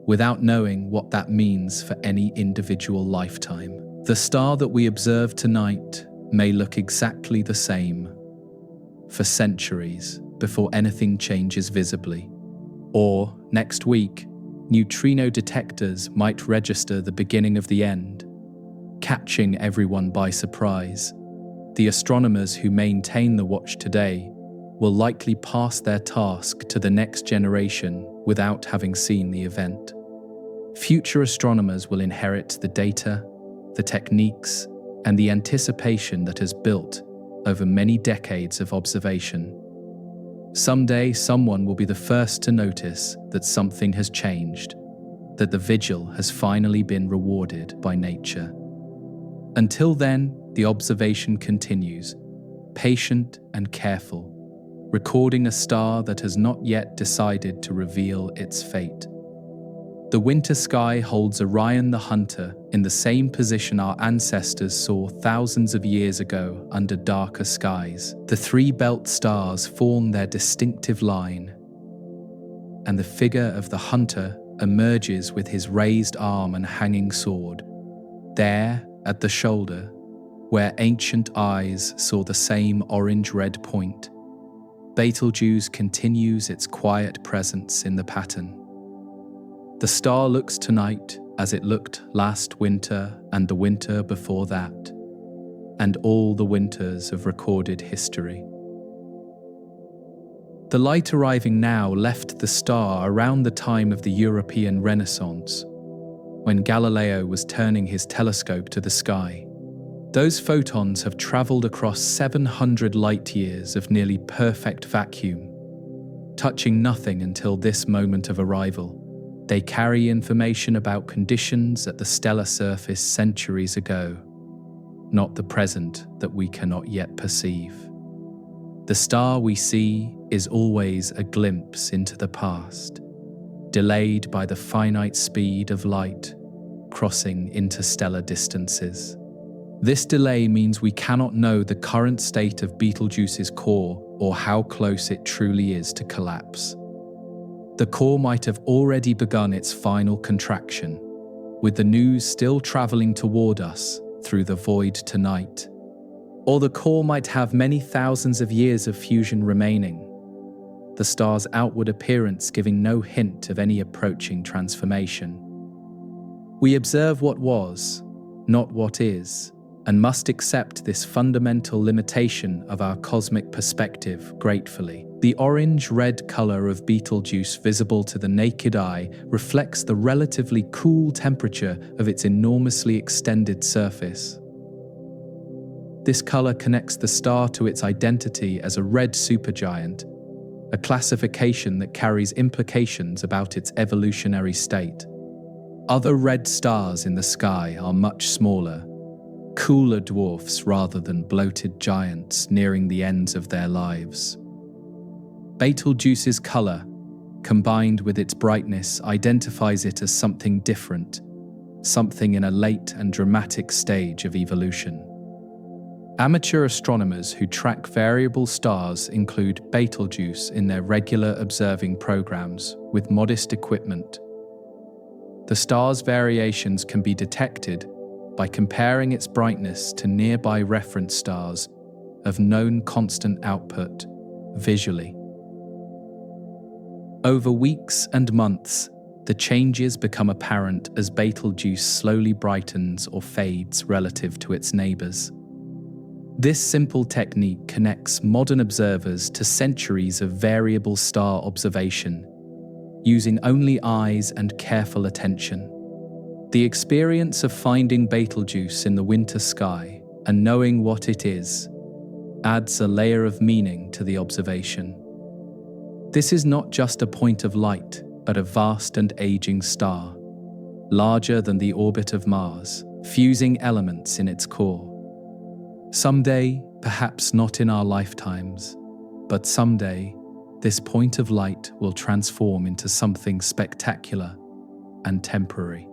without knowing what that means for any individual lifetime. The star that we observe tonight may look exactly the same for centuries before anything changes visibly. Or, next week, neutrino detectors might register the beginning of the end, catching everyone by surprise. The astronomers who maintain the watch today will likely pass their task to the next generation without having seen the event. Future astronomers will inherit the data, the techniques, and the anticipation that has built over many decades of observation. Someday, someone will be the first to notice that something has changed, that the vigil has finally been rewarded by nature. Until then, the observation continues, patient and careful, recording a star that has not yet decided to reveal its fate. The winter sky holds Orion the Hunter in the same position our ancestors saw thousands of years ago under darker skies. The three belt stars form their distinctive line, and the figure of the hunter emerges with his raised arm and hanging sword. There, at the shoulder, where ancient eyes saw the same orange-red point, Betelgeuse continues its quiet presence in the pattern. The star looks tonight as it looked last winter and the winter before that, and all the winters of recorded history. The light arriving now left the star around the time of the European Renaissance, when Galileo was turning his telescope to the sky. Those photons have traveled across 700 light-years of nearly perfect vacuum, touching nothing until this moment of arrival. They carry information about conditions at the stellar surface centuries ago, not the present that we cannot yet perceive. The star we see is always a glimpse into the past, delayed by the finite speed of light crossing interstellar distances. This delay means we cannot know the current state of Betelgeuse's core or how close it truly is to collapse. The core might have already begun its final contraction, with the news still traveling toward us through the void tonight. Or the core might have many thousands of years of fusion remaining, the star's outward appearance giving no hint of any approaching transformation. We observe what was, not what is, and must accept this fundamental limitation of our cosmic perspective gratefully. The orange-red color of Betelgeuse visible to the naked eye reflects the relatively cool temperature of its enormously extended surface. This color connects the star to its identity as a red supergiant, a classification that carries implications about its evolutionary state. Other red stars in the sky are much smaller, cooler dwarfs rather than bloated giants nearing the ends of their lives. Betelgeuse's color, combined with its brightness, identifies it as something different, something in a late and dramatic stage of evolution. Amateur astronomers who track variable stars include Betelgeuse in their regular observing programs with modest equipment. The star's variations can be detected by comparing its brightness to nearby reference stars of known constant output visually. Over weeks and months, the changes become apparent as Betelgeuse slowly brightens or fades relative to its neighbors. This simple technique connects modern observers to centuries of variable star observation, using only eyes and careful attention. The experience of finding Betelgeuse in the winter sky and knowing what it is adds a layer of meaning to the observation. This is not just a point of light, but a vast and aging star, larger than the orbit of Mars, fusing elements in its core. Someday, perhaps not in our lifetimes, but someday, this point of light will transform into something spectacular and temporary.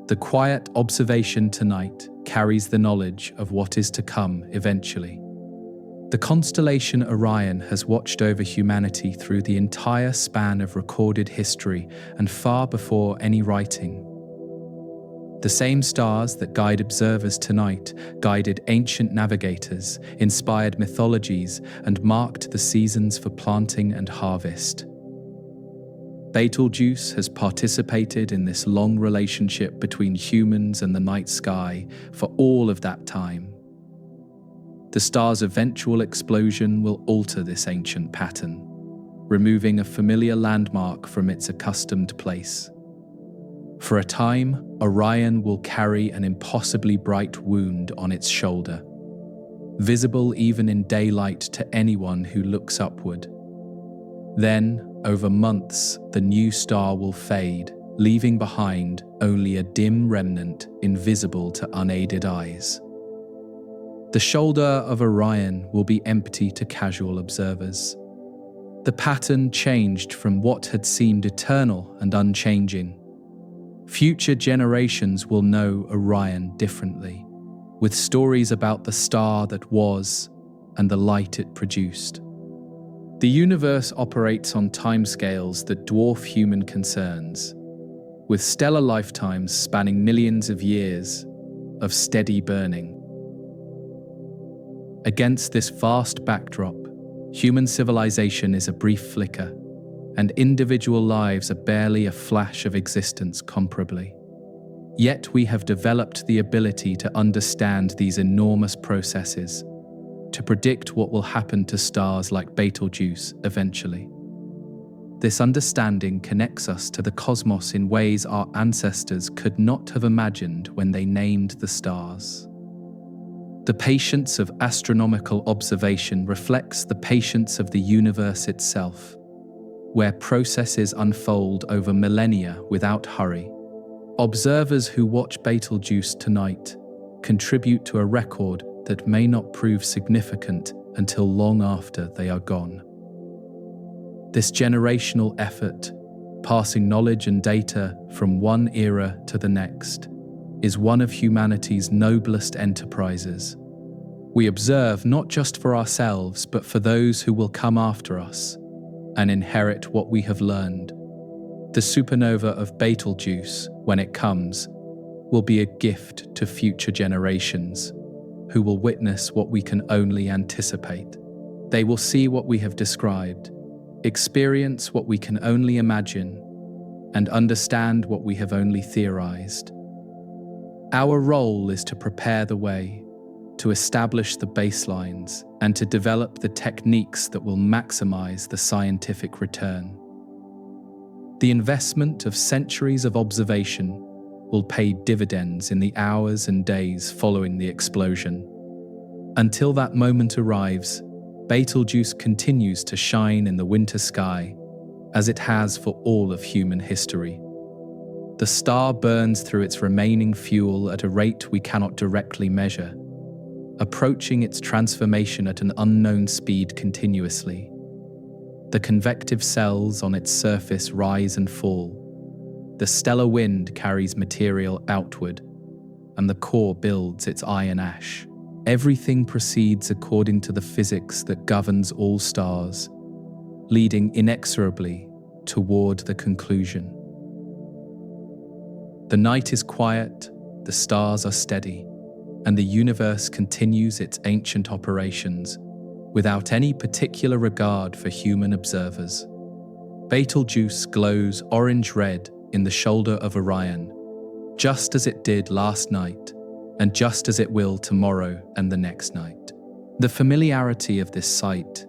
The quiet observation tonight carries the knowledge of what is to come eventually. The constellation Orion has watched over humanity through the entire span of recorded history and far before any writing. The same stars that guide observers tonight guided ancient navigators, inspired mythologies, and marked the seasons for planting and harvest. Betelgeuse has participated in this long relationship between humans and the night sky for all of that time. The star's eventual explosion will alter this ancient pattern, removing a familiar landmark from its accustomed place. For a time, Orion will carry an impossibly bright wound on its shoulder, visible even in daylight to anyone who looks upward. Then, over months, the new star will fade, leaving behind only a dim remnant invisible to unaided eyes. The shoulder of Orion will be empty to casual observers. The pattern changed from what had seemed eternal and unchanging. Future generations will know Orion differently, with stories about the star that was and the light it produced. The universe operates on timescales that dwarf human concerns, with stellar lifetimes spanning millions of years of steady burning. Against this vast backdrop, human civilization is a brief flicker, and individual lives are barely a flash of existence comparably. Yet we have developed the ability to understand these enormous processes, to predict what will happen to stars like Betelgeuse eventually. This understanding connects us to the cosmos in ways our ancestors could not have imagined when they named the stars. The patience of astronomical observation reflects the patience of the universe itself, where processes unfold over millennia without hurry. Observers who watch Betelgeuse tonight contribute to a record that may not prove significant until long after they are gone. This generational effort, passing knowledge and data from one era to the next, is one of humanity's noblest enterprises. We observe not just for ourselves, but for those who will come after us, and inherit what we have learned. The supernova of Betelgeuse, when it comes, will be a gift to future generations, who will witness what we can only anticipate. They will see what we have described, experience what we can only imagine, and understand what we have only theorized. Our role is to prepare the way, to establish the baselines, and to develop the techniques that will maximize the scientific return. The investment of centuries of observation will pay dividends in the hours and days following the explosion. Until that moment arrives, Betelgeuse continues to shine in the winter sky, as it has for all of human history. The star burns through its remaining fuel at a rate we cannot directly measure, approaching its transformation at an unknown speed continuously. The convective cells on its surface rise and fall. The stellar wind carries material outward, and the core builds its iron ash. Everything proceeds according to the physics that governs all stars, leading inexorably toward the conclusion. The night is quiet, the stars are steady, and the universe continues its ancient operations without any particular regard for human observers. Betelgeuse glows orange-red in the shoulder of Orion, just as it did last night, and just as it will tomorrow and the next night. The familiarity of this sight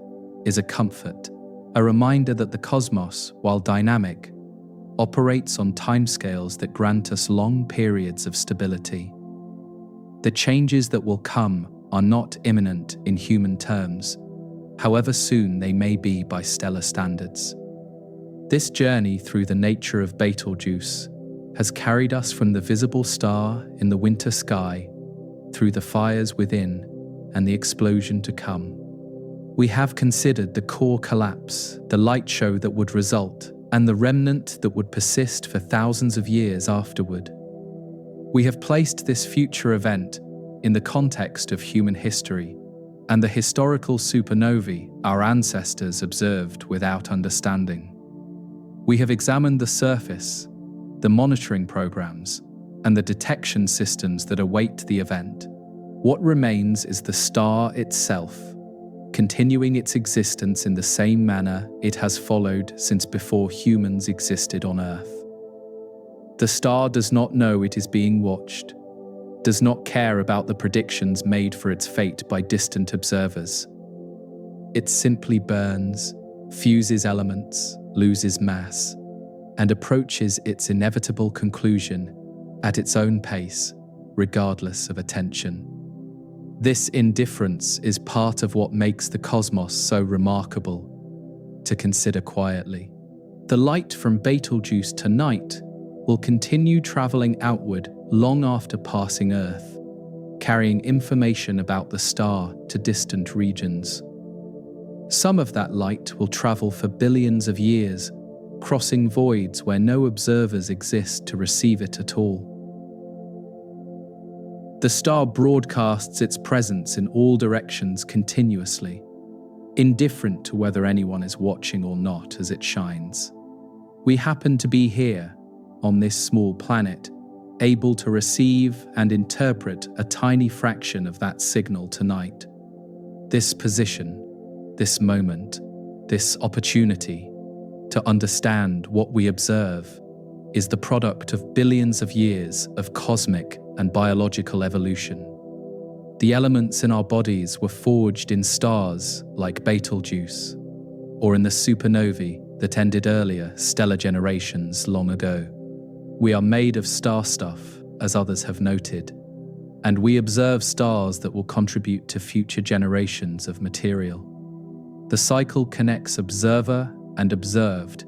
is a comfort, a reminder that the cosmos, while dynamic, operates on timescales that grant us long periods of stability. The changes that will come are not imminent in human terms, however soon they may be by stellar standards. This journey through the nature of Betelgeuse has carried us from the visible star in the winter sky through the fires within and the explosion to come. We have considered the core collapse, the light show that would result, and the remnant that would persist for thousands of years afterward. We have placed this future event in the context of human history and the historical supernovae our ancestors observed without understanding. We have examined the surface, the monitoring programs, and the detection systems that await the event. What remains is the star itself, continuing its existence in the same manner it has followed since before humans existed on Earth. The star does not know it is being watched, does not care about the predictions made for its fate by distant observers. It simply burns, fuses elements, loses mass, and approaches its inevitable conclusion at its own pace, regardless of attention. This indifference is part of what makes the cosmos so remarkable to consider quietly. The light from Betelgeuse tonight will continue traveling outward long after passing Earth, carrying information about the star to distant regions. Some of that light will travel for billions of years, crossing voids where no observers exist to receive it at all. The star broadcasts its presence in all directions continuously, indifferent to whether anyone is watching or not as it shines. We happen to be here, on this small planet, able to receive and interpret a tiny fraction of that signal tonight. This position, this moment, this opportunity to understand what we observe is the product of billions of years of cosmic and biological evolution. The elements in our bodies were forged in stars like Betelgeuse, or in the supernovae that ended earlier stellar generations long ago. We are made of star stuff, as others have noted, and we observe stars that will contribute to future generations of material. The cycle connects observer and observed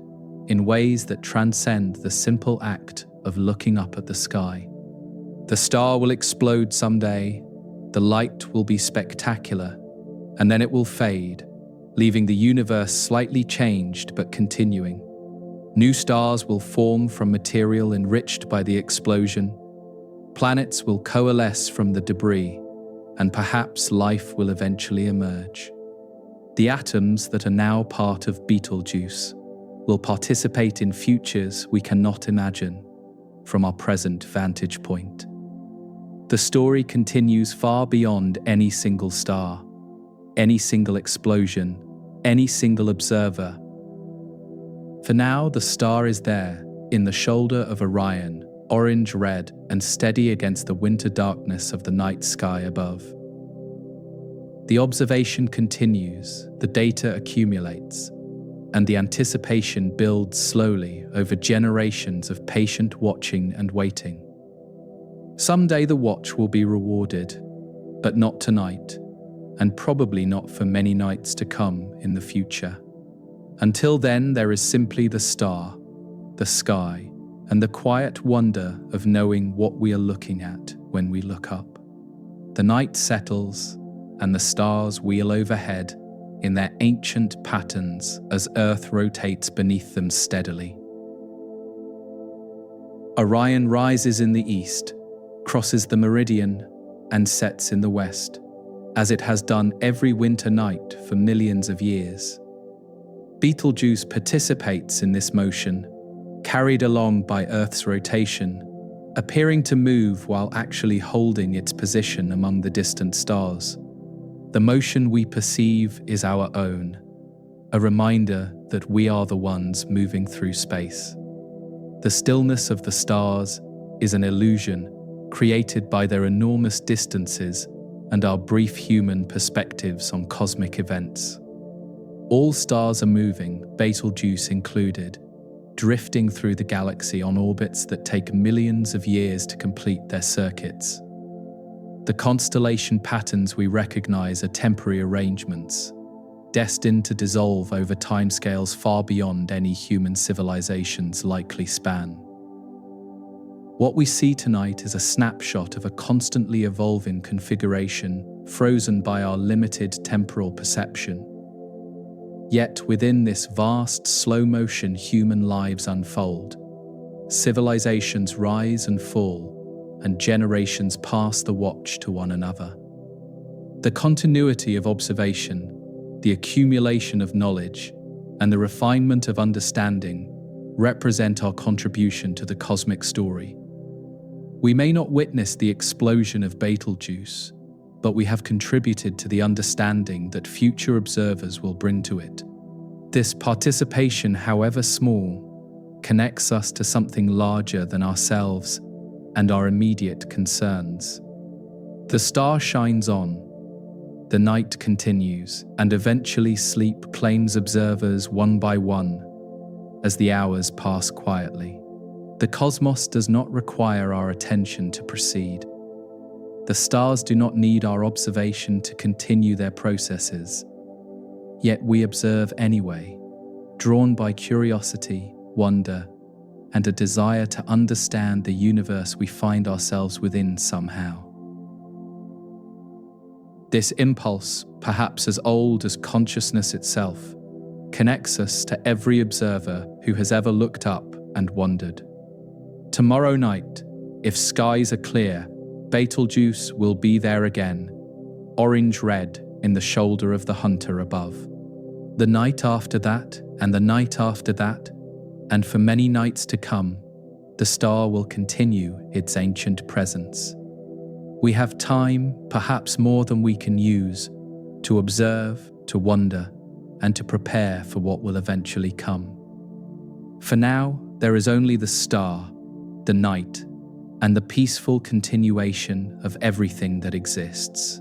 in ways that transcend the simple act of looking up at the sky. The star will explode someday, the light will be spectacular, and then it will fade, leaving the universe slightly changed but continuing. New stars will form from material enriched by the explosion. Planets will coalesce from the debris, and perhaps life will eventually emerge. The atoms that are now part of Betelgeuse will participate in futures we cannot imagine from our present vantage point. The story continues far beyond any single star, any single explosion, any single observer. For now, the star is there, in the shoulder of Orion, orange-red and steady against the winter darkness of the night sky above. The observation continues, the data accumulates, and the anticipation builds slowly over generations of patient watching and waiting. Someday the watch will be rewarded, but not tonight, and probably not for many nights to come in the future. Until then, there is simply the star, the sky, and the quiet wonder of knowing what we are looking at when we look up. The night settles, and the stars wheel overhead in their ancient patterns as Earth rotates beneath them steadily. Orion rises in the east, crosses the meridian, and sets in the west, as it has done every winter night for millions of years. Betelgeuse participates in this motion, carried along by Earth's rotation, appearing to move while actually holding its position among the distant stars. The motion we perceive is our own, a reminder that we are the ones moving through space. The stillness of the stars is an illusion created by their enormous distances and our brief human perspectives on cosmic events. All stars are moving, Betelgeuse included, drifting through the galaxy on orbits that take millions of years to complete their circuits. The constellation patterns we recognize are temporary arrangements, destined to dissolve over timescales far beyond any human civilization's likely span. What we see tonight is a snapshot of a constantly evolving configuration, frozen by our limited temporal perception. Yet within this vast, slow-motion human lives unfold. Civilizations rise and fall, and generations pass the watch to one another. The continuity of observation, the accumulation of knowledge, and the refinement of understanding represent our contribution to the cosmic story. We may not witness the explosion of Betelgeuse, but we have contributed to the understanding that future observers will bring to it. This participation, however small, connects us to something larger than ourselves and our immediate concerns. The star shines on, the night continues, and eventually sleep claims observers one by one as the hours pass quietly. The cosmos does not require our attention to proceed. The stars do not need our observation to continue their processes. Yet we observe anyway, drawn by curiosity, wonder, and a desire to understand the universe we find ourselves within somehow. This impulse, perhaps as old as consciousness itself, connects us to every observer who has ever looked up and wondered. Tomorrow night, if skies are clear, Betelgeuse will be there again, orange-red in the shoulder of the hunter above. The night after that, and the night after that, and for many nights to come, the star will continue its ancient presence. We have time, perhaps more than we can use, to observe, to wonder, and to prepare for what will eventually come. For now, there is only the star, the night, and the peaceful continuation of everything that exists.